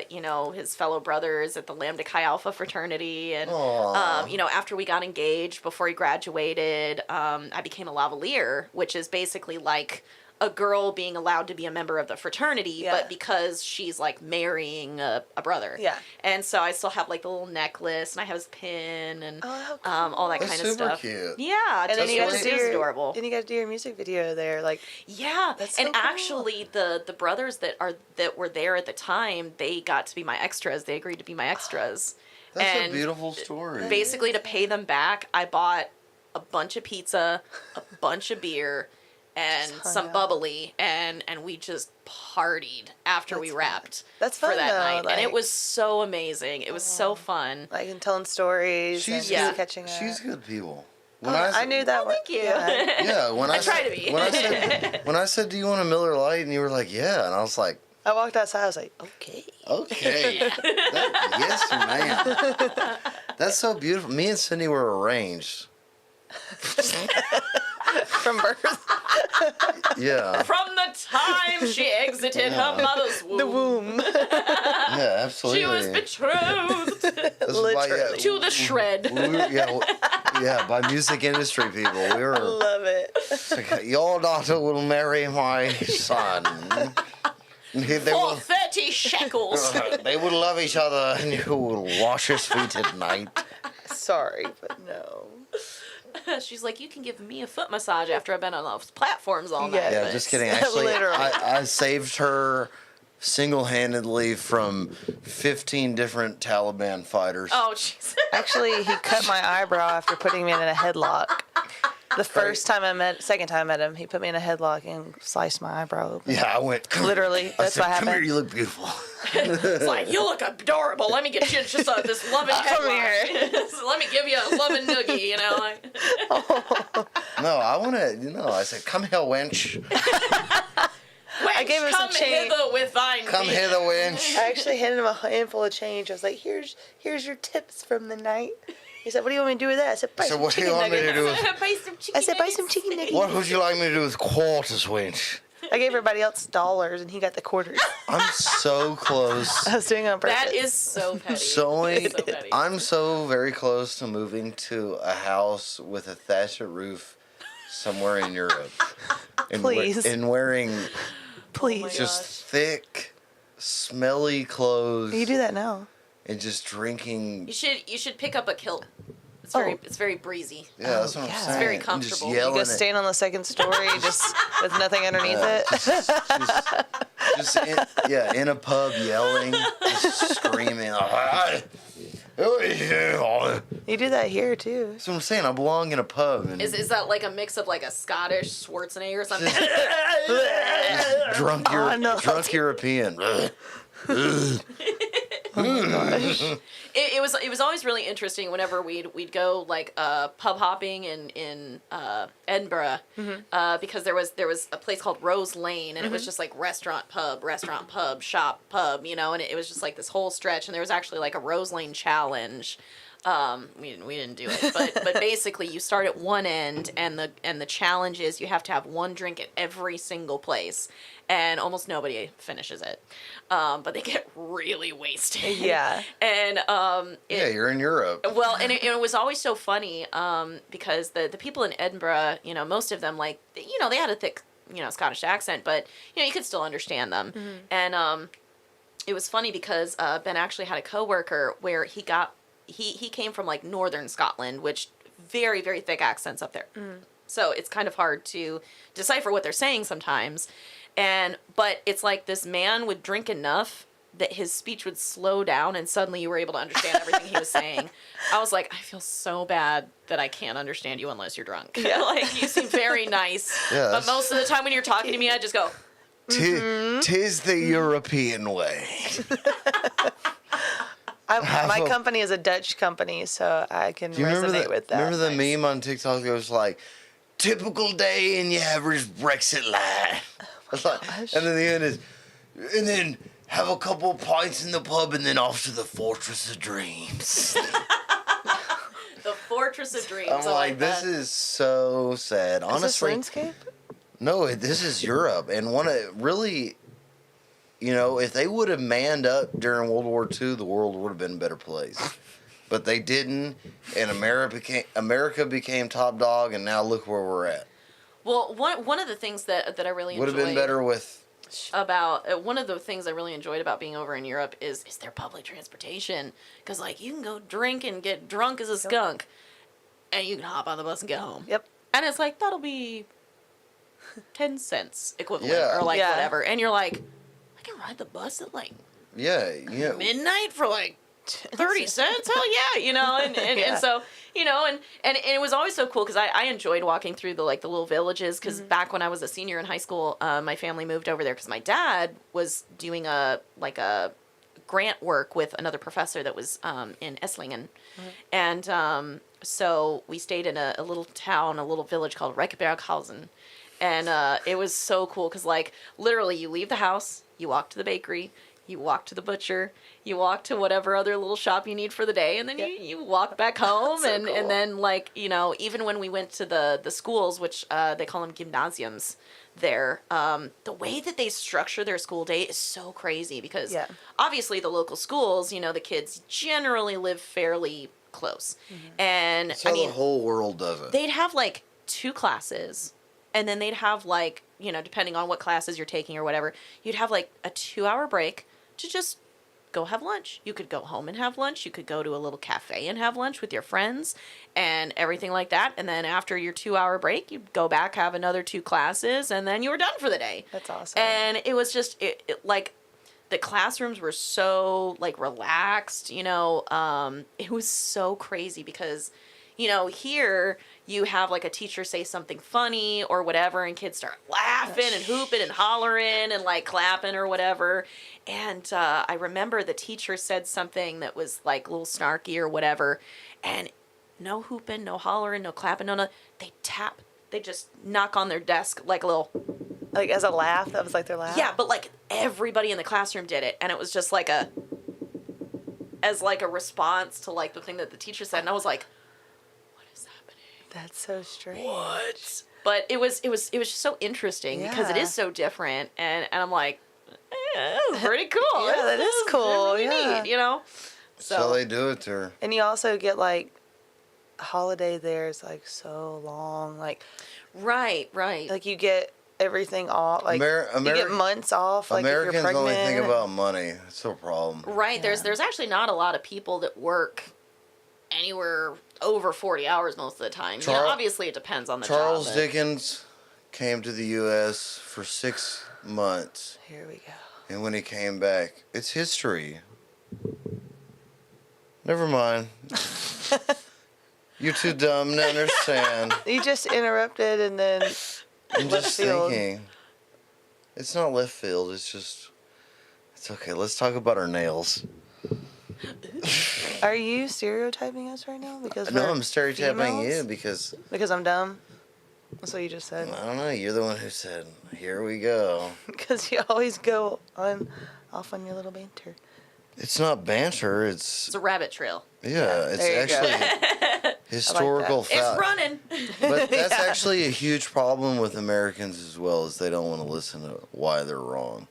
you know, his fellow brothers at the Lambda Chi Alpha fraternity, and Aw. you know, after we got engaged, before he graduated, I became a lavalier, which is basically like a girl being allowed to be a member of the fraternity, Yeah. but because she's like marrying a brother. Yeah. And so I still have like the little necklace, and I have his pin, and Oh, how cool. all that That's kind of super stuff. cute. Yeah, And then to you me, got to it's do your adorable. Then you got to do your music video there, like Yeah, That's and so cool. actually, the brothers that were there at the time, they got to be my extras. They agreed to be my extras. That's and a beautiful story. basically, to pay them back, I bought a bunch of pizza, a bunch of beer, and Just hung some out. bubbly, and we just partied after we That's wrapped. That's for fun, that though, night, and like- it was so amazing. It was so fun. like and telling stories She's and Yeah. just catching up. She's good people. Oh, I knew that one. Thank you. Yeah. Yeah, when I I try said, to be. when I said, do you want a Miller Lite, and you were like, yeah, and I was like, I walked outside. I was like, okay. okay, yes, ma'am. That's so beautiful. Me and Cindy were arranged. From birth, Yeah, From the time she exited her mother's womb, the womb. yeah, absolutely. she was betrothed That's Literally. to the shred. we were, yeah, by music industry people. We were Love it. like, your daughter will marry my son. And they For will, 30 shekels. they will love each other, and you will wash his feet at night. Sorry, but no. She's like, you can give me a foot massage after I've been on those platforms all night. Yeah. Yeah, but- just kidding. Actually, Literally. I saved her single-handedly from 15 different Taliban fighters. Oh, jeez. Actually, he cut my eyebrow after putting me in a headlock. The second time I met him, he put me in a headlock and sliced my eyebrow open. Yeah, I went. Come Literally, Here. that's I said, what Come here, happened. you look beautiful. It's like, you look adorable. Let me get you just this loving Come headlock. So let me give you a loving noogie, you know. Like. No, I want to. You know, I said, "Come here, wench. Wench, gave him some come change. hither with thine Come feet. hither, wench." I actually handed him a handful of change. I was like, "Here's your tips from the night." He said, "What do you want me to do with that?" I said, "Buy I said, some "What do you chicken want me to nuggets." do with? Buy some chicken I said, "Buy some nuggets." chicken nuggets." What would you like me to do with quarters, wench?" I gave everybody else dollars, and he got the quarters. I'm so close. I was doing it on purpose. That is so petty. So petty. I'm so very close to moving to a house with a thatched roof somewhere in Europe. And Please. and wearing Please. my just gosh. thick, smelly clothes. You do that now. And just drinking. You should pick up a kilt. It's Oh. very breezy. Yeah, that's what I'm yeah. saying. It's very And comfortable. Just You You yelling go at- stand on the second story, just with nothing underneath Yeah, it. just in a pub yelling, just screaming. That's You do that here too. what I'm saying. I belong in a pub and Is that like a mix of like a Scottish Schwarzenegger or something? just drunk, Oh, no. drunk European. It was always really interesting whenever we'd go like pub hopping in Edinburgh because there was a place called Rose Lane and it was just like restaurant pub shop pub, you know, and it was just like this whole stretch, and there was actually like a Rose Lane challenge. We didn't do it, but basically you start at one end, and the challenge is you have to have one drink at every single place, and almost nobody finishes it, but they get really wasted. Yeah. And Yeah, you're in Europe. well, and it was always so funny because the people in Edinburgh, you know, most of them, like, you know, they had a thick, you know, Scottish accent, but, you know, you could still understand them. And it was funny because Ben actually had a coworker where he came from, like, northern Scotland, which very, very thick accents up there. So it's kind of hard to decipher what they're saying sometimes. But it's like this man would drink enough that his speech would slow down and suddenly you were able to understand everything he was saying. I was like, I feel so bad that I can't understand you unless you're drunk. Yeah. Like, you seem very nice. Yeah, But most of the time when you're talking to me, I just go, Tis the European way. My company is a Dutch company, so I can Do you remember resonate the, with that. remember the meme on TikTok that was like, typical day in your average Brexit life? It's like, and then the end is, and then have a couple pints in the pub and then off to the Fortress of Dreams. the Fortress of Dreams. I'm I like, this that. is so sad. Honestly, Is this RuneScape? no, this is Europe. And really, you know, if they would have manned up during World War II, the world would have been a better place. But they didn't, and America became top dog, and now look where we're at. Well, one of the things that I really Would enjoyed have been better with. about one of the things I really enjoyed about being over in Europe is their public transportation, because like you can go drink and get drunk as a skunk, and you can hop on the bus and get home. Yep. And it's like that'll be 10 cents equivalent Yeah. or like Yeah. whatever, and you're like, I can ride the bus at like Yeah, midnight for like 30 cents. Hell yeah, you know, and Yeah. so, you know, and it was always so cool because I enjoyed walking through the little villages, because back when I was a senior in high school, my family moved over there because my dad was doing a grant work with another professor that was in Esslingen. And so we stayed in a little town, a little village called Reichenberghausen. And it was so cool because, like, literally you leave the house, you walk to the bakery, you walk to the butcher, you walk to whatever other little shop you need for the day, and then you walk back home. So and cool. then, like, you know, even when we went to the schools, which they call them gymnasiums there, the way that they structure their school day is so crazy because Yeah. obviously the local schools, you know, the kids generally live fairly close. And that's how I mean, the whole world does it. they'd have like 2 classes, and then they'd have like, you know, depending on what classes you're taking or whatever, you'd have like a 2-hour break to just go have lunch. You could go home and have lunch. You could go to a little cafe and have lunch with your friends and everything like that. And then after your 2-hour break, you'd go back, have another 2 classes, and then you were done for the day. That's awesome. And it was just like the classrooms were so like relaxed, you know. It was so crazy because, you know, here you have like a teacher say something funny or whatever, and kids start laughing and hooping and hollering and like clapping or whatever. And I remember the teacher said something that was like a little snarky or whatever, and no hooping, no hollering, no clapping, no. They tap. They just knock on their desk like a little. Like as a laugh, that was like their laugh. Yeah, but like everybody in the classroom did it, and it was just like a response to like the thing that the teacher said, and I was like, what is happening? That's so strange. What? But it was just so interesting because it Yeah. is so different, and I'm like, that's pretty cool. Yeah, that is cool, really yeah. neat, you know. So they do it there. And you also get like holiday there is like so long. Like right. you get everything off. Like you get months off. Like Americans if you're pregnant. only think about money. It's a problem. Right. Yeah. There's actually not a lot of people that work anywhere over 40 hours most of the time. You know, obviously it depends on the Charles job. but- Dickens came to the U.S. for 6 months, Here we go. and when he came back, it's history. Never mind. You're too dumb to understand. You just interrupted and then I'm just field. thinking. It's not left field. It's just. It's okay. Let's talk about our nails. Are you stereotyping us right now? Because No, we're I'm stereotyping you females? because Because I'm dumb. That's what you just said. I don't know. You're the one who said, "Here we go." Because you always go off on your little banter. It's not banter. It's It's a rabbit trail. yeah. It's there you go. actually historical It's fact. running. But that's Yeah. actually a huge problem with Americans as well, is they don't want to listen to why they're wrong.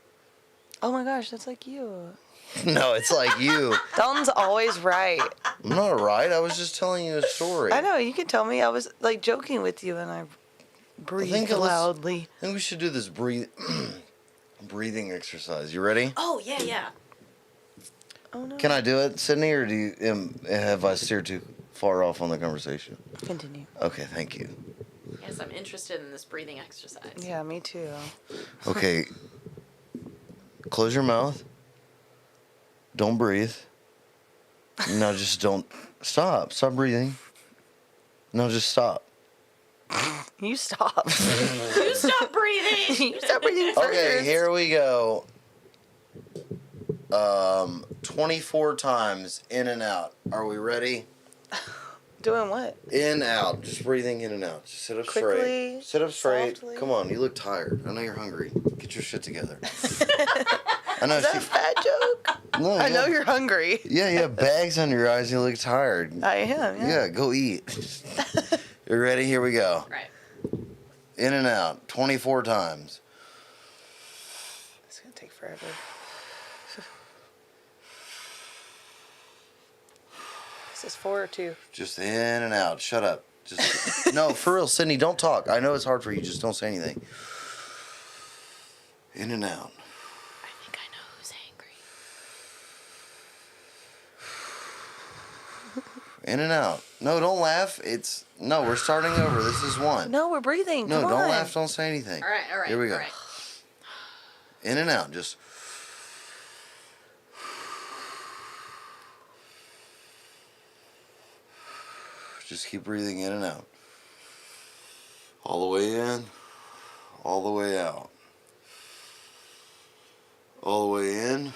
Oh my gosh, that's like you. No, it's like you. Dalton's always right. I'm not right. I was just telling you a story. I know, you can tell me I was like joking with you and I breathed think let's- loudly. I think we should do this breathing exercise. You ready? Oh, yeah. Oh no. Can I do it, Sydney, or have I steered too far off on the conversation? Continue. Okay, thank you. Yeah, Yes, I'm interested in this breathing exercise. Yeah, me too. Okay. Close your mouth. Don't breathe. No, just don't. Stop. Stop breathing. No, just stop. You stop. You stop breathing. You stop breathing first. Okay, here we go. 24 times in and out. Are we ready? Doing what? In, out. Just breathing in and out. Just sit up Quickly, straight. Sit up straight. softly. Come on, you look tired. I know you're hungry. Get your shit together. I know Is that a fat joke? No, I know you're hungry. Yeah, you have bags under your eyes and you look tired. I am, yeah. Yeah, go eat. You ready? Here we go. Right. In and out. 24 times. It's going to take forever. This is 4 or 2. Just in and out. Shut up. Just no, for real, Sydney, don't talk. I know it's hard for you. Just don't say anything. In and out. I think I know who's angry. In and out. No, don't laugh. No, we're starting over. This is one. No, we're breathing. No, Come don't on. laugh. Don't say anything. All right. Here we go. All right. In and out. Just keep breathing in and out. All the way in, all the way out. All the way in,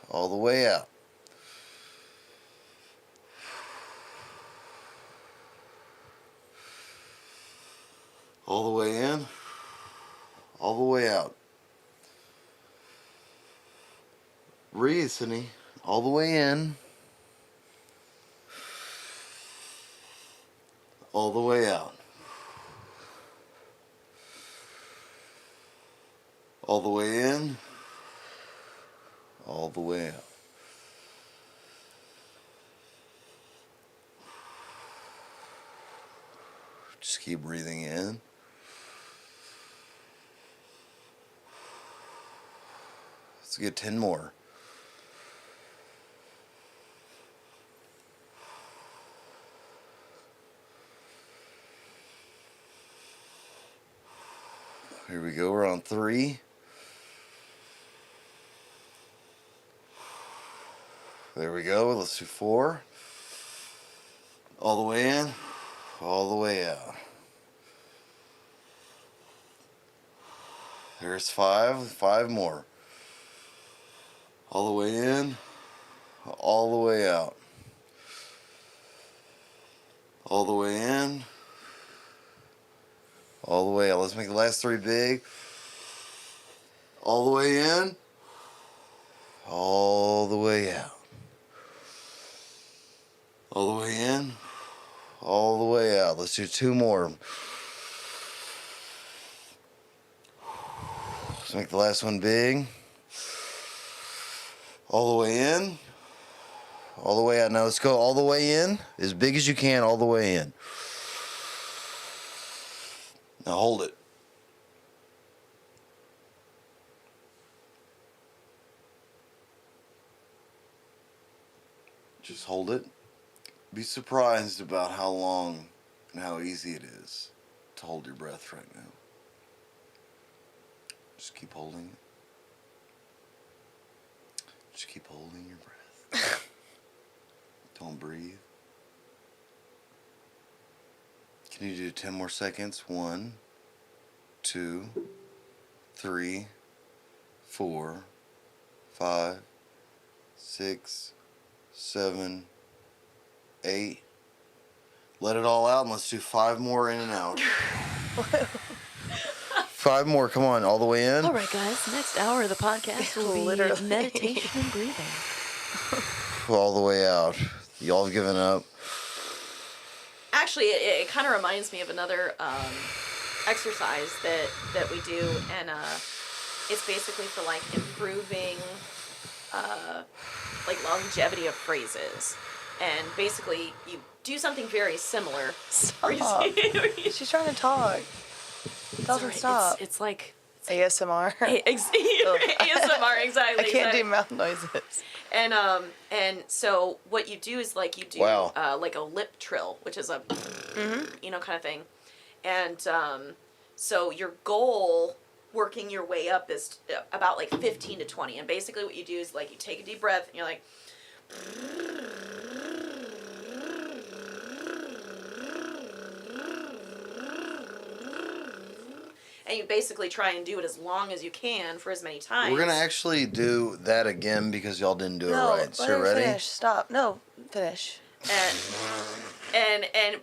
all the way out. All the way in, all the way out. Breathe, Sydney. All the way in. All the way out. All the way in. All the way out. Just keep breathing in. Let's get 10 more. Here we go, we're on 3. There we go, let's do 4. All the way in, all the way out. There's 5 more. All the way in, all the way out. All the way in, all the way out. Let's make the last 3 big. All the way in. All the way out. All the way in. All the way out. Let's do 2 more. Let's make the last one big. All the way in. All the way out. Now let's go all the way in. As big as you can, all the way in. Now hold it. Just hold it. Be surprised about how long and how easy it is to hold your breath right now. Just keep holding it. Just keep holding your breath. Don't breathe. Can you do 10 more seconds? 1, 2, 3, 4, 5, 6, 7, 8. Let it all out and let's do 5 more in and out. 5 more, come on, all the way in. All right, guys. The next hour of the podcast will be Literally. meditation and breathing. All the way out. Y'all have given up. Actually, it kind of reminds me of another exercise that we do, and it's basically for like improving like longevity of phrases. And basically, you do something very similar. Stop. She's trying to talk. Doesn't stop. It's like ASMR. ASMR, exactly. I can't do mouth noises. And so what you do is like you do Wow. like a lip trill, which is a kind of thing, And so your goal working your way up is about like 15 to 20. And basically what you do is like you take a deep breath and you're like, and you basically try and do it as long as you can for as many times. We're gonna actually do that again because y'all didn't do No, it right. So let her ready? finish. Stop. No, finish.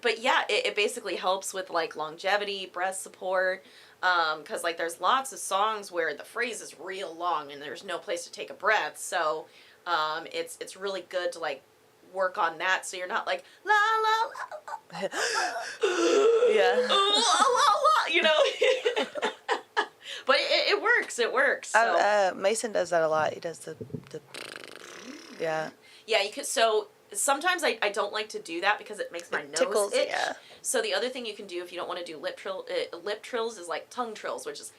But yeah, it basically helps with like longevity, breath support, because like there's lots of songs where the phrase is real long and there's no place to take a breath, so it's really good to like work on that so you're not like la la la Yeah. la la la, you know. But it works. So. Mason does that a lot. He does the yeah. Yeah, you could. So sometimes I don't like to do that because it makes my nose Tickles, itch. yeah. So the other thing you can do if you don't want to do lip trills is like tongue trills, which is.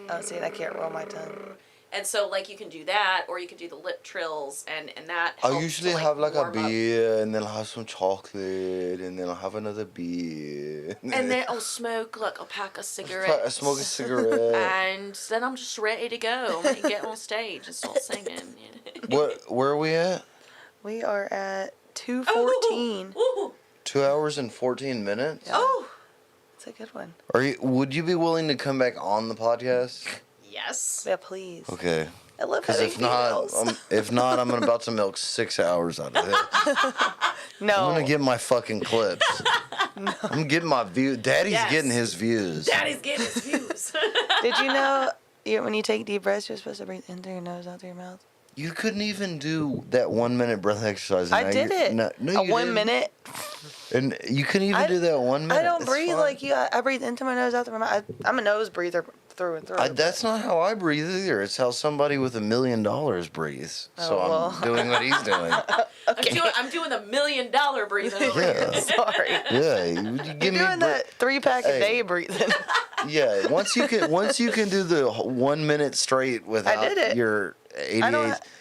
Oh, see, I can't roll my tongue. And so like you can do that, or you can do the lip trills, and that. I helps usually to, have like a warm up. beer, and then I'll have some chocolate, and then I'll have another beer. And then I'll smoke like a pack of I cigarettes. smoke a cigarette. And then I'm just ready to go and get on stage and start singing. Where are we at? We are at 2:14. Ooh. 2 hours and 14 minutes. Yeah. Oh. It's a good one. Would you be willing to come back on the podcast? Yes. Yeah, please. Okay. I love Because having if not, I'm about to milk 6 hours out of it. No. I'm gonna get my fucking clips. I'm getting my view. Daddy's Yes. getting his views. Daddy's getting his views. Did you know when you take deep breaths, you're supposed to breathe in through your nose, out through your mouth? You couldn't even do that 1 minute breath exercise. and I now did you're- it. No, A you 1 didn't. minute. And you couldn't even do that 1 minute. I don't It's breathe fine. like you. I breathe into my nose, out through my mouth. I'm a nose breather through and through. That's not how I breathe either. It's how somebody with $1 million breathes. So Oh, well. I'm doing what he's doing. I'm doing the $1 million breathing over Yeah. here. Sorry. Yeah, you You're give me. doing that 3-pack Hey. a day breathing. Yeah, once you can do the 1 minute straight without did it. your ADHD.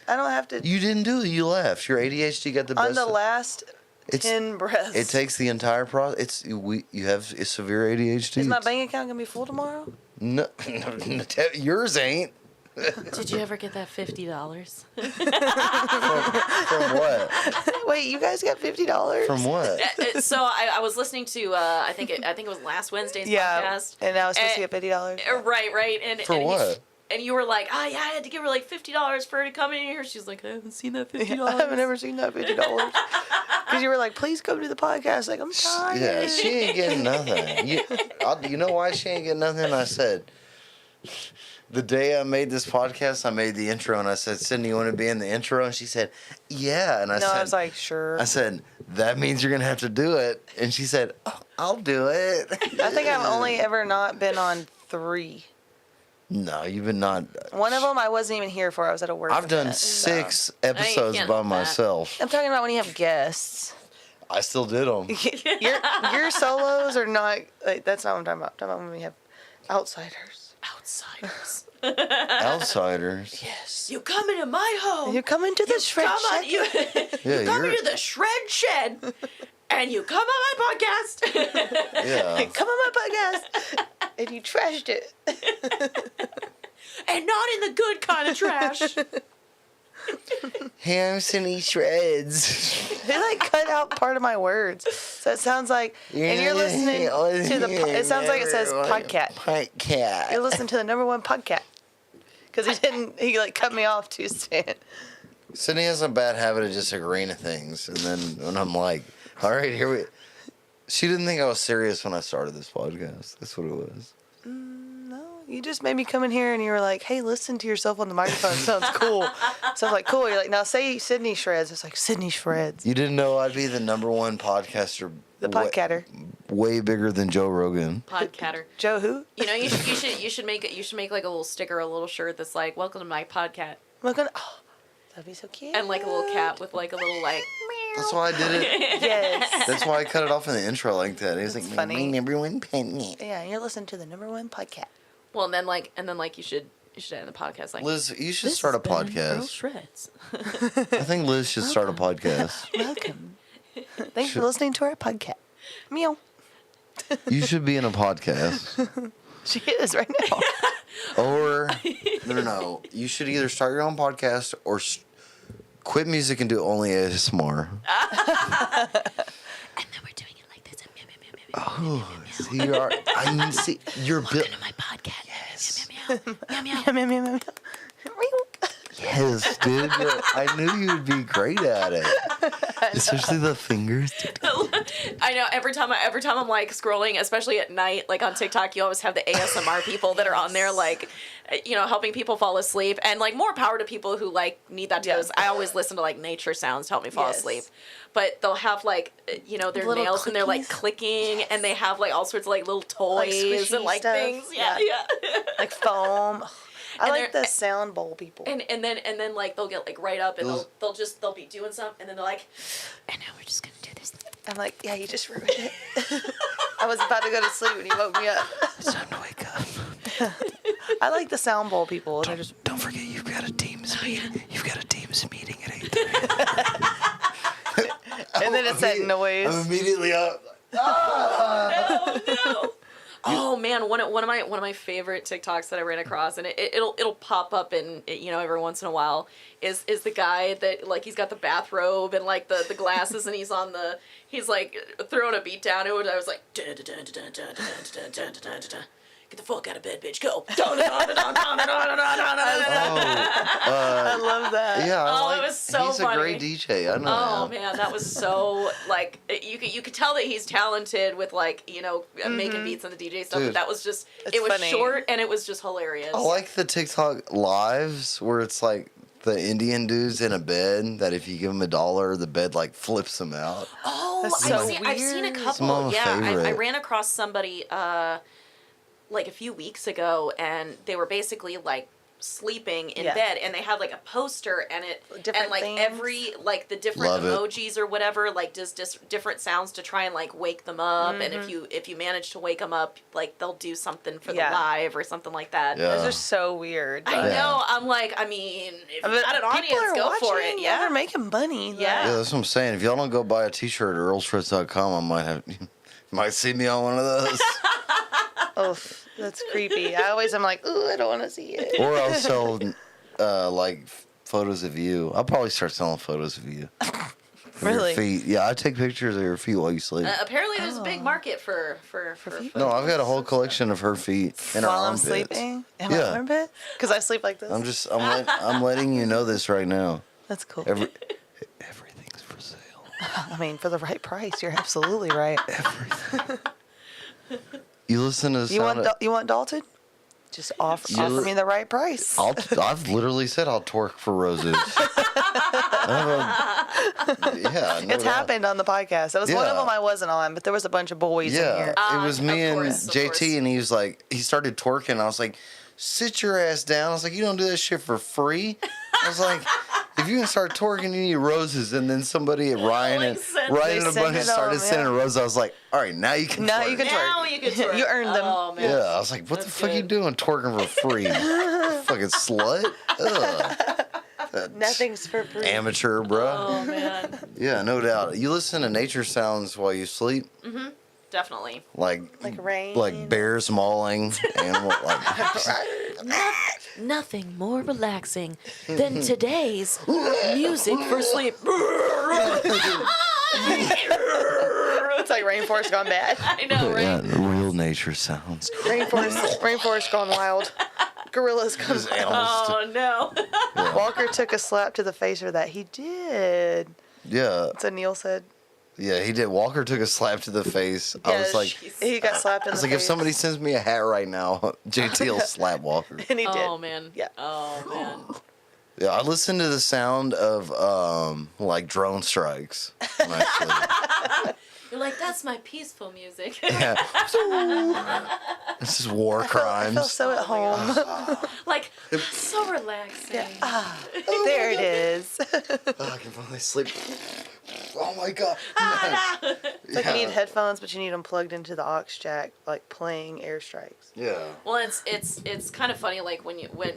I don't have to. You didn't do it. You left. Your ADHD got the best. On the last It's- 10 breaths. It takes the entire process. You have severe ADHD. Is my bank account gonna be full tomorrow? No, yours ain't. Did you ever get that $50? From what? Wait, you guys got $50? From what? So I was listening to I think it was last Wednesday's Yeah, podcast. and now it's supposed to get $50. Right, and For and what? And you were like, oh yeah, I had to give her like $50 for her to come in here. She's like, I haven't seen that $50. I have never seen that $50. Because you were like, please come to the podcast. Like, I'm tired. Yeah, she ain't getting nothing. You know why she ain't getting nothing? I said, the day I made this podcast, I made the intro, and I said, Sydney, you want to be in the intro? And she said, yeah. And I No, said, I was like, sure. I said, that means you're going to have to do it. And she said, oh, I'll do it. I think I've only ever not been on 3. No, you've been not. One of them I wasn't even here for. I was at a work I've done event, 6 so. episodes can't by help that. myself. I'm talking about when you have guests. I still did them. Your solos are not, like, that's not what I'm talking about. I'm talking about when we have outsiders. Outsiders. Outsiders. Yes. You come into my home. You come into the shred come on, shed. you, Yeah, you come you're- into the shred shed, and you come on my podcast. Yeah. Come on my podcast. And you trashed it. And not in the good kind of trash. Hey, I'm Cindy Shreds. They like cut out part of my words. So it sounds like, and you're listening to the, it sounds like it says podcast. Podcast. You're listening to the #1 podcast. Because he like cut me off too soon. Sydney has a bad habit of just agreeing to things, and then when I'm like, all right, here we. She didn't think I was serious when I started this podcast. That's what it was. No, you just made me come in here and you were like, hey, listen to yourself on the microphone. It sounds cool. So I was like, cool. You're like, now say Sydney Shreds. It's like, Sydney Shreds. You didn't know I'd be the #1 podcaster. The podcatter. Way bigger than Joe Rogan. Podcatter. Joe who? You know, you should make like a little sticker, a little shirt that's like, "Welcome to my podcast," I'm gonna, oh, that'd be so cute. and like a little cat with like a little like. That's why I did it. Yes. That's why I cut it off in the intro like that. He was That's like, funny. my #1 penny. Yeah, and you're listening to the #1 podcast. Well, and then like you should end the podcast like. Liz, you should "This start a has been Girl podcast. Shreds. I think Liz should start a podcast. Welcome. Thanks for listening to our podcast. Meow. You should be in a podcast. She is right now. Or, no. You should either start your own podcast or quit music and do only ASMR. And then we're doing it like this. Oh, see, you are. I see. You're built. To my podcast. Yes. Meow, meow. Meow, meow, meow, meow. Yes, dude. I knew you'd be great at it. Especially the fingers. I know every time I'm like scrolling, especially at night, like on TikTok, you always have the ASMR people that are on there, like, you know, helping people fall asleep, and like more power to people who like need that Yeah. because I always listen to like nature sounds to help me fall Yes. asleep. But they'll have like, you know, their Little nails and they're like clickies. clicking, and they have like all sorts of like little toys squishy and like stuff. things. Yeah, Yeah. yeah. Like foam. I And like they're- the sound bowl people. And then like they'll get like right up and they'll be doing something, and then they're like, and now we're just gonna do this. I'm like, yeah, you just ruined it. I was about to go to sleep when you woke me up. It's time to wake up. I like the sound bowl people. They're just Don't forget, you've got a Teams meeting. You've got a Teams meeting at 8:30. and then it's that noise. I'm immediately up. Oh no. Oh man, one of my favorite TikToks that I ran across, and it'll pop up in, you know, every once in a while, is the guy that like he's got the bathrobe and like the glasses, and he's like throwing a beat down. I was like, get the fuck out of bed, bitch, go. I love that. Yeah, Oh, I it like, was so he's funny. a great DJ. I know. Oh him. man, that was so like you could tell that he's talented with like, you know, making beats and the DJ stuff. Dude. But that was just It's it was funny. short and it was just hilarious. I like the TikTok lives where it's like the Indian dude's in a bed that if you give him $1, the bed like flips him out. Oh, That's I've so seen a weird. couple. Some of my Yeah, I favorite. ran across somebody like a few weeks ago, and they were basically like sleeping in Yeah. bed, and they had like a poster, and Different and like things. every like the different Love it. emojis or whatever like does different sounds to try and like wake them up, and if you manage to wake them up, like they'll do something for Yeah. the live or something like that. Yeah. Those are so weird. I but- know. I'm like, I mean, if you got an People audience, are go for watching, it. Yeah. They're making money. Yeah. Yeah, that's what I'm saying. If y'all don't go buy a T-shirt at earlshirts.com, I might have. You might see me on one of those. Oh, that's creepy. I always am like, ooh, I don't want to see it. Or I'll sell like photos of you. I'll probably start selling photos of you. Of Really? Your feet. Yeah, I take pictures of your feet while you sleep. Apparently, there's a big market for feet? No, I've got a whole collection of her feet in her While I'm armpits. sleeping? In Yeah. my armpit? Because I sleep like this. I'm letting you know this right now. That's cool. Everything's for sale. I mean, for the right price, you're absolutely right. You listen to the You sound want of- you want Dalton? Just offer You- me the right price. I've literally said I'll twerk for roses. Yeah, no It's doubt. happened on the podcast. That was one of Yeah. them I wasn't on, but there was a bunch of boys in Yeah, here. it was me of and course, of JT, course. and he was like, he started twerking. I was like, sit your ass down. I was like, you don't do that shit for free. I was like, if you can start twerking, you need roses. And then somebody at Ryan Like, and send- Ryan They and a send bunch it started on, sending yeah. roses. I was like, all right, now you can. Now twerk. you can Now twerk. you can twerk. You earned them. Oh man. Yeah, I was like, what the That's fuck you good. doing twerking for free? Fucking slut. Ugh. Nothing's for free. Amateur, bro. Oh man. Yeah, no doubt. You listen to nature sounds while you sleep, Definitely. like rain. like bears mauling, animal like. Nothing more relaxing than today's music for sleep. It's like rainforest gone bad. I know, right? Yeah, real nature sounds. Rainforest gone wild. Gorillas gone Just wild. animals. Oh no. Walker took a slap to the face for that. He did. Yeah, That's what Neil said. yeah, he did. Walker took a slap to the face. I was Yeah, like, he got slapped in I was the like, face. if somebody sends me a hat right now, JT will slap Walker. And he did. Oh man. Yeah. Oh man. Yeah, I listen to the sound of like drone strikes when I sleep. You're like, that's my peaceful music. Yeah. This is war I felt crimes. so at home. Like, so relaxing. There it is. Oh, I can finally sleep. Oh my god. It's like you need headphones, but you need them plugged into the aux jack, like playing airstrikes. Yeah. Well, it's kind of funny, like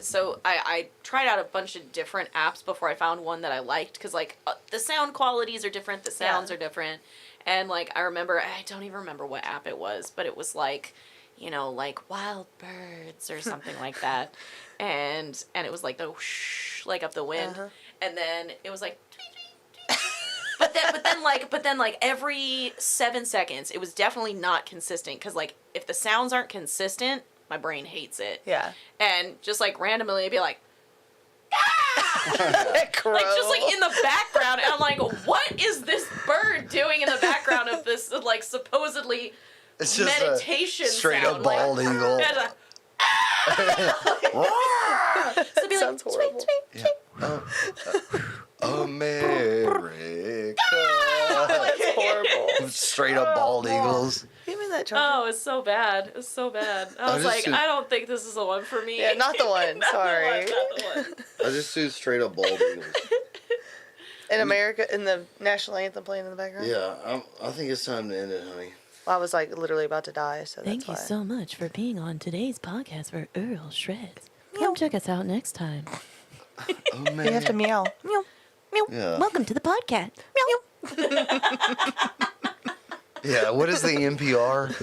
so I tried out a bunch of different apps before I found one that I liked, because like the sound qualities are different, the sounds Yeah. are different, And like I remember, I don't even remember what app it was, but it was like, like wild birds or something like that, and it was like the whoosh, like up the wind, and then it was like. But then like every 7 seconds, it was definitely not consistent because like if the sounds aren't consistent, my brain hates it. Yeah. And just like randomly, it'd be like, Crow. like just like in the background, and I'm like, what is this bird doing in the background of this like supposedly It's just meditation a straight sound? up bald like, eagle. it's a- so it'd be Sounds like, horrible. sweet, sweet. America. It's horrible. Straight up bald eagles. Give me that charger. Oh, it's so bad. It's so bad. I was just like, do- I don't think this is the one for me. Yeah, not the one. Not the Sorry. one, not the one. I just do straight up bald eagles. In America, in the national anthem playing in the background. Yeah, I think it's time to end it, honey. Well, I was like literally about to die, so Thank that's you why. so much for being on today's podcast for Earl Shreds. Come check us out next time. Oh man. You have to meow. Meow. Meow. Yeah. Welcome to the podcast. Yeah, what is the NPR?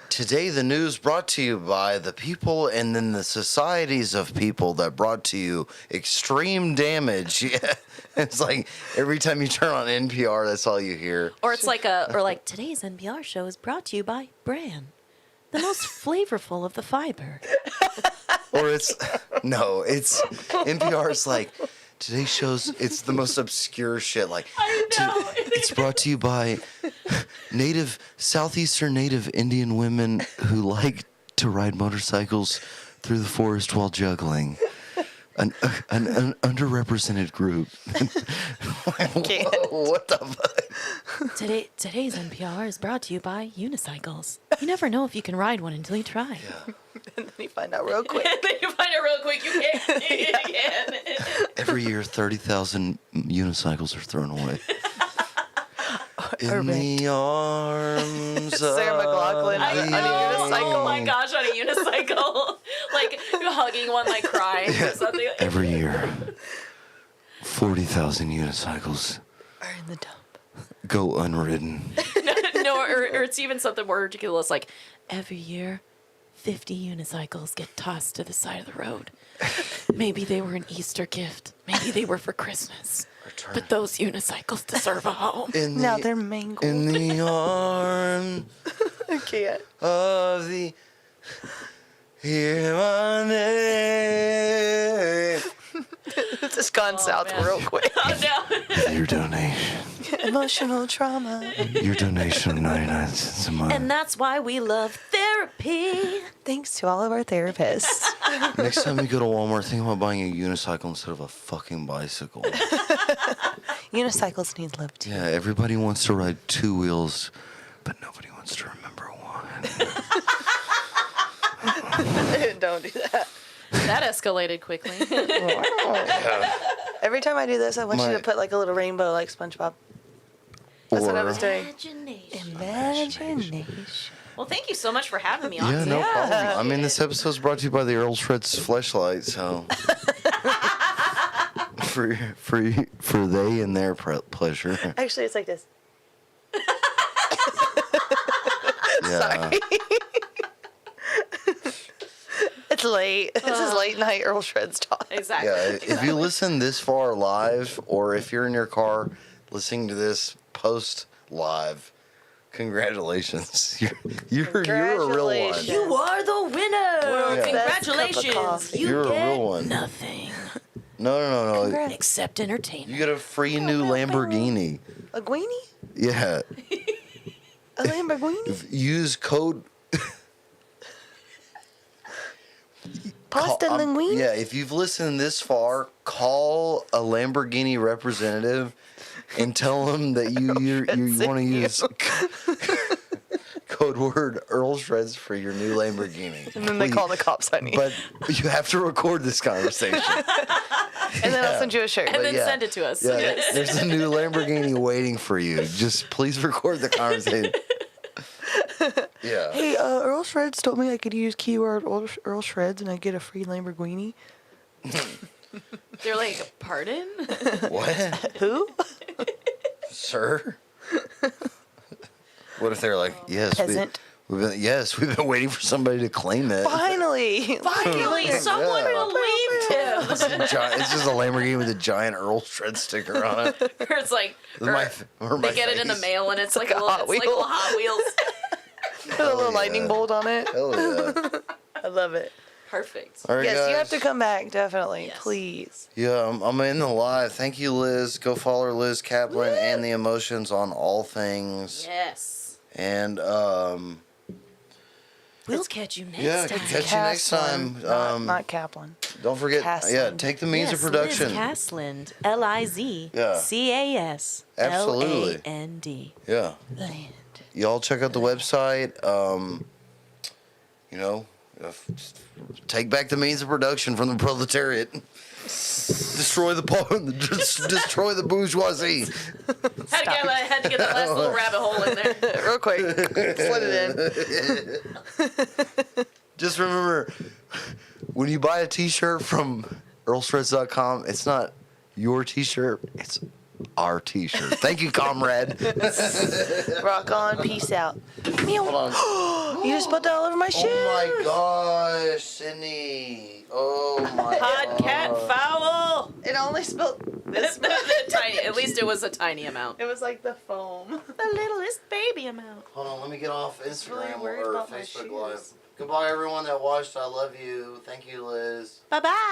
Today the news brought to you by the people and then the societies of people that brought to you extreme damage. Yeah. It's like every time you turn on NPR, that's all you hear. Or it's like today's NPR show is brought to you by Bran, the most flavorful of the fiber. Or it's NPR's like today's show's it's the most obscure shit. Like I know. it's brought to you by southeastern native Indian women who like to ride motorcycles through the forest while juggling. An underrepresented group. Can't. Whoa, what the fuck? Today's NPR is brought to you by unicycles. You never know if you can ride one until you try. Yeah. And then you find out real quick. And then you find it real quick. You can't do it again. Every year, 30,000 unicycles are thrown away. In the arms Sarah of McLachlan I on a know. unicycle. Oh my gosh, on a unicycle. Like hugging one, like crying or something. Every year, 40,000 unicycles Are in the dump. go unridden. No, or it's even something more ridiculous. Like every year, 50 unicycles get tossed to the side of the road. Maybe they were an Easter gift. Maybe they were for Christmas. But those unicycles deserve a home. Now they're mangled. In the arms I can't. of the hear my name. It's just gone south man. real quick. Oh no. Your donation. Emotional trauma. Your donation of 99 cents a month. And that's why we love therapy. Thanks to all of our therapists. Next time you go to Walmart, think about buying a unicycle instead of a fucking bicycle. Unicycles need love too. Yeah, everybody wants to ride two wheels, but nobody wants to remember one. Don't do that. That escalated quickly. Every time I do this, I want you My- to put like a little rainbow like SpongeBob. That's what I was doing. Imagination. Imagination. Well, thank you so much for having me on Yeah, today. no problem. I mean, this episode's brought to you by the Earl Shreds fleshlight, so for they and their pleasure. Actually, it's like this. Yeah. It's late. This is late night Earl Shreds talk. Exactly. Yeah, if you listen this far live, or if you're in your car listening to this post live, congratulations. You're a real one. Congratulations. You are the winner. World's best cup of Congratulations. coffee. You You're a get real one. nothing No. Congrats. except entertainment. You get a free new Lamborghini. A Guini? Yeah. A Lamborghini? Use code. Pasta linguine? Yeah, if you've listened this far, call a Lamborghini representative and tell them that you want to use code word Earl Shreds for your new Lamborghini. And then they call the cops on you. But you have to record this conversation. And then I'll send you a shirt. and then yeah. send it to us. Yeah, there's a new Lamborghini waiting for you. Just please record the conversation. Yeah. Hey, Earl Shreds told me I could use keyword Earl Shreds and I'd get a free Lamborghini. They're like, pardon? What? Who? Sir? What if they're like, yes, Peasant. we've been waiting for somebody to claim it. Finally. Finally, someone believed him. It's just a Lamborghini with a giant Earl Shred sticker on it. Or it's like, Or my they get it in the face. mail and it's like, like a Hot it's like little Wheel. Hot Wheels. Put a little yeah. lightning bolt on it. Hell yeah. I love it. Perfect. All right, Yes, guys. you have to come back, definitely. Yes. Please. Yeah, I'm in the live. Thank you, Liz. Go follow Liz Kaplan and the Emotions on all things. Yes. And We'll catch you next yeah, time. catch you next time. Not Kaplan. Don't forget, yeah, Casland. take the means of Yes, production. Liz Casland. Lizcasland. Absolutely. Yeah, Land. y'all check out the website. You know, take back the means of production from the proletariat. Destroy the destroy the bourgeoisie. Had to get that last little rabbit hole in there. Real quick. Slid it in. Just remember, when you buy a T-shirt from EarlShreds.com, it's not your T-shirt; it's our T-shirt. Thank you, comrade. Rock on. Peace out. Hold on. You just put that all over my shoes. Oh my gosh, Sydney. Oh my Podcat foul. It only spilled this much. Tiny. At least it was a tiny amount. It was like the foam. The littlest baby amount. Hold on, let me get off Instagram really worried or about my Facebook shoes. Live. Goodbye, everyone that watched. I love you. Thank you, Liz. Bye bye.